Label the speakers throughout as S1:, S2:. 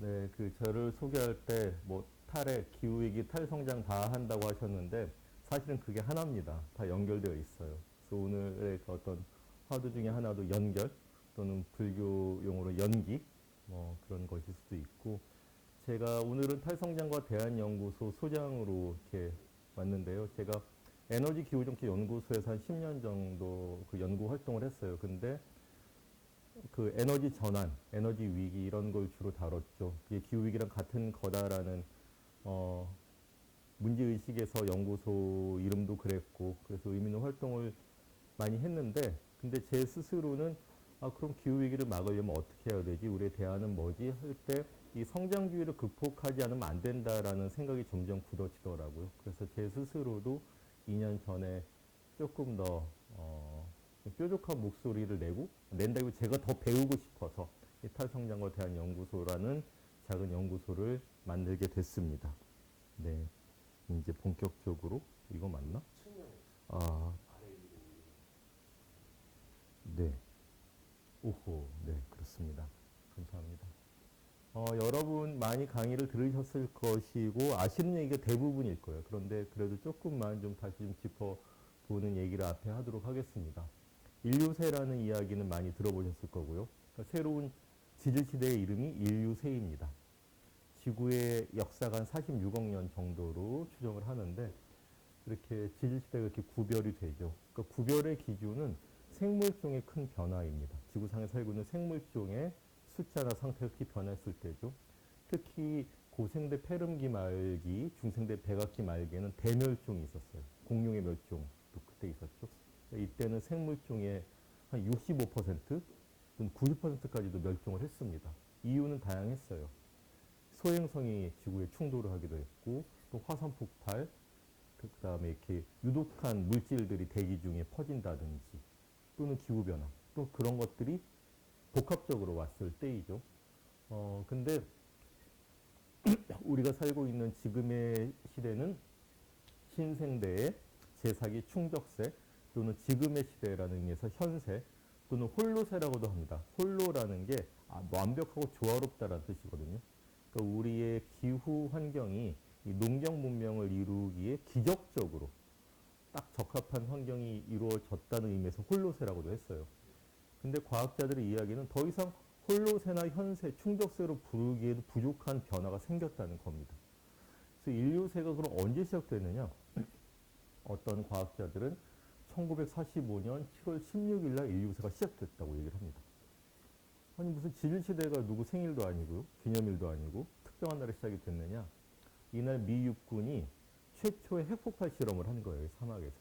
S1: 네, 그 저를 소개할 때 뭐 탈핵, 기후위기, 탈성장 다 한다고 하셨는데 사실은 그게 하나입니다. 다 연결되어 있어요. 그래서 오늘의 그 어떤 화두 중에 하나도 연결 또는 불교 용어로 연기 뭐 그런 것일 수도 있고 제가 오늘은 탈성장과 대한연구소 소장으로 이렇게 왔는데요. 제가 에너지 기후정책 연구소에서 한 10년 정도 그 연구 활동을 했어요. 근데 그 에너지 전환, 에너지 위기 이런 걸 주로 다뤘죠. 이게 기후 위기랑 같은 거다라는 어, 문제 의식에서 연구소 이름도 그랬고 그래서 의미 있는 활동을 많이 했는데 근데 제 스스로는 아 그럼 기후 위기를 막으려면 어떻게 해야 되지? 우리의 대안은 뭐지? 할 때 이 성장주의를 극복하지 않으면 안 된다라는 생각이 점점 굳어지더라고요. 그래서 제 스스로도 2년 전에 조금 더 뾰족한 목소리를 낸다고 제가 더 배우고 싶어서 이 탈성장과 대한 연구소라는 작은 연구소를 만들게 됐습니다. 네, 이제 본격적으로 이거 맞나? 아, 네, 오호, 네, 그렇습니다. 감사합니다. 여러분 많이 강의를 들으셨을 것이고 아시는 얘기가 대부분일 거예요. 그런데 그래도 조금만 좀 다시 좀 짚어보는 얘기를 앞에 하도록 하겠습니다. 인류세라는 이야기는 많이 들어보셨을 거고요. 그러니까 새로운 지질시대의 이름이 인류세입니다. 지구의 역사가 한 46억 년 정도로 추정을 하는데 이렇게 지질시대가 이렇게 구별이 되죠. 그러니까 구별의 기준은 생물종의 큰 변화입니다. 지구상에 살고 있는 생물종의 숫자나 상태가 크게 변했을 때죠. 특히 고생대 페름기 말기, 중생대 백악기 말기에는 대멸종이 있었어요. 공룡의 멸종도 그때 있었죠. 이때는 생물종의 한 65% 또는 90%까지도 멸종을 했습니다. 이유는 다양했어요. 소행성이 지구에 충돌을 하기도 했고 또 화산 폭발, 그다음에 이렇게 유독한 물질들이 대기 중에 퍼진다든지 또는 기후 변화, 또 그런 것들이 복합적으로 왔을 때이죠. 근데 우리가 살고 있는 지금의 시대는 신생대의 제4기 충적세 또는 지금의 시대라는 의미에서 현세 또는 홀로세라고도 합니다. 홀로라는 게 완벽하고 조화롭다라는 뜻이거든요. 그러니까 우리의 기후 환경이 이 농경 문명을 이루기에 기적적으로 딱 적합한 환경이 이루어졌다는 의미에서 홀로세라고도 했어요. 근데 과학자들의 이야기는 더 이상 홀로세나 현세, 충적세로 부르기에도 부족한 변화가 생겼다는 겁니다. 그래서 인류세가 그럼 언제 시작됐느냐? 어떤 과학자들은 1945년 7월 16일 날 인류세가 시작됐다고 얘기를 합니다. 아니 무슨 지질시대가 누구 생일도 아니고 기념일도 아니고 특정한 날에 시작이 됐느냐? 이날 미 육군이 최초의 핵폭발 실험을 한 거예요. 사막에서.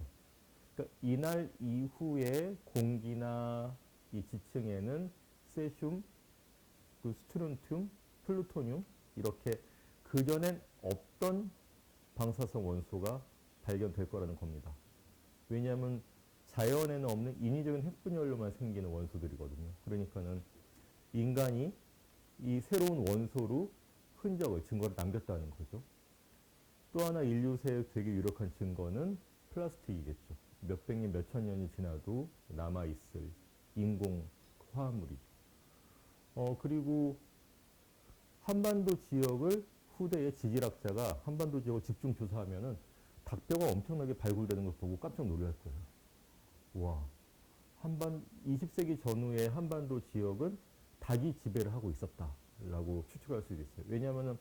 S1: 그러니까 이날 이후에 공기나 이 지층에는 세슘, 그 스트론튬, 플루토늄 이렇게 그전엔 없던 방사성 원소가 발견될 거라는 겁니다. 왜냐하면 자연에는 없는 인위적인 핵분열로만 생기는 원소들이거든요. 그러니까는 인간이 이 새로운 원소로 흔적을, 증거를 남겼다는 거죠. 또 하나 인류세의 되게 유력한 증거는 플라스틱이겠죠. 몇백 년, 몇천 년이 지나도 남아있을 인공 화합물이죠. 그리고 한반도 지역을 후대의 지질학자가 한반도 지역을 집중 조사하면은 닭뼈가 엄청나게 발굴되는 걸 보고 깜짝 놀랄 거예요. 와, 20세기 전후의 한반도 지역은 닭이 지배를 하고 있었다라고 추측할 수도 있어요. 왜냐하면은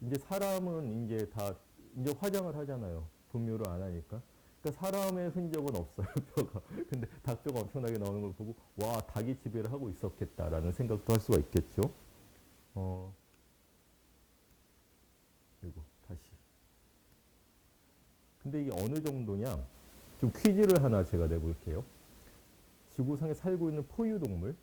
S1: 이제 사람은 이제 화장을 하잖아요. 분묘를 안 하니까. 그러니까 사람의 흔적은 없어요, 뼈가. 근데 닭뼈가 엄청나게 나오는 걸 보고 와, 닭이 지배를 하고 있었겠다라는 생각도 할 수가 있겠죠. 어, 그리고 다시. 근데 이게 어느 정도냐? 좀 퀴즈를 하나 제가 내볼게요. 지구상에 살고 있는 포유동물,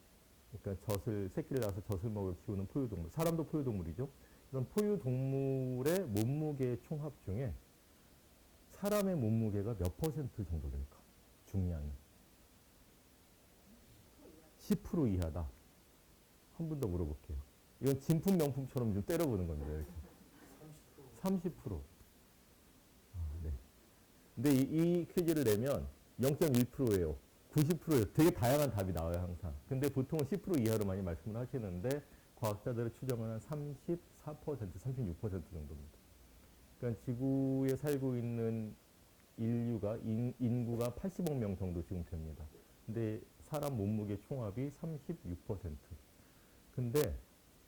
S1: 그러니까 새끼를 낳아서 젖을 먹을 키우는 포유동물, 사람도 포유동물이죠. 이런 포유동물의 몸무게 총합 중에 사람의 몸무게가 몇 퍼센트 정도 될까? 중량이. 10% 이하다. 한 번 더 물어볼게요. 이건 진품 명품처럼 좀 때려보는 겁니다. 이렇게. 30%. 네. 근데 이 퀴즈를 내면 0.1%예요. 90%예요. 되게 다양한 답이 나와요, 항상. 근데 보통은 10% 이하로 많이 말씀을 하시는데 과학자들의 추정은 한 30, 34%, 36% 정도입니다. 그러니까 지구에 살고 있는 인구가 80억 명 정도 지금 됩니다. 근데 사람 몸무게 총합이 36%. 근데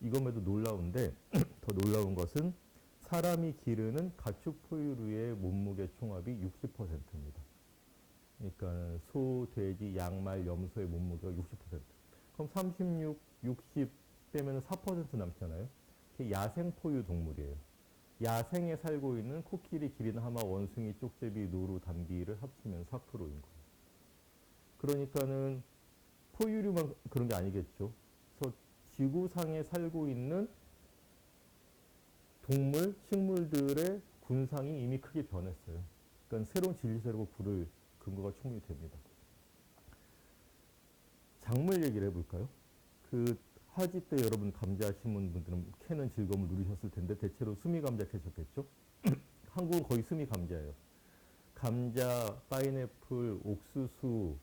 S1: 이것에도 놀라운데 더 놀라운 것은 사람이 기르는 가축 포유류의 몸무게 총합이 60%입니다. 그러니까 소, 돼지, 양, 말, 염소의 몸무게가 60%. 그럼 36, 60 빼면 4% 남잖아요. 그게 야생 포유 동물이에요. 야생에 살고 있는 코끼리, 기린, 하마, 원숭이, 쪽제비, 노루, 담비를 합치면 4%인 거예요. 그러니까는 포유류만 그런 게 아니겠죠. 그래서 지구상에 살고 있는 동물, 식물들의 군상이 이미 크게 변했어요. 그러니까 새로운 진리세라고 부를 근거가 충분히 됩니다. 작물 얘기를 해볼까요? 그 화지 때 여러분 감자 심은 분들은 캐는 즐거움을 누리셨을 텐데 대체로 수미 감자 캐셨겠죠? 한국은 거의 수미 감자예요. 감자, 파인애플, 옥수수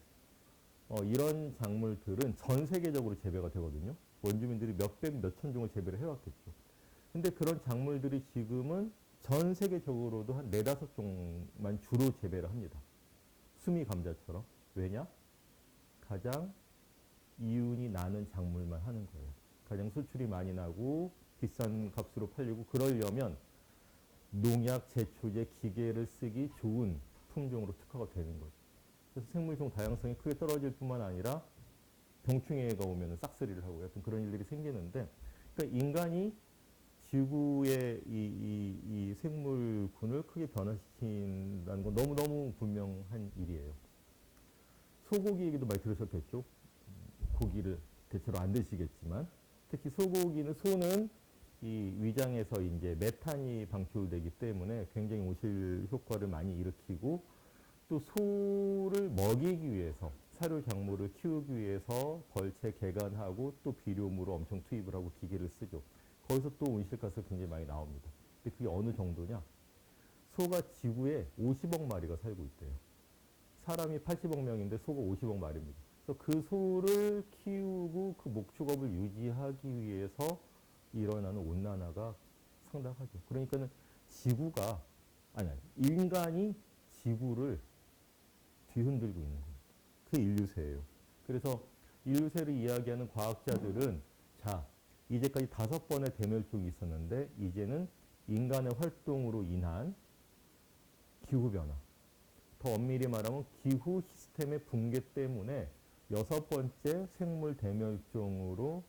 S1: 이런 작물들은 전 세계적으로 재배가 되거든요. 원주민들이 몇백, 몇천 종을 재배를 해왔겠죠. 근데 그런 작물들이 지금은 전 세계적으로도 한 네다섯 종만 주로 재배를 합니다. 수미 감자처럼. 왜냐? 가장 이윤이 나는 작물만 하는 거예요. 가장 수출이 많이 나고 비싼 값으로 팔리고 그러려면 농약, 제초제, 기계를 쓰기 좋은 품종으로 특화가 되는 거죠. 그래서 생물종 다양성이 크게 떨어질 뿐만 아니라 병충해가 오면 싹쓸이를 하고 하여튼 그런 일들이 생기는데 그러니까 인간이 지구의 이 생물군을 크게 변화시킨다는 건 너무너무 분명한 일이에요. 소고기 얘기도 많이 들으셨겠죠? 고기를 대체로 안 드시겠지만 특히 소는 이 위장에서 이제 메탄이 방출되기 때문에 굉장히 오실 효과를 많이 일으키고 또 소를 먹이기 위해서 사료 작물을 키우기 위해서 벌채 개간하고 또 비료물을 엄청 투입을 하고 기계를 쓰죠. 거기서 또 온실가스가 굉장히 많이 나옵니다. 근데 그게 어느 정도냐? 소가 지구에 50억 마리가 살고 있대요. 사람이 80억 명인데 소가 50억 마리입니다. 그래서 그 소를 키우고 그 목축업을 유지하기 위해서 일어나는 온난화가 상당하죠. 그러니까는 인간이 지구를 뒤흔들고 있는 거예요. 그 인류세예요. 그래서 인류세를 이야기하는 과학자들은 이제까지 5번의 대멸종이 있었는데 이제는 인간의 활동으로 인한 기후변화, 더 엄밀히 말하면 기후 시스템의 붕괴 때문에 6번째 생물 대멸종으로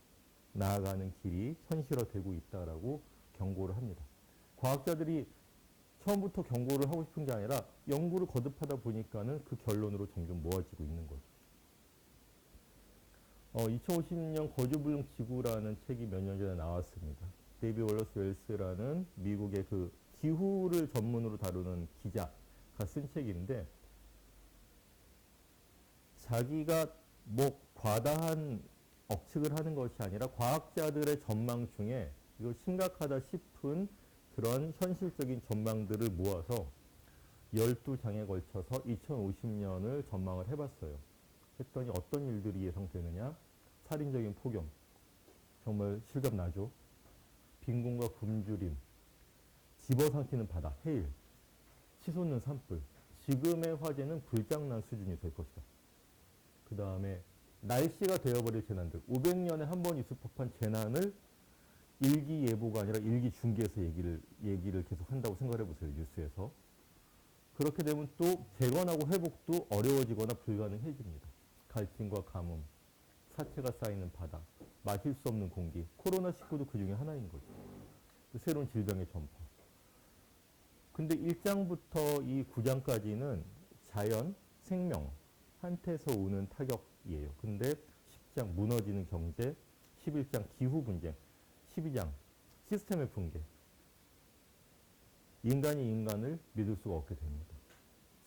S1: 나아가는 길이 현실화되고 있다라고 경고를 합니다. 과학자들이 처음부터 경고를 하고 싶은 게 아니라 연구를 거듭하다 보니까는 그 결론으로 점점 모아지고 있는 거죠. 2050년 거주불능 지구라는 책이 몇 년 전에 나왔습니다. 데이비 월러스 웰스라는 미국의 그 기후를 전문으로 다루는 기자가 쓴 책인데 자기가 뭐 과다한 억측을 하는 것이 아니라 과학자들의 전망 중에 이거 심각하다 싶은 그런 현실적인 전망들을 모아서 12장에 걸쳐서 2050년을 전망을 해봤어요. 했더니 어떤 일들이 예상되느냐? 살인적인 폭염, 정말 실감나죠? 빈곤과 굶주림, 집어삼키는 바다, 해일, 치솟는 산불, 지금의 화재는 불장난 수준이 될 것이다. 그 다음에 날씨가 되어버릴 재난들, 500년에 한 번 있을 법한 재난을 일기예보가 아니라 일기중계에서 얘기를 계속 한다고 생각해 보세요. 뉴스에서. 그렇게 되면 또 재건하고 회복도 어려워지거나 불가능해집니다. 갈증과 가뭄, 사체가 쌓이는 바다, 마실 수 없는 공기, 코로나19도 그 중에 하나인 거죠. 새로운 질병의 전파. 근데 1장부터 이 9장까지는 자연, 생명, 한테서 오는 타격이에요. 근데 10장 무너지는 경제, 11장 기후 분쟁, 12장 시스템의 붕괴. 인간이 인간을 믿을 수가 없게 됩니다.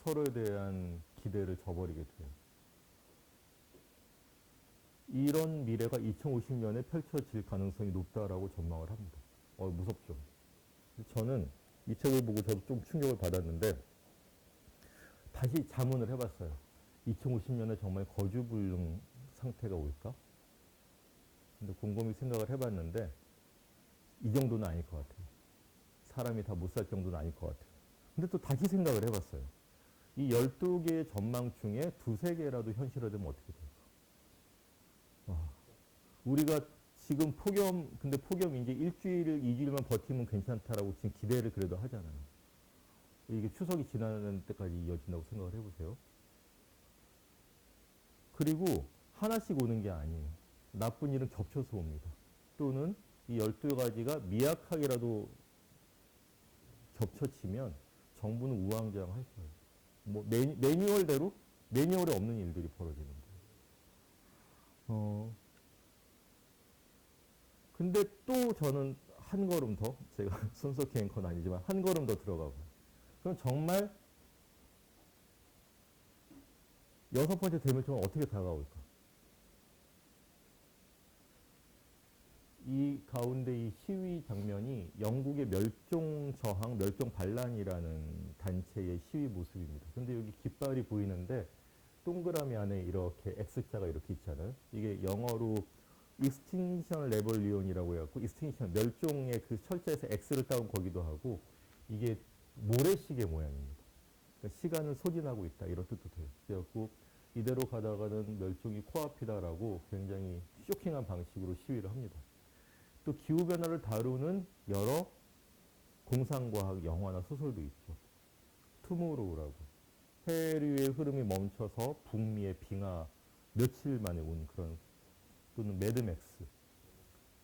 S1: 서로에 대한 기대를 저버리게 돼요. 이런 미래가 2050년에 펼쳐질 가능성이 높다라고 전망을 합니다. 무섭죠. 저는 이 책을 보고 저도 좀 충격을 받았는데 다시 자문을 해봤어요. 2050년에 정말 거주불능 상태가 올까? 근데 곰곰이 생각을 해봤는데 이 정도는 아닐 것 같아요. 사람이 다 못 살 정도는 아닐 것 같아요. 근데 또 다시 생각을 해봤어요. 이 12개의 전망 중에 두세 개라도 현실화되면 어떻게 될까? 와, 우리가 지금 근데 폭염 이제 일주일, 이주일만 버티면 괜찮다라고 지금 기대를 그래도 하잖아요. 이게 추석이 지나는 때까지 이어진다고 생각을 해보세요. 그리고 하나씩 오는 게 아니에요. 나쁜 일은 겹쳐서 옵니다. 또는 이 12가지가 미약하게라도 겹쳐지면 정부는 우왕좌왕할 거예요. 뭐 매뉴얼에 없는 일들이 벌어지는 거예요. 근데 또 저는 한 걸음 더, 제가 손석희 앵커는 아니지만 한 걸음 더 들어가고, 그럼 정말 여섯 번째 대멸종은 어떻게 다가올까? 이 가운데 이 시위 장면이 영국의 멸종 저항, 멸종 반란이라는 단체의 시위 모습입니다. 근데 여기 깃발이 보이는데 동그라미 안에 이렇게 X자가 이렇게 있잖아요. 이게 영어로 Extinction Rebellion이라고 해갖고 Extinction, 멸종의 그 철자에서 X를 따온 거기도 하고 이게 모래시계 모양입니다. 그러니까 시간을 소진하고 있다 이런 뜻도 돼요. 그래갖고 이대로 가다가는 멸종이 코앞이다라고 굉장히 쇼킹한 방식으로 시위를 합니다. 또 기후변화를 다루는 여러 공상과학 영화나 소설도 있죠. 투모로우라고. 해류의 흐름이 멈춰서 북미의 빙하 며칠 만에 온 그런, 또는 매드맥스.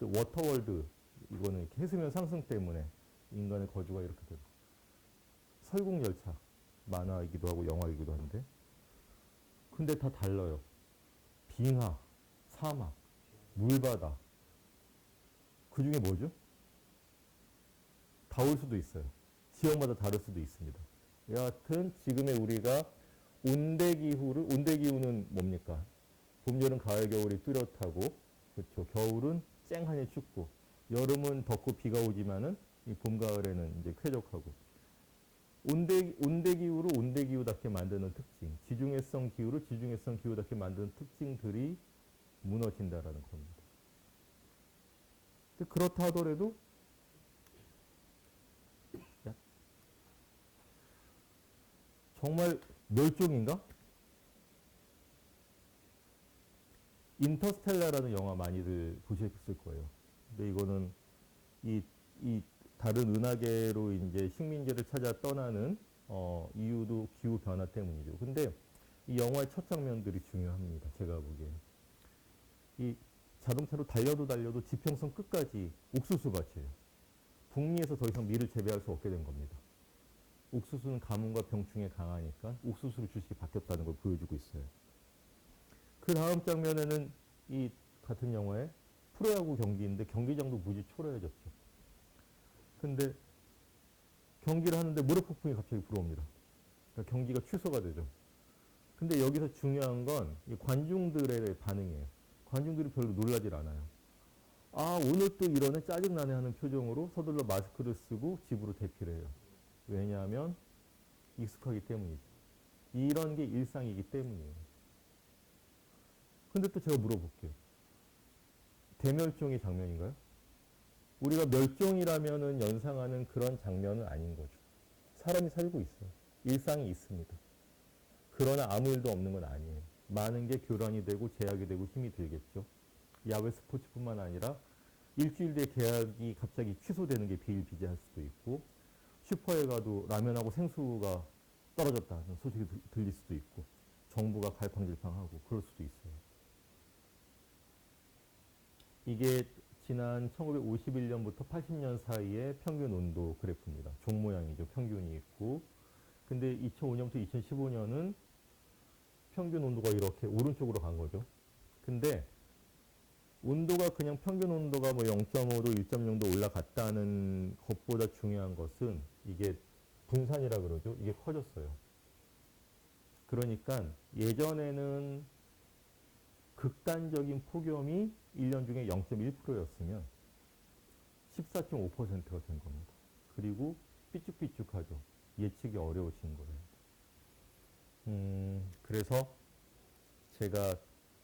S1: 또 워터월드, 이거는 해수면 상승 때문에 인간의 거주가 이렇게 되고. 설국열차, 만화이기도 하고 영화이기도 한데. 근데 다 달라요. 빙하, 사막, 물바다. 그 중에 뭐죠? 다 올 수도 있어요. 지역마다 다를 수도 있습니다. 여하튼 지금의 우리가 온대기후는 뭡니까? 봄, 여름, 가을, 겨울이 뚜렷하고, 그렇죠. 겨울은 쨍하니 춥고, 여름은 덥고 비가 오지만은 이 봄, 가을에는 이제 쾌적하고, 온대기후를 온대기후답게 만드는 특징, 지중해성 기후를 지중해성 기후답게 만드는 특징들이 무너진다라는 겁니다. 그렇다 하더라도 정말 멸종인가? 인터스텔라라는 영화 많이들 보셨을 거예요. 근데 이거는 이 다른 은하계로 이제 식민지를 찾아 떠나는 이유도 기후 변화 때문이죠. 근데 이 영화의 첫 장면들이 중요합니다. 제가 보기에 이 자동차로 달려도 지평선 끝까지 옥수수 밭이에요. 북미에서 더 이상 밀을 재배할 수 없게 된 겁니다. 옥수수는 가뭄과 병충해 강하니까 옥수수로 주식이 바뀌었다는 걸 보여주고 있어요. 그 다음 장면에는 이 같은 영화에 프로야구 경기인데 경기장도 무지 초라해졌죠. 근데 경기를 하는데 모래폭풍이 갑자기 불어옵니다. 그러니까 경기가 취소가 되죠. 근데 여기서 중요한 건 이 관중들의 반응이에요. 관중들이 별로 놀라질 않아요. 아, 오늘 또 이러네, 짜증나네 하는 표정으로 서둘러 마스크를 쓰고 집으로 대피를 해요. 왜냐하면 익숙하기 때문이죠. 이런 게 일상이기 때문이에요. 근데 또 제가 물어볼게요. 대멸종의 장면인가요? 우리가 멸종이라면은 연상하는 그런 장면은 아닌 거죠. 사람이 살고 있어요. 일상이 있습니다. 그러나 아무 일도 없는 건 아니에요. 많은 게 교란이 되고 제약이 되고 힘이 들겠죠. 야외 스포츠뿐만 아니라 일주일 뒤에 계약이 갑자기 취소되는 게 비일비재할 수도 있고, 슈퍼에 가도 라면하고 생수가 떨어졌다는 소식이 들릴 수도 있고, 정부가 갈팡질팡하고 그럴 수도 있어요. 이게 지난 1951년부터 80년 사이의 평균 온도 그래프입니다. 종 모양이죠. 평균이 있고. 근데 2005년부터 2015년은 평균 온도가 이렇게 오른쪽으로 간 거죠. 근데 온도가 그냥 평균 온도가 뭐 0.5도, 1.0도 올라갔다는 것보다 중요한 것은 이게 분산이라 그러죠. 이게 커졌어요. 그러니까 예전에는 극단적인 폭염이 1년 중에 0.1%였으면 14.5%가 된 겁니다. 그리고 삐쭉삐쭉하죠. 예측이 어려워진 거예요. 그래서 제가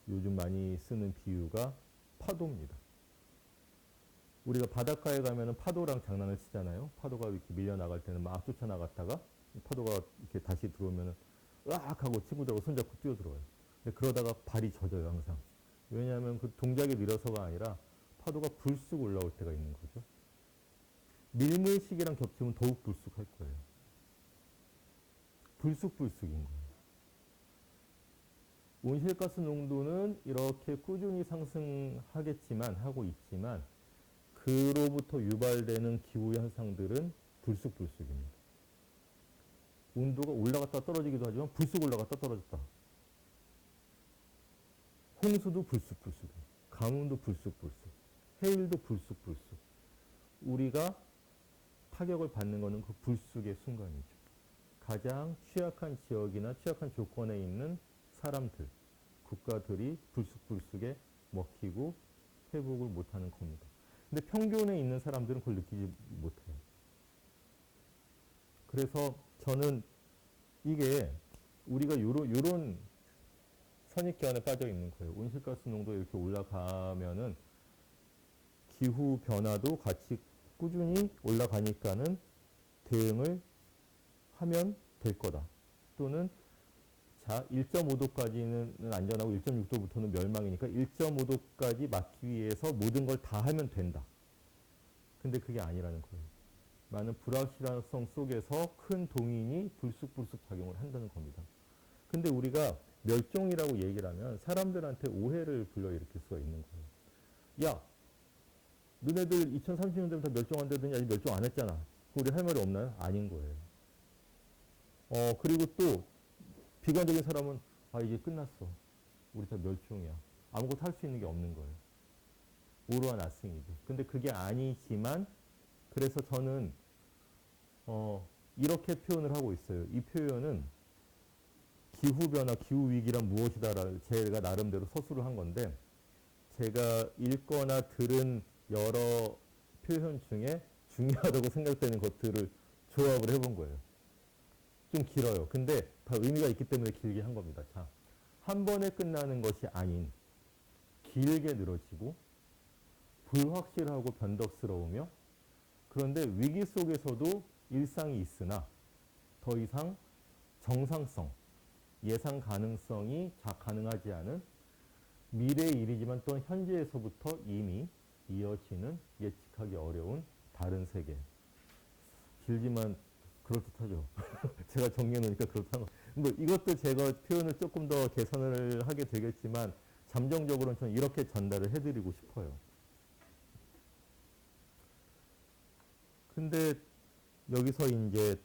S1: 요즘 많이 쓰는 비유가 파도입니다. 우리가 바닷가에 가면은 파도랑 장난을 치잖아요. 파도가 이렇게 밀려 나갈 때는 막 쫓아 나갔다가 파도가 이렇게 다시 들어오면은 으악 하고 친구들하고 손잡고 뛰어 들어와요. 근데 그러다가 발이 젖어요, 항상. 왜냐하면 그 동작이 느려서가 아니라 파도가 불쑥 올라올 때가 있는 거죠. 밀물식이랑 겹치면 더욱 불쑥할 거예요. 불쑥불쑥인 거예요. 온실가스 농도는 이렇게 꾸준히 상승하겠지만, 하고 있지만, 그로부터 유발되는 기후 현상들은 불쑥불쑥입니다. 온도가 올라갔다 떨어지기도 하지만 불쑥 올라갔다 떨어졌다. 홍수도 불쑥불쑥, 가뭄도 불쑥불쑥, 해일도 불쑥불쑥. 우리가 타격을 받는 것은 그 불쑥의 순간이죠. 가장 취약한 지역이나 취약한 조건에 있는 사람들, 국가들이 불쑥불쑥에 먹히고 회복을 못하는 겁니다. 근데 평균에 있는 사람들은 그걸 느끼지 못해요. 그래서 저는 이게 우리가 요런 선입견에 빠져 있는 거예요. 온실가스 농도 이렇게 올라가면은 기후 변화도 같이 꾸준히 올라가니까는 대응을 하면 될 거다. 또는 자, 1.5도까지는 안전하고 1.6도부터는 멸망이니까 1.5도까지 막기 위해서 모든 걸 다 하면 된다. 근데 그게 아니라는 거예요. 많은 불확실성 속에서 큰 동인이 불쑥불쑥 작용을 한다는 겁니다. 근데 우리가 멸종이라고 얘기를 하면 사람들한테 오해를 불러일으킬 수가 있는 거예요. 야, 너네들 2030년 되면 다 멸종한다더니 아직 멸종 안 했잖아. 우리 할 말이 없나요? 아닌 거예요. 그리고 또 비관적인 사람은 이제 끝났어. 우리 다 멸종이야. 아무것도 할 수 있는 게 없는 거예요. 오르와 나승이죠. 근데 그게 아니지만 그래서 저는 이렇게 표현을 하고 있어요. 이 표현은 기후변화, 기후위기란 무엇이다를 제가 나름대로 서술을 한 건데 제가 읽거나 들은 여러 표현 중에 중요하다고 생각되는 것들을 조합을 해본 거예요. 좀 길어요. 근데 다 의미가 있기 때문에 길게 한 겁니다. 자, 한 번에 끝나는 것이 아닌 길게 늘어지고 불확실하고 변덕스러우며 그런데 위기 속에서도 일상이 있으나 더 이상 정상성, 예상 가능성이 가능하지 않은 미래의 일이지만 또한 현재에서부터 이미 이어지는 예측하기 어려운 다른 세계. 길지만 그럴듯하죠. 제가 정리해 놓으니까 그렇다는 거. 뭐 이것도 제가 표현을 조금 더 개선을 하게 되겠지만 잠정적으로는 저는 이렇게 전달을 해드리고 싶어요. 근데 여기서 이제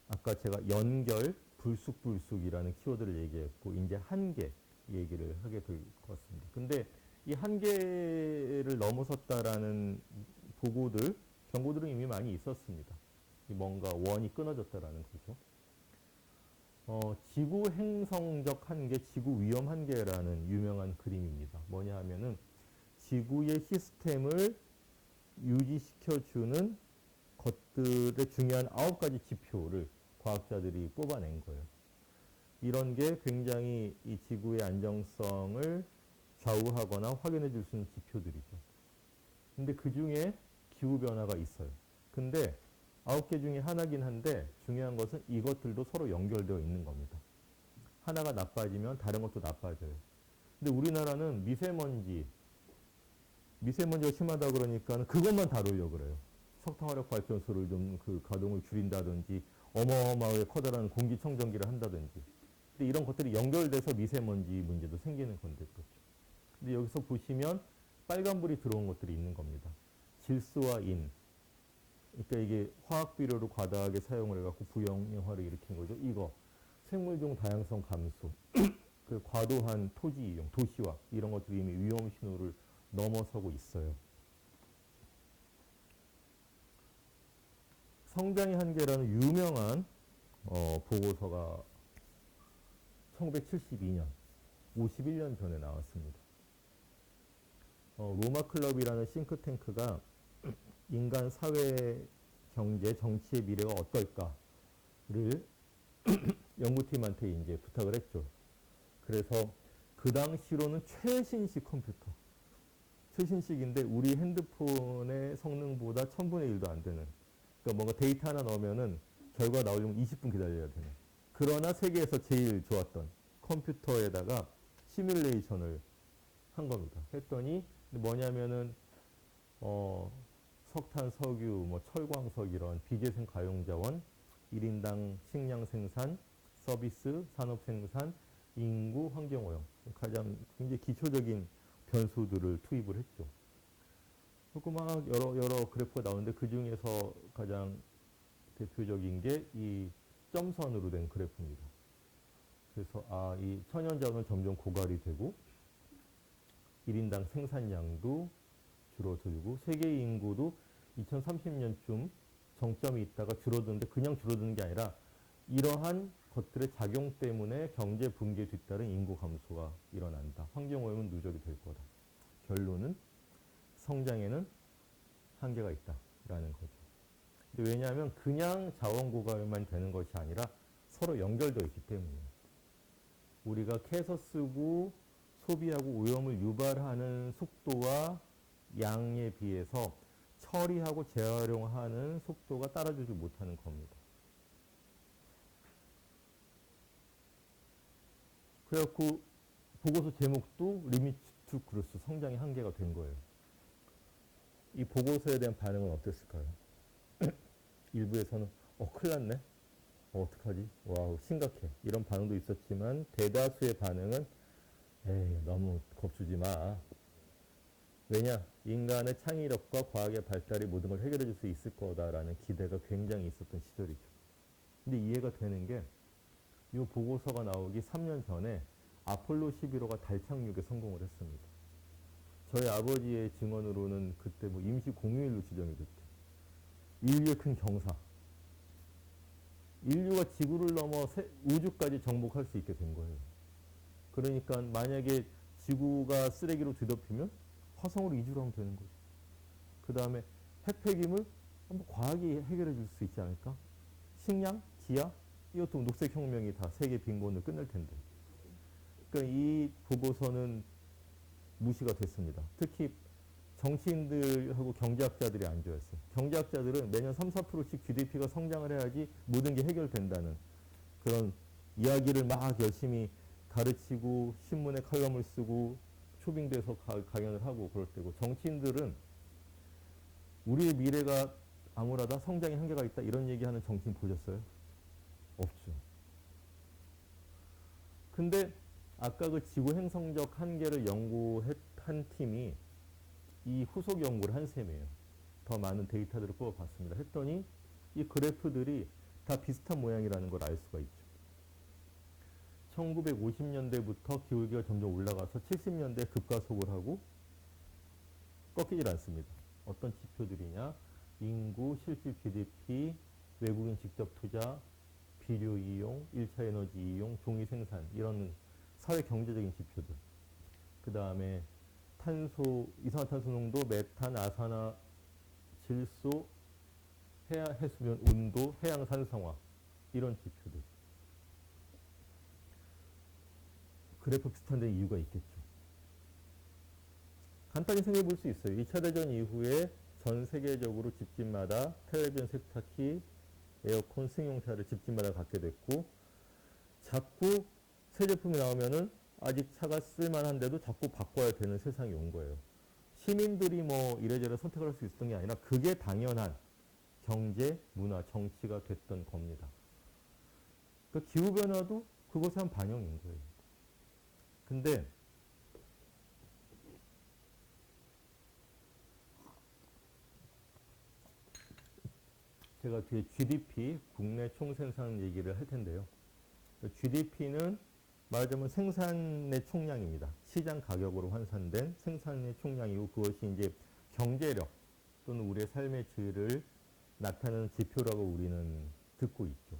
S1: 아까 제가 연결, 불쑥불쑥이라는 키워드를 얘기했고 이제 한계 얘기를 하게 될 것 같습니다. 근데 이 한계를 넘어섰다라는 보고들, 경고들은 이미 많이 있었습니다. 뭔가 원이 끊어졌다라는 거죠. 지구 행성적 한계, 지구 위험 한계라는 유명한 그림입니다. 뭐냐 하면은 지구의 시스템을 유지시켜주는 것들의 중요한 9가지 지표를 과학자들이 뽑아낸 거예요. 이런 게 굉장히 이 지구의 안정성을 좌우하거나 확인해 줄 수 있는 지표들이죠. 근데 그 중에 기후변화가 있어요. 근데 9개 중에 하나긴 한데 중요한 것은 이것들도 서로 연결되어 있는 겁니다. 하나가 나빠지면 다른 것도 나빠져요. 근데 우리나라는 미세먼지가 심하다 그러니까 그것만 다루려고 그래요. 석탄화력 발전소를 좀 그 가동을 줄인다든지 어마어마하게 커다란 공기청정기를 한다든지. 근데 이런 것들이 연결돼서 미세먼지 문제도 생기는 건데 그렇죠. 근데 여기서 보시면 빨간불이 들어온 것들이 있는 겁니다. 질소와 인. 그러니까 이게 화학 비료로 과다하게 사용을 해갖고 부영향화를 일으킨 거죠. 이거 생물종 다양성 감소, 그 과도한 토지 이용, 도시화 이런 것들이 이미 위험 신호를 넘어서고 있어요. 성장의 한계라는 유명한 보고서가 1972년, 51년 전에 나왔습니다. 로마 클럽이라는 싱크탱크가 인간 사회, 경제, 정치의 미래가 어떨까를 연구팀한테 이제 부탁을 했죠. 그래서 그 당시로는 최신식 컴퓨터, 최신식인데 우리 핸드폰의 성능보다 1000분의 1도 안 되는. 그러니까 뭔가 데이터 하나 넣으면은 결과 나오려면 20분 기다려야 되는. 그러나 세계에서 제일 좋았던 컴퓨터에다가 시뮬레이션을 한 겁니다. 했더니 뭐냐면은 석탄, 석유, 뭐 철광석 이런 비재생 가용자원, 1인당 식량 생산, 서비스, 산업 생산, 인구, 환경오염 가장 굉장히 기초적인 변수들을 투입을 했죠. 그리고 막 여러 그래프가 나오는데 그 중에서 가장 대표적인 게 이 점선으로 된 그래프입니다. 그래서 이 천연자원은 점점 고갈이 되고 1인당 생산량도 줄어들고 세계 인구도 2030년쯤 정점이 있다가 줄어드는데 그냥 줄어드는 게 아니라 이러한 것들의 작용 때문에 경제 붕괴에 뒤따른 인구 감소가 일어난다. 환경오염은 누적이 될 거다. 결론은 성장에는 한계가 있다라는 거죠. 근데 왜냐하면 그냥 자원 고갈만 되는 것이 아니라 서로 연결되어 있기 때문이에요. 우리가 캐서 쓰고 소비하고 오염을 유발하는 속도와 양에 비해서 처리하고 재활용하는 속도가 따라주지 못하는 겁니다. 그래갖고 보고서 제목도 리미트 투 그로스 성장의 한계가 된 거예요. 이 보고서에 대한 반응은 어땠을까요? 일부에서는 큰일 났네. 어떡하지? 와우 심각해. 이런 반응도 있었지만 대다수의 반응은 에이 너무 겁주지 마. 왜냐? 인간의 창의력과 과학의 발달이 모든 걸 해결해 줄 수 있을 거다라는 기대가 굉장히 있었던 시절이죠. 근데 이해가 되는 게 이 보고서가 나오기 3년 전에 아폴로 11호가 달 착륙에 성공을 했습니다. 저희 아버지의 증언으로는 그때 뭐 임시 공휴일로 지정이 됐대요. 인류의 큰 경사. 인류가 지구를 넘어 우주까지 정복할 수 있게 된 거예요. 그러니까 만약에 지구가 쓰레기로 뒤덮이면 화성으로 이주를 하면 되는 거죠. 그 다음에 핵폐기물 한번 과학이 해결해 줄 수 있지 않을까? 식량, 기아, 이것도 녹색혁명이 다 세계 빈곤을 끝낼 텐데. 그러니까 이 보고서는 무시가 됐습니다. 특히 정치인들하고 경제학자들이 안 좋아했어요. 경제학자들은 매년 3, 4%씩 GDP가 성장을 해야지 모든 게 해결된다는 그런 이야기를 막 열심히 가르치고 신문에 칼럼을 쓰고 초빙돼서 강연을 하고 그럴 때고 정치인들은 우리의 미래가 암울하다, 성장의 한계가 있다 이런 얘기하는 정치인 보셨어요? 없죠. 근데 아까 그 지구 행성적 한계를 연구한 팀이 이 후속 연구를 한 셈이에요. 더 많은 데이터들을 뽑아봤습니다. 했더니 이 그래프들이 다 비슷한 모양이라는 걸 알 수가 있죠. 1950년대부터 기울기가 점점 올라가서 70년대에 급가속을 하고 꺾이질 않습니다. 어떤 지표들이냐? 인구, 실질 GDP, 외국인 직접 투자, 비료 이용, 1차 에너지 이용, 종이 생산 이런 사회 경제적인 지표들. 그 다음에 이산화탄소 농도, 메탄, 아산화, 질소, 해수면 온도, 해양 산성화 이런 지표들. 그래프 비슷한 데 이유가 있겠죠. 간단히 생각해 볼 수 있어요. 2차 대전 이후에 전 세계적으로 집집마다 텔레비전, 세탁기, 에어컨, 승용차를 집집마다 갖게 됐고 자꾸 새 제품이 나오면은 아직 차가 쓸만한데도 자꾸 바꿔야 되는 세상이 온 거예요. 시민들이 뭐 이래저래 선택을 할 수 있었던 게 아니라 그게 당연한 경제, 문화, 정치가 됐던 겁니다. 그러니까 기후변화도 그것의 한 반영인 거예요. 근데 제가 뒤에 GDP, 국내 총생산 얘기를 할 텐데요. GDP는 말하자면 생산의 총량입니다. 시장 가격으로 환산된 생산의 총량이고 그것이 이제 경제력 또는 우리의 삶의 질을 나타내는 지표라고 우리는 듣고 있죠.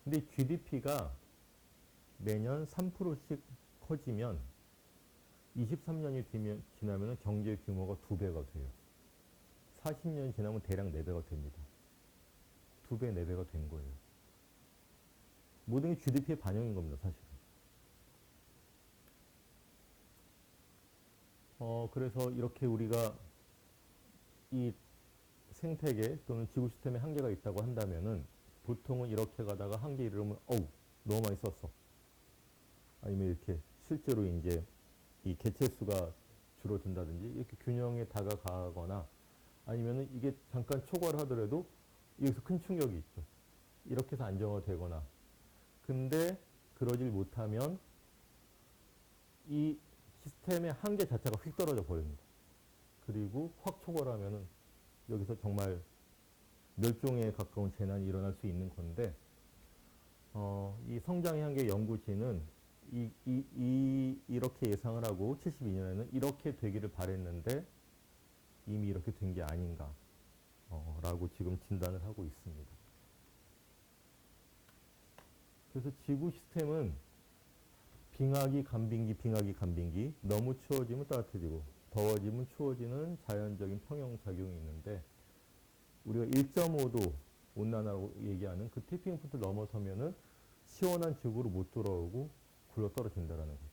S1: 근데 GDP가 매년 3%씩 커지면 23년이 지나면 경제 규모가 2배가 돼요. 40년이 지나면 대략 4배가 됩니다. 2배, 4배가 된 거예요. 모든 게 GDP의 반영인 겁니다, 사실은. 그래서 이렇게 우리가 이 생태계 또는 지구 시스템에 한계가 있다고 한다면은 보통은 이렇게 가다가 한계 이르면 어우 너무 많이 썼어. 아니면 이렇게 실제로 이제 이 개체 수가 줄어든다든지 이렇게 균형에 다가가거나 아니면은 이게 잠깐 초과를 하더라도 여기서 큰 충격이 있죠. 이렇게 해서 안정화되거나. 근데 그러질 못하면 이 시스템의 한계 자체가 휙 떨어져 버립니다. 그리고 확 초과하면은 여기서 정말 멸종에 가까운 재난이 일어날 수 있는 건데, 이 성장의 한계 연구진은 이렇게 예상을 하고 72년에는 이렇게 되기를 바랬는데 이미 이렇게 된 게 아닌가, 라고 지금 진단을 하고 있습니다. 그래서 지구 시스템은 빙하기, 간빙기, 너무 추워지면 따뜻해지고 더워지면 추워지는 자연적인 평형작용이 있는데 우리가 1.5도 온난화라고 얘기하는 그 티핑 포인트를 넘어서면은 시원한 지구로 못 돌아오고 굴러 떨어진다라는 거죠.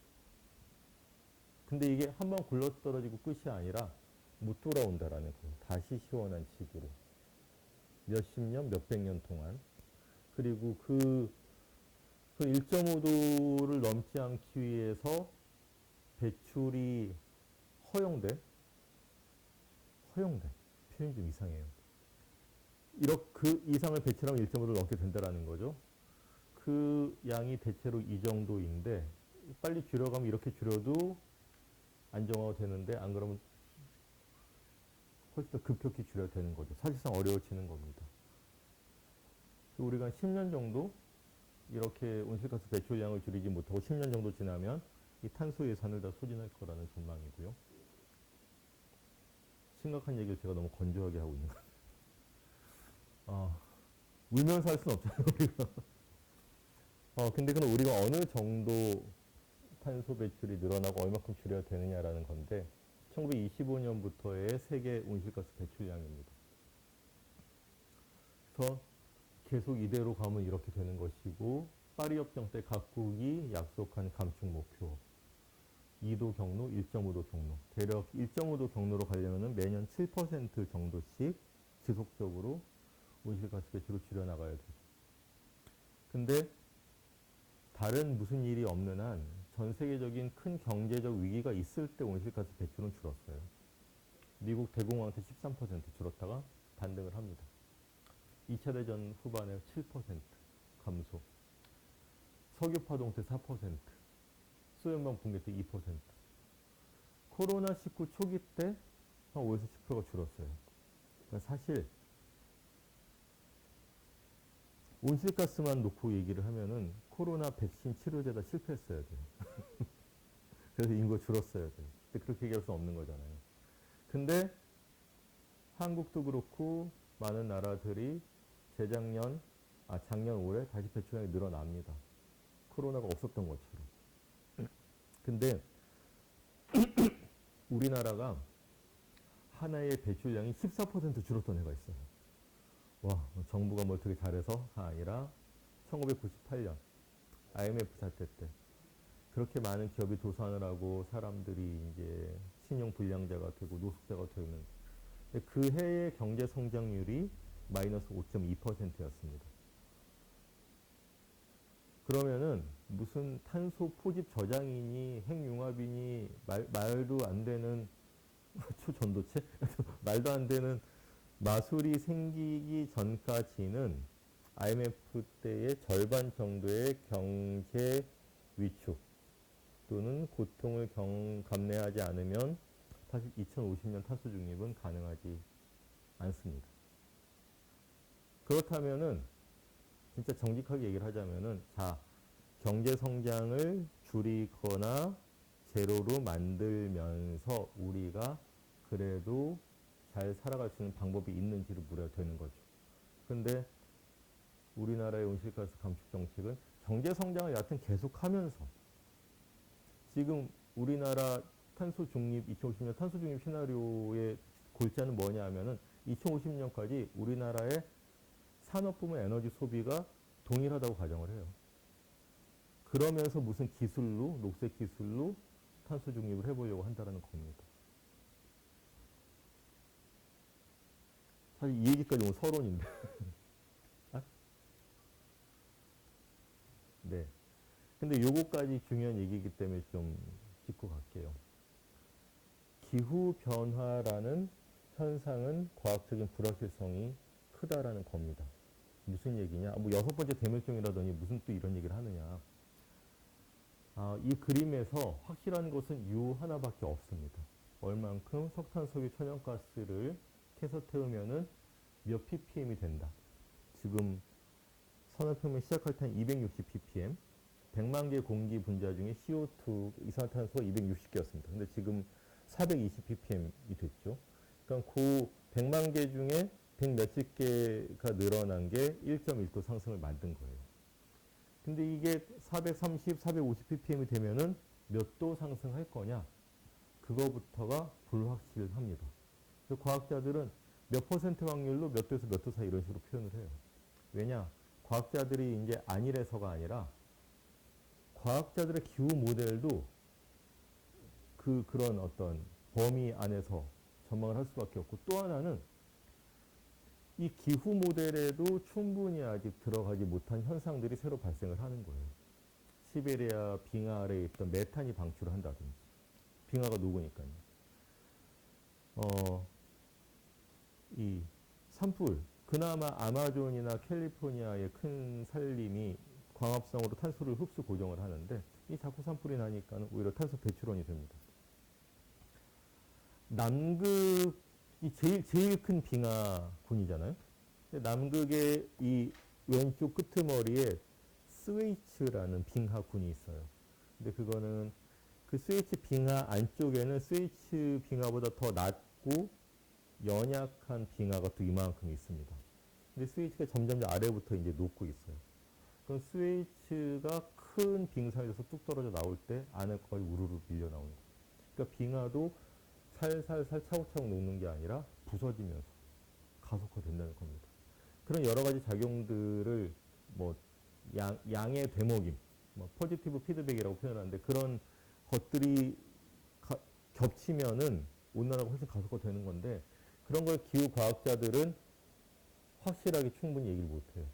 S1: 근데 이게 한번 굴러 떨어지고 끝이 아니라 못 돌아온다라는 거예요. 다시 시원한 지구로. 몇십 년, 몇백 년 동안. 그리고 그 1.5도를 넘지 않기 위해서 배출이 허용돼. 표현이 좀 이상해요. 이렇게 그 이상을 배출하면 1.5도를 넘게 된다라는 거죠. 그 양이 대체로 이 정도인데 빨리 줄여가면 이렇게 줄여도 안정화가 되는데 안 그러면 훨씬 더 급격히 줄여야 되는 거죠. 사실상 어려워지는 겁니다. 우리가 10년 정도 이렇게 온실가스 배출량을 줄이지 못하고 10년 정도 지나면 이 탄소 예산을 다 소진할 거라는 전망이고요. 심각한 얘기를 제가 너무 건조하게 하고 있는 거예요. 울면서 할 수는 없잖아요, 우리가. 근데 그럼 우리가 어느 정도 탄소 배출이 늘어나고 얼마큼 줄여야 되느냐라는 건데 1925년부터의 세계 온실가스 배출량입니다. 그래서 계속 이대로 가면 이렇게 되는 것이고 파리 협정 때 각국이 약속한 감축 목표 2도 경로, 1.5도 경로 대략 1.5도 경로로 가려면 매년 7% 정도씩 지속적으로 온실가스 배출을 줄여나가야 돼요. 근데 다른 무슨 일이 없는 한 전 세계적인 큰 경제적 위기가 있을 때 온실가스 배출은 줄었어요. 미국 대공황 때 13% 줄었다가 반등을 합니다. 2차 대전 후반에 7% 감소. 석유 파동 때 4%, 소련방 붕괴 때 2%. 코로나19 초기 때 한 5에서 10%가 줄었어요. 그러니까 사실 온실가스만 놓고 얘기를 하면은 코로나 백신 치료제다 실패했어야 돼요. 그래서 인구가 줄었어야 돼요. 근데 그렇게 얘기할 수 없는 거잖아요. 근데 한국도 그렇고 많은 나라들이 작년 올해 다시 배출량이 늘어납니다. 코로나가 없었던 것처럼. 근데 우리나라가 하나의 배출량이 14% 줄었던 해가 있어요. 와, 정부가 뭘 되게 잘해서가 아니라 1998년 IMF 사태 때 그렇게 많은 기업이 도산을 하고 사람들이 이제 신용 불량자가 되고 노숙자가 되는 그 해의 경제 성장률이 마이너스 5.2%였습니다. 그러면은 무슨 탄소 포집 저장이니 핵융합이니 말도 안 되는 초전도체 말도 안 되는 마술이 생기기 전까지는 IMF 때의 절반 정도의 경제 위축 또는 고통을 감내하지 않으면 사실 2050년 탄소 중립은 가능하지 않습니다. 그렇다면은 진짜 정직하게 얘기를 하자면은 경제 성장을 줄이거나 제로로 만들면서 우리가 그래도 잘 살아갈 수 있는 방법이 있는지를 물어야 되는 거죠. 근데 우리나라의 온실가스 감축 정책은 경제 성장을 여하튼 계속하면서 지금 우리나라 탄소 중립 2050년 탄소 중립 시나리오의 골자는 뭐냐 하면은 2050년까지 우리나라의 산업 부문 에너지 소비가 동일하다고 가정을 해요. 그러면서 무슨 기술로 녹색 기술로 탄소 중립을 해보려고 한다는 겁니다. 사실 이 얘기까지 오면 서론인데. 아? 네. 근데 요거까지 중요한 얘기이기 때문에 좀 짚고 갈게요. 기후 변화라는 현상은 과학적인 불확실성이 크다라는 겁니다. 무슨 얘기냐? 뭐 여섯 번째 대멸종이라더니 무슨 또 이런 얘기를 하느냐? 이 그림에서 확실한 것은 요 하나밖에 없습니다. 얼만큼 석탄석유 천연가스를 캐서 태우면은 몇 ppm이 된다. 지금 산업혁명 시작할 때는 260 ppm, 100만 개 공기 분자 중에 CO2 이산화탄소가 260개였습니다. 근데 지금 420 ppm이 됐죠. 그러니까 그 100만 개 중에 100 몇십 개가 늘어난 게 1.1도 상승을 만든 거예요. 근데 이게 430, 450 ppm이 되면은 몇 도 상승할 거냐? 그거부터가 불확실합니다. 그래서 과학자들은 몇 퍼센트 확률로 몇 도에서 몇 도 사이 이런 식으로 표현을 해요. 왜냐? 과학자들이 이제 안일해서가 아니라 과학자들의 기후 모델도 그런 어떤 범위 안에서 전망을 할 수밖에 없고, 또 하나는 이 기후 모델에도 충분히 아직 들어가지 못한 현상들이 새로 발생을 하는 거예요. 시베리아 빙하 아래에 있던 메탄이 방출을 한다든지, 빙하가 녹으니까요. 이 산불, 그나마 아마존이나 캘리포니아의 큰 산림이 광합성으로 탄소를 흡수 고정을 하는데, 이 자꾸 산불이 나니까 오히려 탄소 배출원이 됩니다. 남극이 제일 큰 빙하군이잖아요. 남극의 이 왼쪽 끄트머리에 스웨이츠라는 빙하군이 있어요. 근데 그거는 그 스웨이츠 빙하 안쪽에는 스웨이츠 빙하보다 더 낮고 연약한 빙하가 또 이만큼 있습니다. 근데 스웨이츠가 점점 아래부터 이제 녹고 있어요. 그럼 스웨이츠가 큰 빙산에서 뚝 떨어져 나올 때 안에 거의 우르르 밀려 나오는 거예요. 그러니까 빙하도 살살살 차곡차곡 녹는 게 아니라 부서지면서 가속화된다는 겁니다. 그런 여러 가지 작용들을 뭐 양의 되먹임, 뭐 포지티브 피드백이라고 표현하는데, 그런 것들이 겹치면은 온난화가 훨씬 가속화되는 건데, 그런 걸 기후 과학자들은 확실하게 충분히 얘기를 못해요.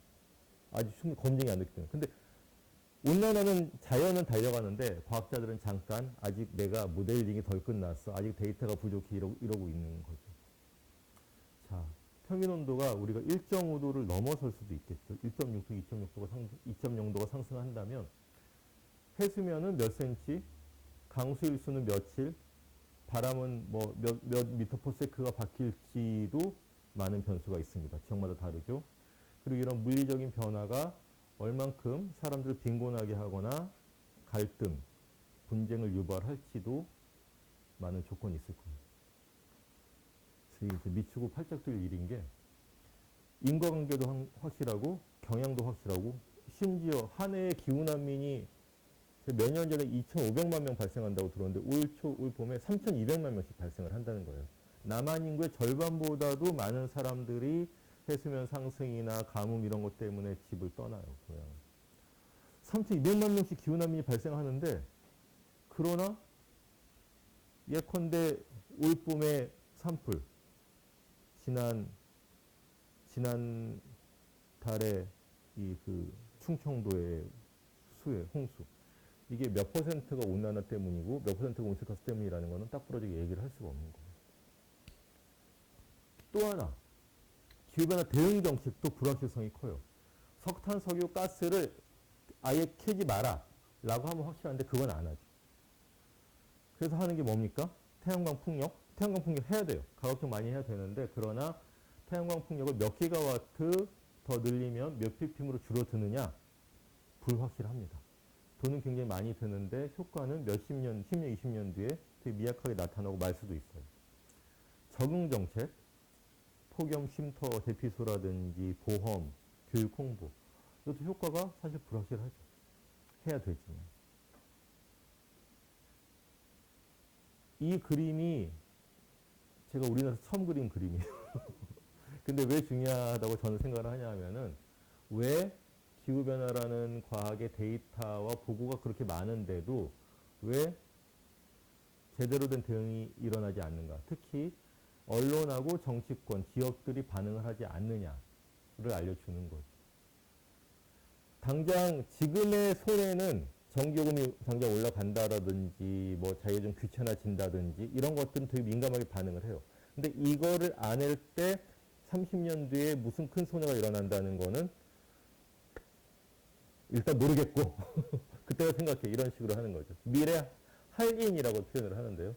S1: 아직 충분히 검증이 안 됐기 때문에. 근데 온난화는 자연은 달려가는데 과학자들은 잠깐 아직 내가 모델링이 덜 끝났어, 아직 데이터가 부족해, 이러고 있는 거죠. 자, 평균 온도가 우리가 1.5도를 넘어설 수도 있겠죠. 1.6도, 2.0도가 상승한다면 해수면은 몇 센치, 강수일수는 며칠, 바람은 뭐 몇 미터 퍼세크가 바뀔지도 많은 변수가 있습니다. 지역마다 다르죠. 그리고 이런 물리적인 변화가 얼만큼 사람들을 빈곤하게 하거나 갈등, 분쟁을 유발할지도 많은 조건이 있을 거예요. 그래서 이제 미치고 팔짝 뛸 일인 게, 인과관계도 확실하고 경향도 확실하고, 심지어 한 해의 기후난민이 몇 년 전에 2,500만 명 발생한다고 들었는데 올 봄에 3,200만 명씩 발생을 한다는 거예요. 남한 인구의 절반보다도 많은 사람들이 해수면 상승이나 가뭄 이런 것 때문에 집을 떠나요. 고향. 3,200만 명씩 기후난민이 발생하는데, 그러나 예컨대 올 봄에 산불, 지난 달에 그 충청도의 수해, 홍수, 이게 몇 퍼센트가 온난화 때문이고 몇 퍼센트가 온실가스 때문이라는 거는 딱 부러지게 얘기를 할 수가 없는 거예요. 또 하나, 기후변화 대응 정책도 불확실성이 커요. 석탄, 석유, 가스를 아예 캐지 마라 라고 하면 확실한데 그건 안 하죠. 그래서 하는 게 뭡니까? 태양광 풍력. 태양광 풍력 해야 돼요. 가급적 많이 해야 되는데, 그러나 태양광 풍력을 몇 기가와트 더 늘리면 몇 ppm으로 줄어드느냐? 불확실합니다. 돈은 굉장히 많이 드는데 효과는 몇십 년, 10년, 20년 뒤에 되게 미약하게 나타나고 말 수도 있어요. 적응정책, 폭염 쉼터 대피소라든지 보험, 교육 홍보, 이것도 효과가 사실 불확실하죠. 해야 되지만. 이 그림이 제가 우리나라에서 처음 그린 그림이에요. 근데 왜 중요하다고 저는 생각을 하냐 하면은, 왜 기후변화라는 과학의 데이터와 보고가 그렇게 많은데도 왜 제대로 된 대응이 일어나지 않는가. 특히 언론하고 정치권, 기업들이 반응을 하지 않느냐를 알려주는 거죠. 당장 지금의 손해는 전기요금이 당장 올라간다라든지 뭐 자기가 좀 귀찮아진다든지 이런 것들은 되게 민감하게 반응을 해요. 근데 이거를 안 할 때 30년 뒤에 무슨 큰 손해가 일어난다는 거는 일단 모르겠고 그때가 생각해 이런 식으로 하는 거죠. 미래 할인이라고 표현을 하는데요.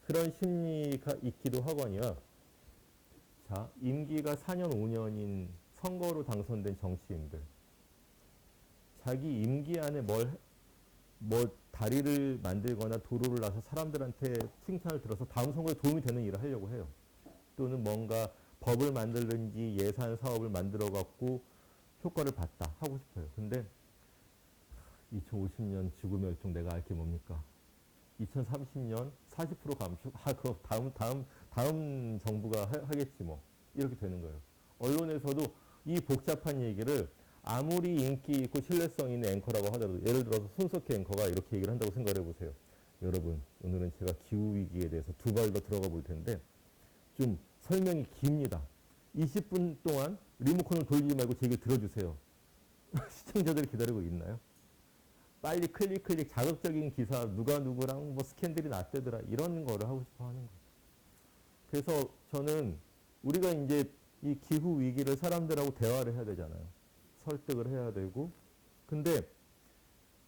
S1: 그런 심리가 있기도 하거니와 자 임기가 4년 5년인 선거로 당선된 정치인들 자기 임기 안에 뭐 다리를 만들거나 도로를 놔서 사람들한테 칭찬을 들어서 다음 선거에 도움이 되는 일을 하려고 해요. 또는 뭔가 법을 만들든지 예산 사업을 만들어 갖고 효과를 봤다 하고 싶어요. 근데 2050년 지구멸종 내가 알 게 뭡니까? 2030년 40% 감축. 그럼 다음 정부가 하겠지 뭐. 이렇게 되는 거예요. 언론에서도 이 복잡한 얘기를 아무리 인기 있고 신뢰성 있는 앵커라고 하더라도 예를 들어서 손석희 앵커가 이렇게 얘기를 한다고 생각해 보세요. 여러분, 오늘은 제가 기후위기에 대해서 두 발 더 들어가 볼 텐데 좀 설명이 깁니다. 20분 동안 리모컨을 돌리지 말고 제 얘기 들어주세요. 시청자들이 기다리고 있나요? 빨리 클릭 자극적인 기사 누가 누구랑 뭐 스캔들이 났대더라 이런 거를 하고 싶어 하는 거예요. 그래서 저는 우리가 이제 이 기후 위기를 사람들하고 대화를 해야 되잖아요. 설득을 해야 되고 근데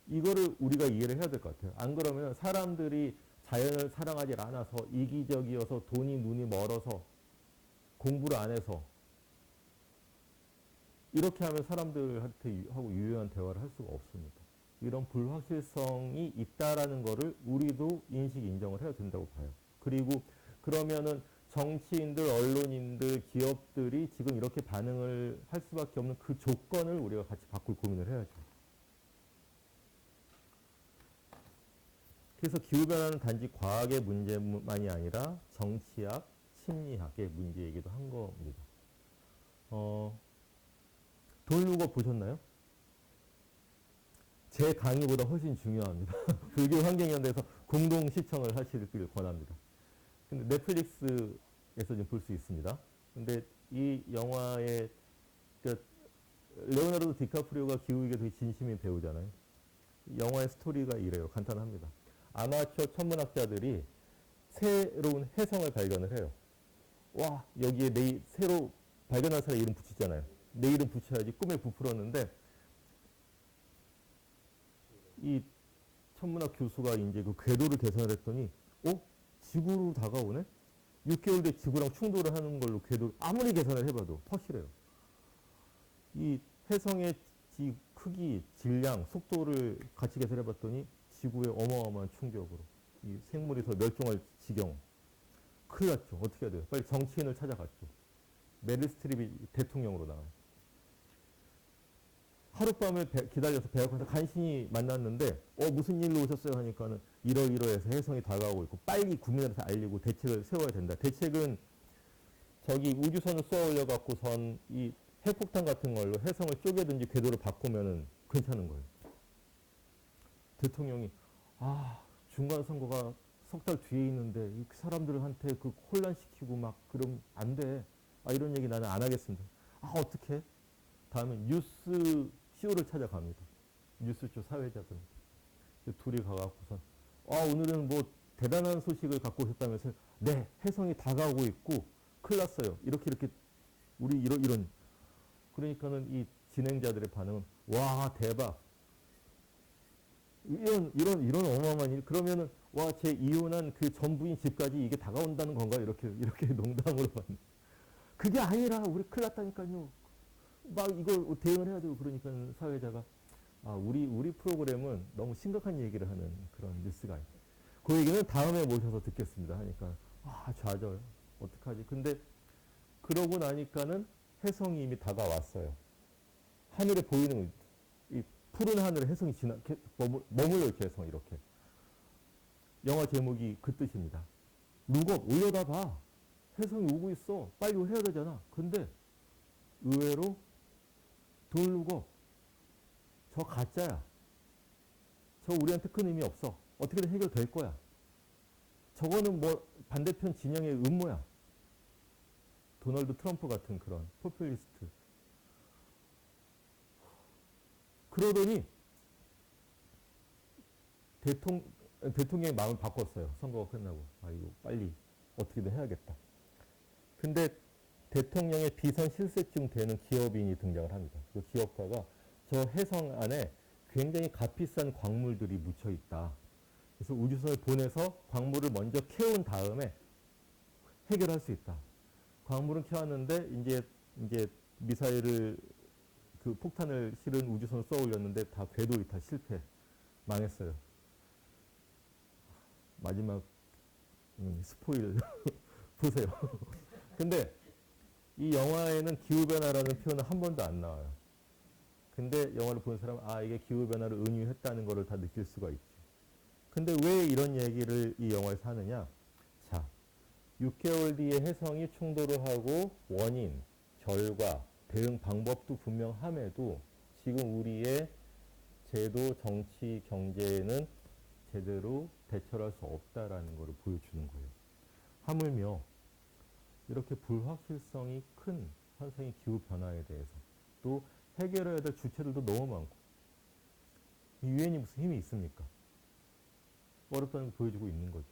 S1: 이거를 우리가 이해를 해야 될 것 같아요. 안 그러면 사람들이 자연을 사랑하지 않아서 이기적이어서 돈이 눈이 멀어서 공부를 안 해서 이렇게 하면 사람들한테 하고 유효한 대화를 할 수가 없습니다. 이런 불확실성이 있다라는 거를 우리도 인식 인정을 해야 된다고 봐요. 그리고 그러면은 정치인들, 언론인들, 기업들이 지금 이렇게 반응을 할 수밖에 없는 그 조건을 우리가 같이 바꿀 고민을 해야죠. 그래서 기후변화는 단지 과학의 문제만이 아니라 정치학, 심리학의 문제이기도 한 겁니다. 돌루거 보셨나요? 제 강의보다 훨씬 중요합니다. 불교 환경연대에서 공동 시청을 하시길 권합니다. 근데 넷플릭스에서 좀 볼 수 있습니다. 근데 이 영화의 그러니까 레오나르도 디카프리오가 기후위기에 되게 진심인 배우잖아요. 영화의 스토리가 이래요. 간단합니다. 아마추어 천문학자들이 새로운 혜성을 발견을 해요. 와 여기에 새로 발견한 사람 이름 붙이잖아요. 내 이름 붙여야지 꿈에 부풀었는데 이 천문학 교수가 이제 그 궤도를 계산을 했더니 지구로 다가오네? 6개월 뒤에 지구랑 충돌을 하는 걸로 궤도 아무리 계산을 해봐도 퍼시래요. 이 혜성의 크기, 질량, 속도를 같이 계산해봤더니 지구에 어마어마한 충격으로 이 생물이 더 멸종할 지경. 큰일 났죠. 어떻게 해야 돼요? 빨리 정치인을 찾아갔죠. 메릴 스트립이 대통령으로 나와요. 하룻밤을 기다려서 백악관에서 간신히 만났는데 무슨 일로 오셨어요 하니까는 이러이러해서 혜성이 다가오고 있고 빨리 국민한테 알리고 대책을 세워야 된다. 대책은 저기 우주선을 쏘아 올려갖고선 이 핵폭탄 같은 걸로 혜성을 쪼개든지 궤도를 바꾸면은 괜찮은 거예요. 대통령이 중간 선거가 석 달 뒤에 있는데 이 사람들한테 그 혼란시키고 막 그럼 안 돼. 이런 얘기 나는 안 하겠습니다. 어떻게? 다음에 뉴스 CEO를 찾아갑니다. 뉴스쇼 사회자들. 둘이 가갖고선 오늘은 뭐 대단한 소식을 갖고 오셨다면서요. 네, 혜성이 다가오고 있고 큰일 났어요. 이렇게 우리 이런 그러니까는 이 진행자들의 반응은 와 대박. 이런 어마어마한 일 그러면은 제 이혼한 그 전부인 집까지 이게 다가온다는 건가 이렇게 농담으로 봤는데 그게 아니라 우리 큰일 났다니까요. 막 이걸 대응을 해야 되고 그러니까 사회자가 우리 프로그램은 너무 심각한 얘기를 하는 그런 뉴스가 있다. 그 얘기는 다음에 모셔서 듣겠습니다 하니까 좌절 어떡하지. 근데 그러고 나니까는 혜성이 이미 다가왔어요. 하늘에 보이는 이 푸른 하늘에 혜성이 머물러 있죠. 혜성 이렇게. 영화 제목이 그 뜻입니다. 룩업 올려다 봐. 혜성이 오고 있어. 빨리 해야 되잖아. 근데 의외로 돌루고 저 가짜야. 저 우리한테 큰 의미 없어. 어떻게든 해결될 거야. 저거는 뭐 반대편 진영의 음모야. 도널드 트럼프 같은 그런 포퓰리스트. 그러더니 대통령의 마음을 바꿨어요. 선거가 끝나고. 아, 이거 빨리 어떻게든 해야겠다. 근데 대통령의 비선 실세증 되는 기업인이 등장을 합니다. 그 기업가가 저 해성 안에 굉장히 값비싼 광물들이 묻혀 있다. 그래서 우주선을 보내서 광물을 먼저 캐온 다음에 해결할 수 있다. 광물은 캐왔는데 이제 미사일을 그 폭탄을 실은 우주선을 쏘아 올렸는데 다 궤도 이탈 실패. 망했어요. 마지막 스포일 보세요. 근데 이 영화에는 기후변화라는 표현은 한 번도 안 나와요. 근데 영화를 본 사람은 아 이게 기후변화를 은유했다는 것을 다 느낄 수가 있지. 근데 왜 이런 얘기를 이 영화에서 하느냐. 자, 6개월 뒤에 혜성이 충돌을 하고 원인, 결과, 대응 방법도 분명함에도 지금 우리의 제도, 정치, 경제에는 제대로 대처를 할 수 없다라는 것을 보여주는 거예요. 하물며 이렇게 불확실성이 큰 현상의 기후변화에 대해서 또 해결해야 될 주체들도 너무 많고 이 유엔이 무슨 힘이 있습니까? 어렵다는 걸 보여주고 있는 거죠.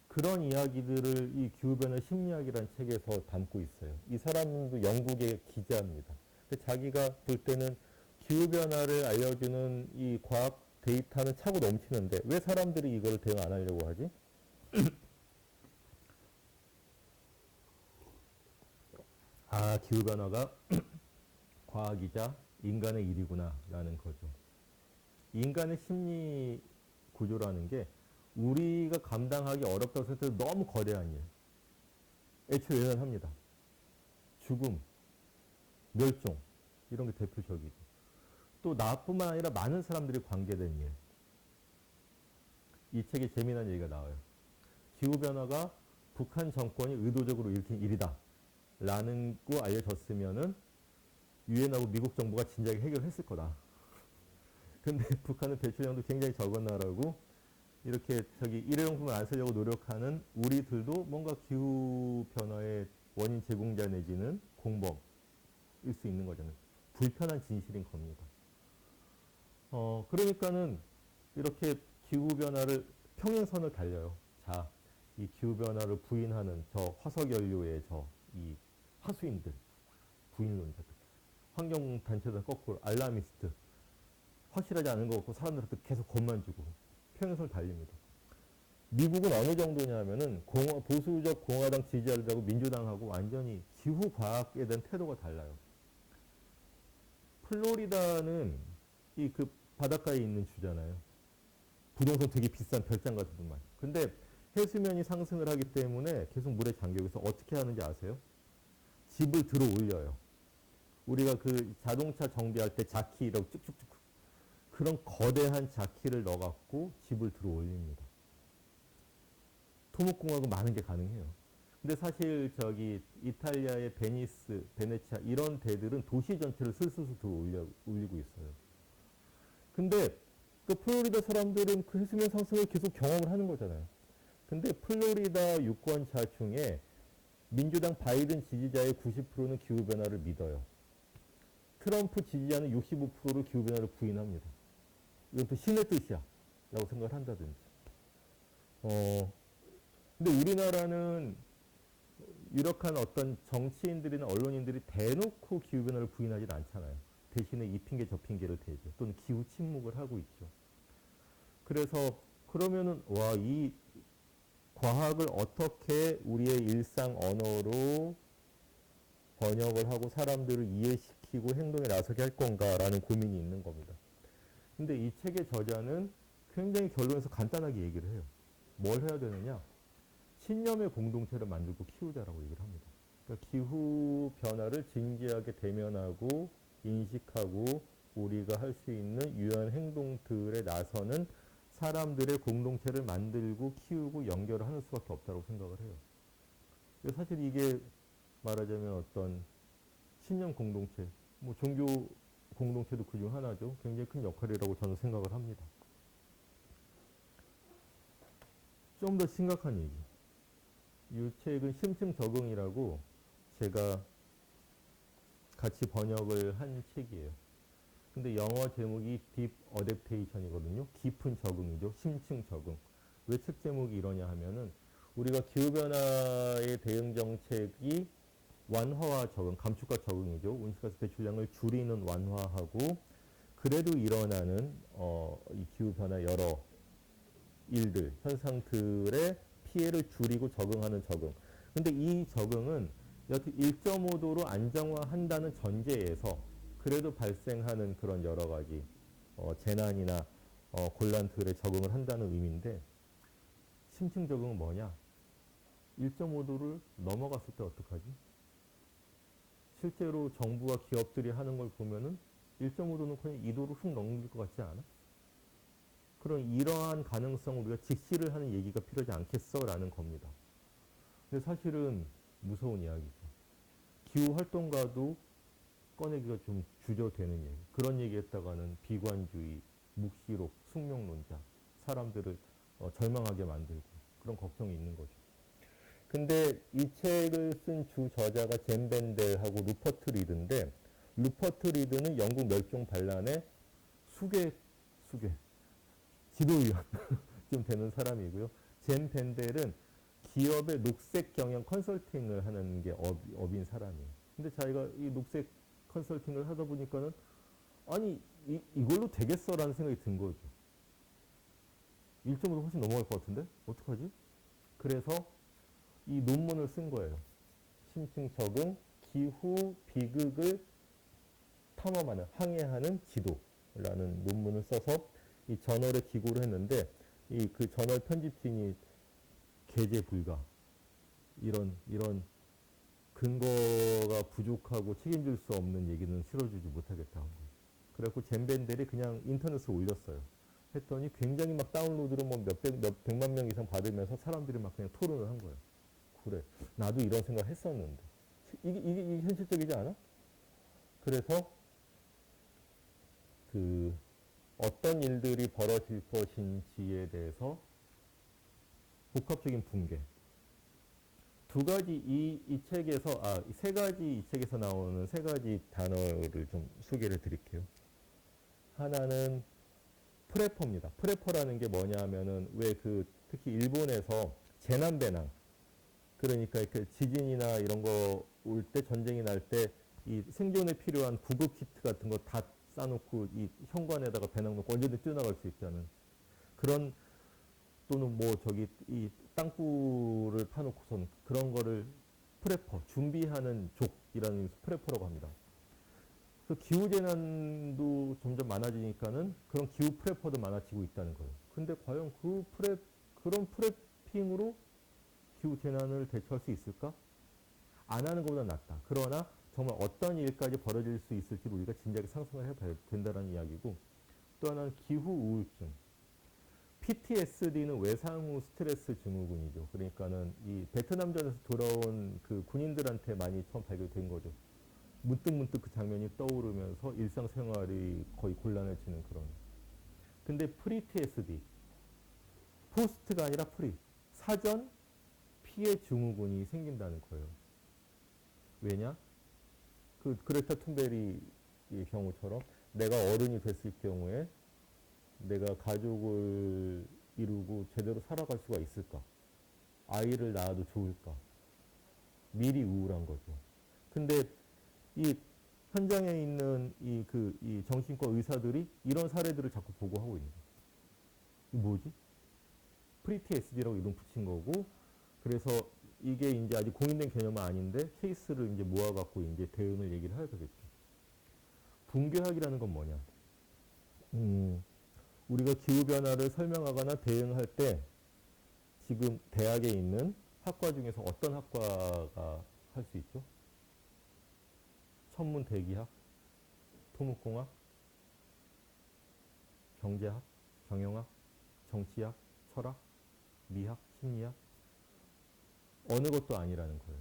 S1: 그런 이야기들을 이 기후변화 심리학이라는 책에서 담고 있어요. 이 사람도 영국의 기자입니다. 근데 자기가 볼 때는 기후변화를 알려주는 이 과학 데이터는 차고 넘치는데 왜 사람들이 이걸 대응 안 하려고 하지? 아, 기후변화가 과학이자 인간의 일이구나 라는 거죠. 인간의 심리 구조라는 게 우리가 감당하기 어렵다고 생각해도 너무 거대한 일. 애초에 예견합니다. 죽음, 멸종 이런 게 대표적이고 또 나뿐만 아니라 많은 사람들이 관계된 일. 이 책에 재미난 얘기가 나와요. 기후변화가 북한 정권이 의도적으로 일으킨 일이다 라는 거 알려졌으면은 유엔하고 미국 정부가 진작에 해결했을 거다. 근데 북한은 배출량도 굉장히 적은 나라고 이렇게 일회용품을 안 쓰려고 노력하는 우리들도 뭔가 기후변화의 원인 제공자 내지는 공범일 수 있는 거잖아요. 불편한 진실인 겁니다. 그러니까는 이렇게 기후변화를 평행선을 달려요. 자, 이 기후변화를 부인하는 저 화석연료의 이 하수인들, 부인론자들, 환경단체들 거꾸로 알라미스트, 확실하지 않은 것 같고 사람들한테 계속 겁만 주고 평행선을 달립니다. 미국은 어느 정도냐면은 보수적 공화당 지지자들하고 민주당하고 완전히 기후 과학에 대한 태도가 달라요. 플로리다는 이 그 바닷가에 있는 주잖아요. 부동산 되게 비싼 별장 같은 것만. 근데 해수면이 상승을 하기 때문에 계속 물에 잠겨 있어서 어떻게 하는지 아세요? 집을 들어 올려요. 우리가 그 자동차 정비할 때 자키 이렇게 쭉쭉쭉 그런 거대한 자키를 넣어갖고 집을 들어 올립니다. 토목공학은 많은 게 가능해요. 근데 사실 이탈리아의 베니스, 베네치아 이런 데들은 도시 전체를 슬슬 들어 올리고 있어요. 근데 그 플로리다 사람들은 그 해수면 상승을 계속 경험을 하는 거잖아요. 근데 플로리다 유권자 중에 민주당 바이든 지지자의 90%는 기후변화를 믿어요. 트럼프 지지자는 65%를 기후변화를 부인합니다. 이건 또 신의 뜻이야 라고 생각을 한다든지. 근데 우리나라는 유력한 어떤 정치인들이나 언론인들이 대놓고 기후변화를 부인하지 않잖아요. 대신에 이 핑계 저 핑계를 대죠. 또는 기후 침묵을 하고 있죠. 그래서 그러면은 이 과학을 어떻게 우리의 일상 언어로 번역을 하고 사람들을 이해시키고 행동에 나서게 할 건가라는 고민이 있는 겁니다. 근데 이 책의 저자는 굉장히 결론에서 간단하게 얘기를 해요. 뭘 해야 되느냐? 신념의 공동체를 만들고 키우자라고 얘기를 합니다. 그러니까 기후 변화를 진지하게 대면하고 인식하고 우리가 할 수 있는 유한 행동들에 나서는 사람들의 공동체를 만들고 키우고 연결을 하는 수밖에 없다고 생각을 해요. 사실 이게 말하자면 어떤 신념 공동체, 뭐 종교 공동체도 그중 하나죠. 굉장히 큰 역할이라고 저는 생각을 합니다. 좀 더 심각한 얘기. 이 책은 심층 적응이라고 제가 같이 번역을 한 책이에요. 근데 영어 제목이 Deep Adaptation이거든요. 깊은 적응이죠. 심층 적응. 왜 책 제목이 이러냐 하면은 우리가 기후변화의 대응 정책이 완화와 적응, 감축과 적응이죠. 온실가스 배출량을 줄이는 완화하고 그래도 일어나는 이 기후변화 여러 일들, 현상들의 피해를 줄이고 적응하는 적응. 근데 이 적응은 여튼 1.5도로 안정화한다는 전제에서 그래도 발생하는 그런 여러 가지 재난이나 곤란들에 적응을 한다는 의미인데 심층 적응은 뭐냐? 1.5도를 넘어갔을 때 어떡하지? 실제로 정부와 기업들이 하는 걸 보면은 1.5도는 그냥 2도로 훅 넘길 것 같지 않아? 그런 이러한 가능성을 우리가 직시를 하는 얘기가 필요하지 않겠어라는 겁니다. 근데 사실은 무서운 이야기죠. 기후활동가도 꺼내기가 좀 주저되는 얘기. 그런 얘기했다가는 비관주의, 묵시록, 숙명론자, 사람들을 절망하게 만들고 그런 걱정이 있는 거죠. 근데 이 책을 쓴 주 저자가 젠 벤델하고 루퍼트 리드인데 루퍼트 리드는 영국 멸종 반란의 수계 지도위원 좀 되는 사람이고요. 젠 벤델은 기업의 녹색 경영 컨설팅을 하는 게 업인 사람이에요. 근데 자기가 이 녹색 컨설팅을 하다 보니까는 아니 이걸로 되겠어라는 생각이 든 거죠. 1.5도 훨씬 넘어갈 것 같은데 어떡하지? 그래서 이 논문을 쓴 거예요. 심층 적응, 기후 비극을 탐험하는, 항해하는 지도라는 논문을 써서 이 저널에 기고를 했는데 이 그 저널 편집진이 게재 불가 이런 근거가 부족하고 책임질 수 없는 얘기는 실어주지 못하겠다 한 거예요. 그래갖고 젠벤델이 그냥 인터넷에 올렸어요. 했더니 굉장히 막 다운로드로 뭐 몇백만 명 이상 받으면서 사람들이 막 그냥 토론을 한 거예요. 그래, 나도 이런 생각 했었는데 이게 현실적이지 않아? 그래서 그 어떤 일들이 벌어질 것인지에 대해서 복합적인 붕괴. 두 가지 이 책에서 세 가지 이 책에서 나오는 세 가지 단어를 좀 소개를 드릴게요. 하나는 프레퍼입니다. 프레퍼라는 게 뭐냐 하면은 왜 그 특히 일본에서 재난 배낭 그러니까 이렇게 지진이나 이런 거 올 때 전쟁이 날 때 이 생존에 필요한 구급 키트 같은 거 다 싸놓고 이 현관에다가 배낭 놓고 언제든 뛰어나갈 수 있다는 그런 또는 뭐 저기 이 땅굴을 파놓고선 그런 거를 프레퍼 준비하는 족이라는 의미에서 프레퍼라고 합니다. 그래서 기후 재난도 점점 많아지니까는 그런 기후 프레퍼도 많아지고 있다는 거예요. 근데 과연 그런 프레핑으로 기후 재난을 대처할 수 있을까? 안 하는 것보다 낫다. 그러나 정말 어떤 일까지 벌어질 수 있을지 우리가 진작에 상상을 해봐야 된다는 이야기고 또 하나는 기후 우울증. PTSD는 외상 후 스트레스 증후군이죠. 그러니까는 이 베트남전에서 돌아온 그 군인들한테 많이 처음 발견된 거죠. 문득 그 장면이 떠오르면서 일상생활이 거의 곤란해지는 그런. 근데 프리-TSD, 포스트가 아니라 프리, 사전 피해 증후군이 생긴다는 거예요. 왜냐? 그 그레타 툰베리의 경우처럼 내가 어른이 됐을 경우에 내가 가족을 이루고 제대로 살아갈 수가 있을까? 아이를 낳아도 좋을까? 미리 우울한 거죠. 근데 이 현장에 있는 이 정신과 의사들이 이런 사례들을 자꾸 보고하고 있는 거예요. 이 뭐지? 프리TSD라고 이름 붙인 거고, 그래서 이게 이제 아직 공인된 개념은 아닌데 케이스를 이제 모아갖고 이제 대응을 얘기를 해야 되겠죠. 붕괴학이라는 건 뭐냐? 우리가 기후변화를 설명하거나 대응할 때 지금 대학에 있는 학과 중에서 어떤 학과가 할 수 있죠? 천문대기학, 토목공학, 경제학, 경영학, 정치학, 철학, 미학, 심리학 어느 것도 아니라는 거예요.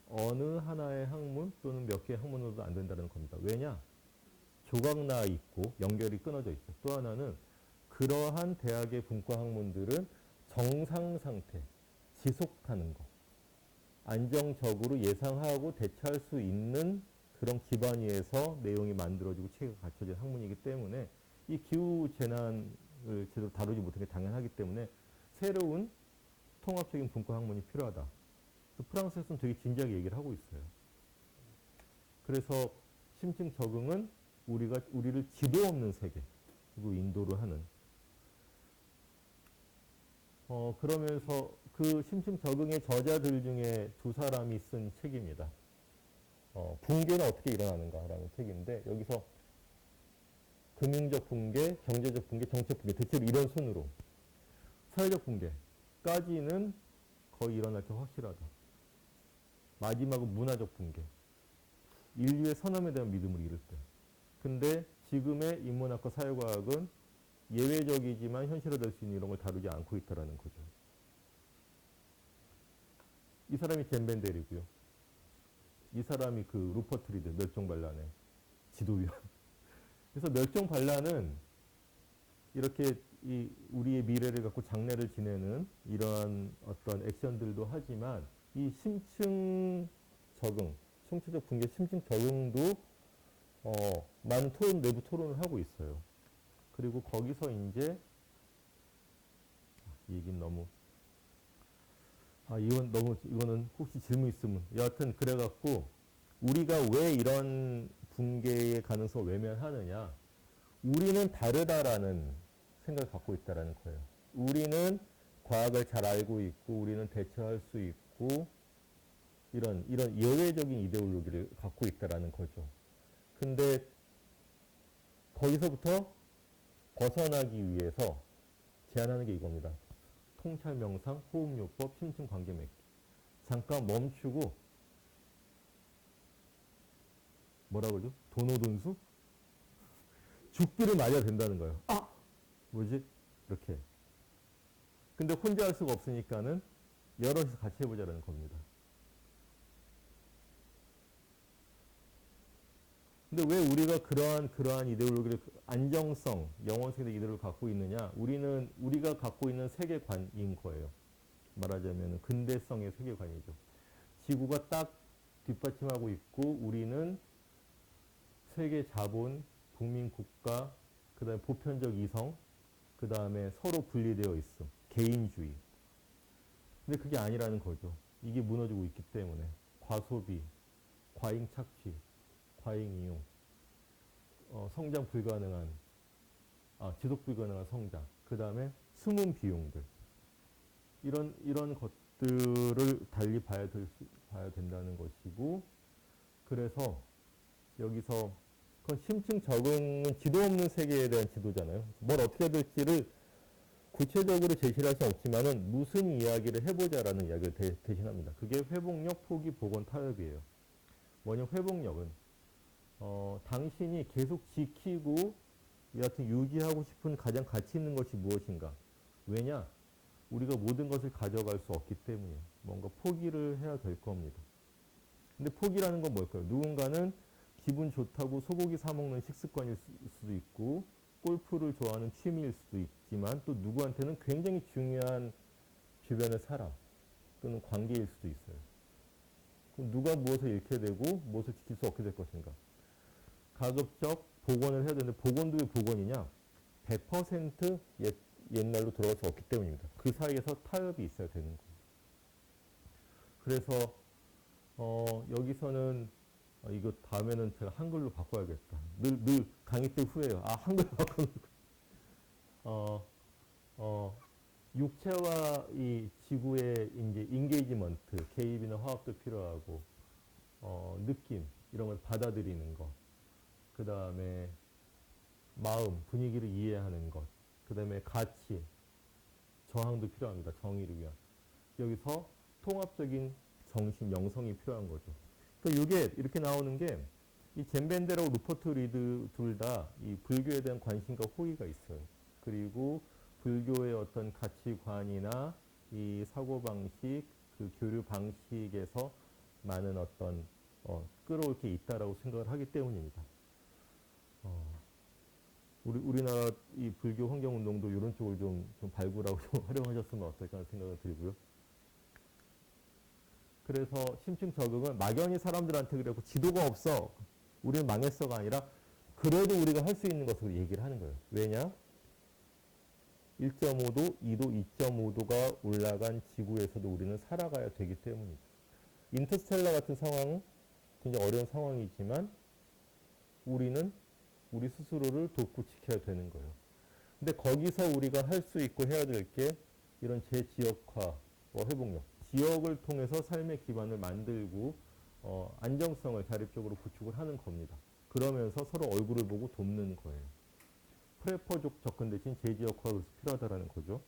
S1: 어느 하나의 학문 또는 몇 개의 학문으로도 안 된다는 겁니다. 왜냐? 조각나 있고 연결이 끊어져 있죠. 또 하나는 그러한 대학의 분과 학문들은 정상 상태, 지속하는 거. 안정적으로 예상하고 대처할 수 있는 그런 기반 위에서 내용이 만들어지고 체계가 갖춰진 학문이기 때문에 이 기후 재난을 제대로 다루지 못한 게 당연하기 때문에 새로운 통합적인 분과 학문이 필요하다. 프랑스에서는 되게 진지하게 얘기를 하고 있어요. 그래서 심층 적응은 우리를 지도 없는 세계로 인도를 하는. 그러면서 그 심층 적응의 저자들 중에 두 사람이 쓴 책입니다. 붕괴는 어떻게 일어나는가라는 책인데 여기서 금융적 붕괴, 경제적 붕괴, 정책 붕괴 대체로 이런 순으로 사회적 붕괴까지는 거의 일어날 게 확실하다. 마지막은 문화적 붕괴. 인류의 선함에 대한 믿음을 잃을 때. 근데 지금의 인문학과 사회과학은 예외적이지만 현실화될 수 있는 이런 걸 다루지 않고 있다는 거죠. 이 사람이 젠 벤델이고요. 이 사람이 그 루퍼트 리드 멸종반란의 지도위원. 그래서 멸종반란은 이렇게 우리의 미래를 갖고 장래를 지내는 이러한 어떤 액션들도 하지만 이 심층 적응, 총체적 붕괴 심층 적응도 많은 내부 토론을 하고 있어요. 그리고 거기서 이제 이 얘기는 너무 이거는 혹시 질문 있으면 여하튼 그래갖고 우리가 왜 이런 붕괴의 가능성을 외면하느냐, 우리는 다르다라는 생각을 갖고 있다라는 거예요. 우리는 과학을 잘 알고 있고 우리는 대처할 수 있고 이런 예외적인 이데올로기를 갖고 있다라는 거죠. 근데 거기서부터 벗어나기 위해서 제안하는 게 이겁니다. 통찰 명상, 호흡요법, 심층 관계 맺기. 잠깐 멈추고 뭐라 그러죠? 도노돈수? 죽기를 맞아야 된다는 거예요. 뭐지? 이렇게. 근데 혼자 할 수가 없으니까는 여럿이서 같이 해보자라는 겁니다. 근데 왜 우리가 그러한 이데올로기를 안정성, 영원성의 이데올로기를 갖고 있느냐? 우리가 갖고 있는 세계관인 거예요. 말하자면 근대성의 세계관이죠. 지구가 딱 뒷받침하고 있고 우리는 세계 자본, 국민 국가, 그 다음에 보편적 이성, 그 다음에 서로 분리되어 있음, 개인주의. 근데 그게 아니라는 거죠. 이게 무너지고 있기 때문에 과소비, 과잉 착취, 과잉 이용, 성장 불가능한, 지속 불가능한 성장, 그 다음에 숨은 비용들, 이런 것들을 달리 봐야 된다는 것이고, 그래서 여기서 그건 심층 적응은 지도 없는 세계에 대한 지도잖아요. 뭘 어떻게 해야 될지를 구체적으로 제시를 할 수는 없지만은 무슨 이야기를 해보자라는 이야기를 대신합니다. 그게 회복력, 포기, 복원, 타협이에요. 뭐냐, 회복력은 당신이 계속 지키고 여하튼 유지하고 싶은 가장 가치 있는 것이 무엇인가? 왜냐? 우리가 모든 것을 가져갈 수 없기 때문에 뭔가 포기를 해야 될 겁니다. 근데 포기라는 건 뭘까요? 누군가는 기분 좋다고 소고기 사 먹는 식습관일 수도 있고 골프를 좋아하는 취미일 수도 있지만 또 누구한테는 굉장히 중요한 주변의 사람 또는 관계일 수도 있어요. 그럼 누가 무엇을 잃게 되고 무엇을 지킬 수 없게 될 것인가? 가급적 복원을 해야 되는데 복원도 왜 복원이냐? 100% 옛날로 돌아갈 수 없기 때문입니다. 그 사이에서 타협이 있어야 되는 거예요. 그래서 여기서는 이거 다음에는 제가 한글로 바꿔야겠다. 늘 강의 때 후회해요. 한글로 바꿔놓고. 육체와 이 지구의 이제 인게이지먼트, 개입이나 화합도 필요하고, 느낌, 이런 걸 받아들이는 것. 그 다음에 마음, 분위기를 이해하는 것. 그 다음에 가치, 저항도 필요합니다. 정의를 위한. 여기서 통합적인 정신, 영성이 필요한 거죠. 그러니까 이게 이렇게 나오는 게 이 젠 벤델하고 루퍼트 리드 둘 다 이 불교에 대한 관심과 호의가 있어요. 그리고 불교의 어떤 가치관이나 이 사고방식, 그 교류 방식에서 많은 어떤 끌어올 게 있다라고 생각을 하기 때문입니다. 우리나라 이 불교 환경운동도 이런 쪽을 좀 발굴하고 좀 활용하셨으면 어떨까 하는 생각을 들고요. 그래서 심층 적응은 막연히 사람들한테 그래고 지도가 없어, 우리는 망했어가 아니라 그래도 우리가 할 수 있는 것으로 얘기를 하는 거예요. 왜냐? 1.5도, 2도, 2.5도가 올라간 지구에서도 우리는 살아가야 되기 때문이죠. 인터스텔라 같은 상황은 굉장히 어려운 상황이지만 우리는 우리 스스로를 돕고 지켜야 되는 거예요. 근데 거기서 우리가 할 수 있고 해야 될 게 이런 재지역화, 회복력, 지역을 통해서 삶의 기반을 만들고 안정성을 자립적으로 구축을 하는 겁니다. 그러면서 서로 얼굴을 보고 돕는 거예요. 프레퍼족 접근 대신 재지역화가 필요하다라는 거죠.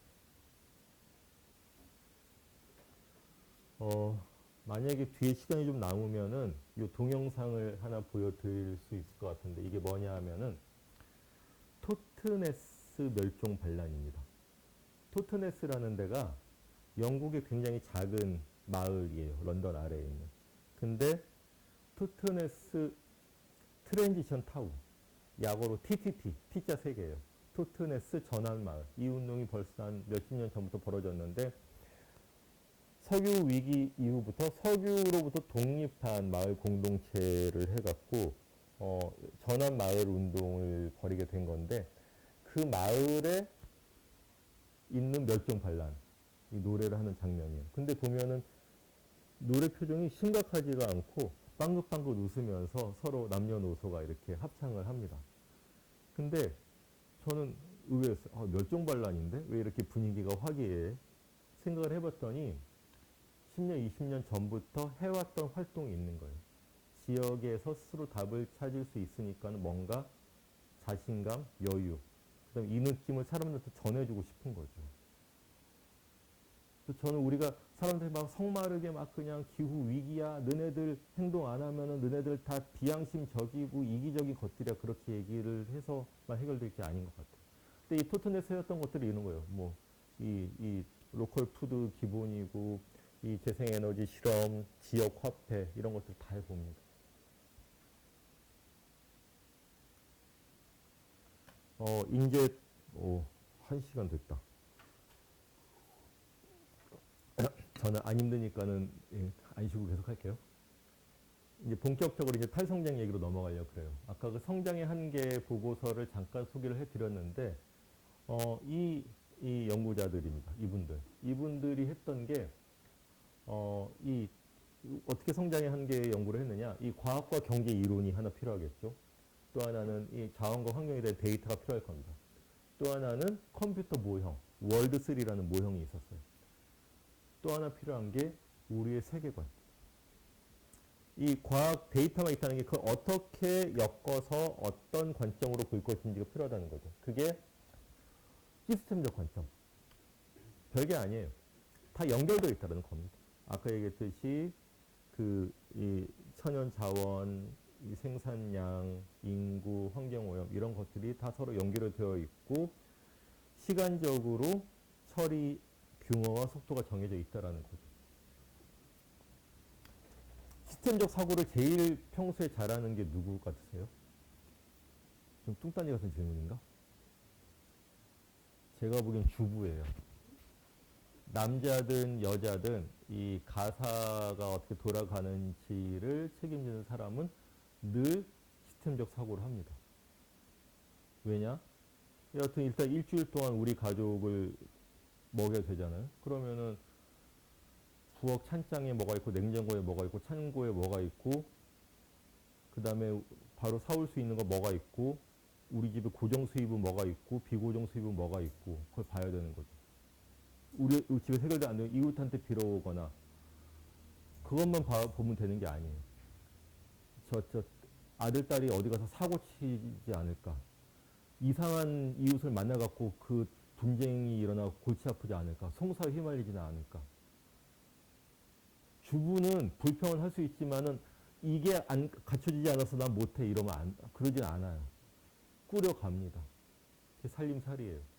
S1: 만약에 뒤에 시간이 좀 남으면은 이 동영상을 하나 보여드릴 수 있을 것 같은데 이게 뭐냐 하면은 토트네스 멸종 반란입니다. 토트네스라는 데가 영국의 굉장히 작은 마을이에요. 런던 아래에 있는. 근데 토트네스 트랜지션 타운, 약어로 TTT, T자 3개예요. 토트네스 전환마을. 이 운동이 벌써 한 몇십 년 전부터 벌어졌는데 석유 위기 이후부터 석유로부터 독립한 마을 공동체를 해갖고 전환 마을 운동을 벌이게 된 건데 그 마을에 있는 멸종 반란 이 노래를 하는 장면이에요. 근데 보면은 노래 표정이 심각하지가 않고 빵긋빵긋 웃으면서 서로 남녀노소가 이렇게 합창을 합니다. 근데 저는 의외였어요. 멸종 반란인데 왜 이렇게 분위기가 화기애애? 생각을 해봤더니 10년, 20년 전부터 해왔던 활동이 있는 거예요. 지역에서 스스로 답을 찾을 수 있으니까 뭔가 자신감, 여유, 그다음에 이 느낌을 사람들한테 전해주고 싶은 거죠. 그래서 저는 우리가 사람들이 막 성마르게 막 그냥 기후 위기야, 너네들 행동 안 하면은 너네들 다 비양심적이고 이기적인 것들이야 그렇게 얘기를 해서만 해결될 게 아닌 것 같아요. 근데 이 토트넷에 했던 것들이 이런 거예요. 뭐 이 로컬 푸드 기본이고 이 재생에너지 실험, 지역 화폐 이런 것들 다 해봅니다. 이제 1시간 됐다. 저는 안 힘드니까는 안 쉬고 계속 할게요. 이제 본격적으로 이제 탈성장 얘기로 넘어가려고 그래요. 아까 그 성장의 한계 보고서를 잠깐 소개를 해드렸는데 이 연구자들입니다. 이분들이 했던 게 이 어떻게 성장의 한계 연구를 했느냐? 이 과학과 경제 이론이 하나 필요하겠죠. 또 하나는 이 자원과 환경에 대한 데이터가 필요할 겁니다. 또 하나는 컴퓨터 모형, 월드3라는 모형이 있었어요. 또 하나 필요한 게 우리의 세계관. 이 과학 데이터가 있다는 게 그걸 어떻게 엮어서 어떤 관점으로 볼 것인지가 필요하다는 거죠. 그게 시스템적 관점. 별게 아니에요. 다 연결되어 있다는 겁니다. 아까 얘기했듯이 이 천연 자원, 이 생산량, 인구, 환경오염 이런 것들이 다 서로 연결되어 있고 시간적으로 처리 규모와 속도가 정해져 있다는 거죠. 시스템적 사고를 제일 평소에 잘하는 게 누구 같으세요? 좀 뚱딴지 같은 질문인가? 제가 보기엔 주부예요. 남자든 여자든 이 가사가 어떻게 돌아가는지를 책임지는 사람은 늘 시스템적 사고를 합니다. 왜냐? 여하튼 일단 일주일 동안 우리 가족을 먹여야 되잖아요. 그러면은 부엌 찬장에 뭐가 있고 냉장고에 뭐가 있고 창고에 뭐가 있고 그 다음에 바로 사올 수 있는 거 뭐가 있고 우리 집에 고정 수입은 뭐가 있고 비고정 수입은 뭐가 있고 그걸 봐야 되는 거죠. 우리 집에 해결도 안 되면 이웃한테 빌어오거나 그것만 보면 되는 게 아니에요. 저 아들, 딸이 어디 가서 사고 치지 않을까. 이상한 이웃을 만나갖고 그 분쟁이 일어나고 골치 아프지 않을까. 송사에 휘말리지는 않을까. 주부는 불평을 할 수 있지만은 이게 갖춰지지 않아서 난 못해 이러면 그러진 않아요. 꾸려갑니다. 그게 살림살이에요.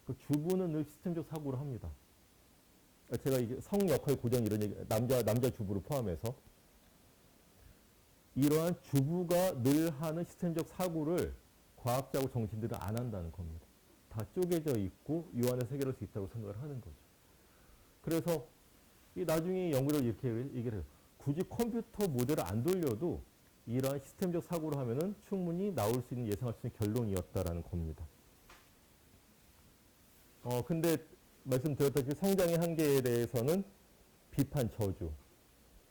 S1: 그 주부는 늘 시스템적 사고를 합니다. 제가 이게 성 역할 고정 이런 얘기, 남자 주부를 포함해서 이러한 주부가 늘 하는 시스템적 사고를 과학자고 정신들은 안 한다는 겁니다. 다 쪼개져 있고 요 안에서 해결할 수 있다고 생각을 하는 거죠. 그래서 이 나중에 연구를 이렇게 얘기를 해요. 굳이 컴퓨터 모델을 안 돌려도 이러한 시스템적 사고를 하면은 충분히 나올 수 있는 예상할 수 있는 결론이었다라는 겁니다. 근데 말씀드렸다시피 성장의 한계에 대해서는 비판 저주.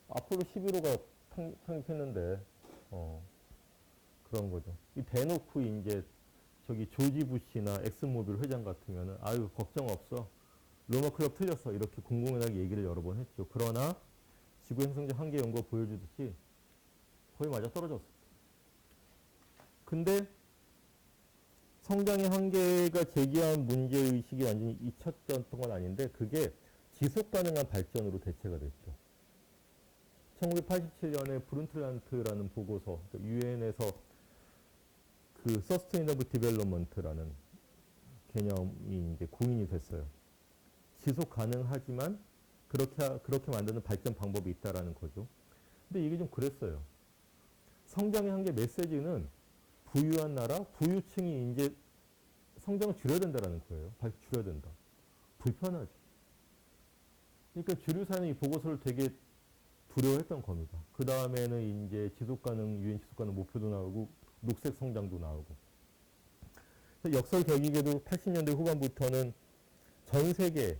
S1: 아폴로 11호가 창립했는데 그런 거죠. 이 대놓고 이제 저기 조지 부시나 엑슨모빌 회장 같으면은 아유 걱정 없어. 로마 클럽 틀렸어. 이렇게 공공연하게 얘기를 여러 번 했죠. 그러나 지구 행성적 한계 연구가 보여주듯이 거의 맞아 떨어졌어. 근데 성장의 한계가 제기한 문제의식이 완전히 잊혀졌던 건 아닌데 그게 지속 가능한 발전으로 대체가 됐죠. 1987년에 브룬틀란트라는 보고서, 유엔에서 그 서스테이너블 디벨롭먼트라는 개념이 이제 공인이 됐어요. 지속 가능하지만 그렇게 만드는 발전 방법이 있다라는 거죠. 근데 이게 좀 그랬어요. 성장의 한계 메시지는 부유한 나라, 부유층이 이제 성장을 줄여야 된다라는 거예요. 줄여야 된다. 불편하죠. 그러니까 주류사는 이 보고서를 되게 두려워했던 겁니다. 그 다음에는 이제 유엔 지속가능 목표도 나오고 녹색 성장도 나오고. 역설격이게도 80년대 후반부터는 전 세계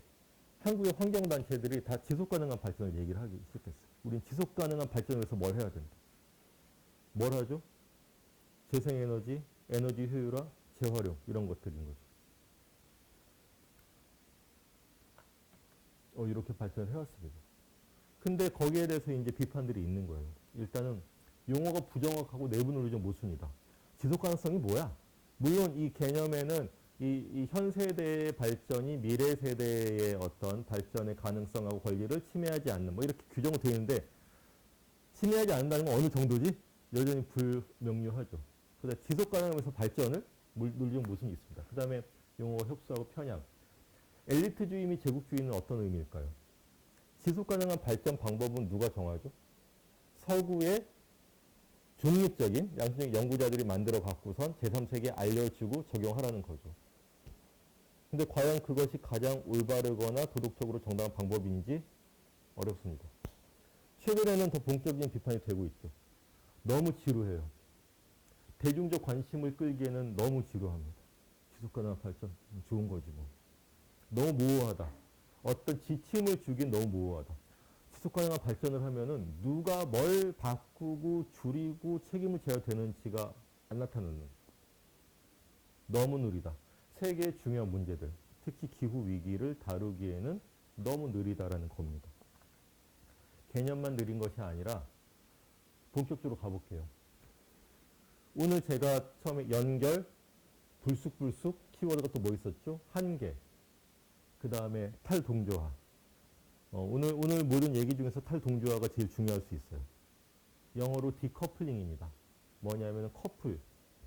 S1: 한국의 환경단체들이 다 지속가능한 발전을 얘기를 하기 시작했어요. 우린 지속가능한 발전을 위해서 뭘 해야 된다. 뭘 하죠? 재생에너지, 에너지 효율화, 재활용 이런 것들인 거죠. 이렇게 발전을 해왔습니다. 근데 거기에 대해서 이제 비판들이 있는 거예요. 일단은 용어가 부정확하고 내부 논리적 모순이다. 지속 가능성이 뭐야? 물론 이 개념에는 이 현 세대의 발전이 미래 세대의 어떤 발전의 가능성하고 권리를 침해하지 않는 뭐 이렇게 규정은 되어 있는데 침해하지 않는다는 건 어느 정도지? 여전히 불명료하죠. 그래서 지속 가능하면서 발전을 논리적 모순이 있습니다. 그 다음에 용어가 흡수하고 편향. 엘리트주의 및 제국주의는 어떤 의미일까요? 지속 가능한 발전 방법은 누가 정하죠? 서구의 중립적인 양심적 연구자들이 만들어 갖고선 제3세계에 알려주고 적용하라는 거죠. 근데 과연 그것이 가장 올바르거나 도덕적으로 정당한 방법인지 어렵습니다. 최근에는 더 본격적인 비판이 되고 있죠. 너무 지루해요. 대중적 관심을 끌기에는 너무 지루합니다. 지속 가능한 발전 좋은 거지 뭐. 너무 모호하다. 어떤 지침을 주긴 너무 모호하다. 지속 가능한 발전을 하면은 누가 뭘 바꾸고 줄이고 책임을 져야 되는지가 안 나타나는. 너무 느리다. 세계의 중요한 문제들, 특히 기후 위기를 다루기에는 너무 느리다라는 겁니다. 개념만 느린 것이 아니라 본격적으로 가볼게요. 오늘 제가 처음에 연결, 불쑥불쑥 키워드가 또 뭐 있었죠? 한계. 그 다음에 탈동조화. 오늘 모든 얘기 중에서 탈동조화가 제일 중요할 수 있어요. 영어로 디커플링입니다. 뭐냐면 커플.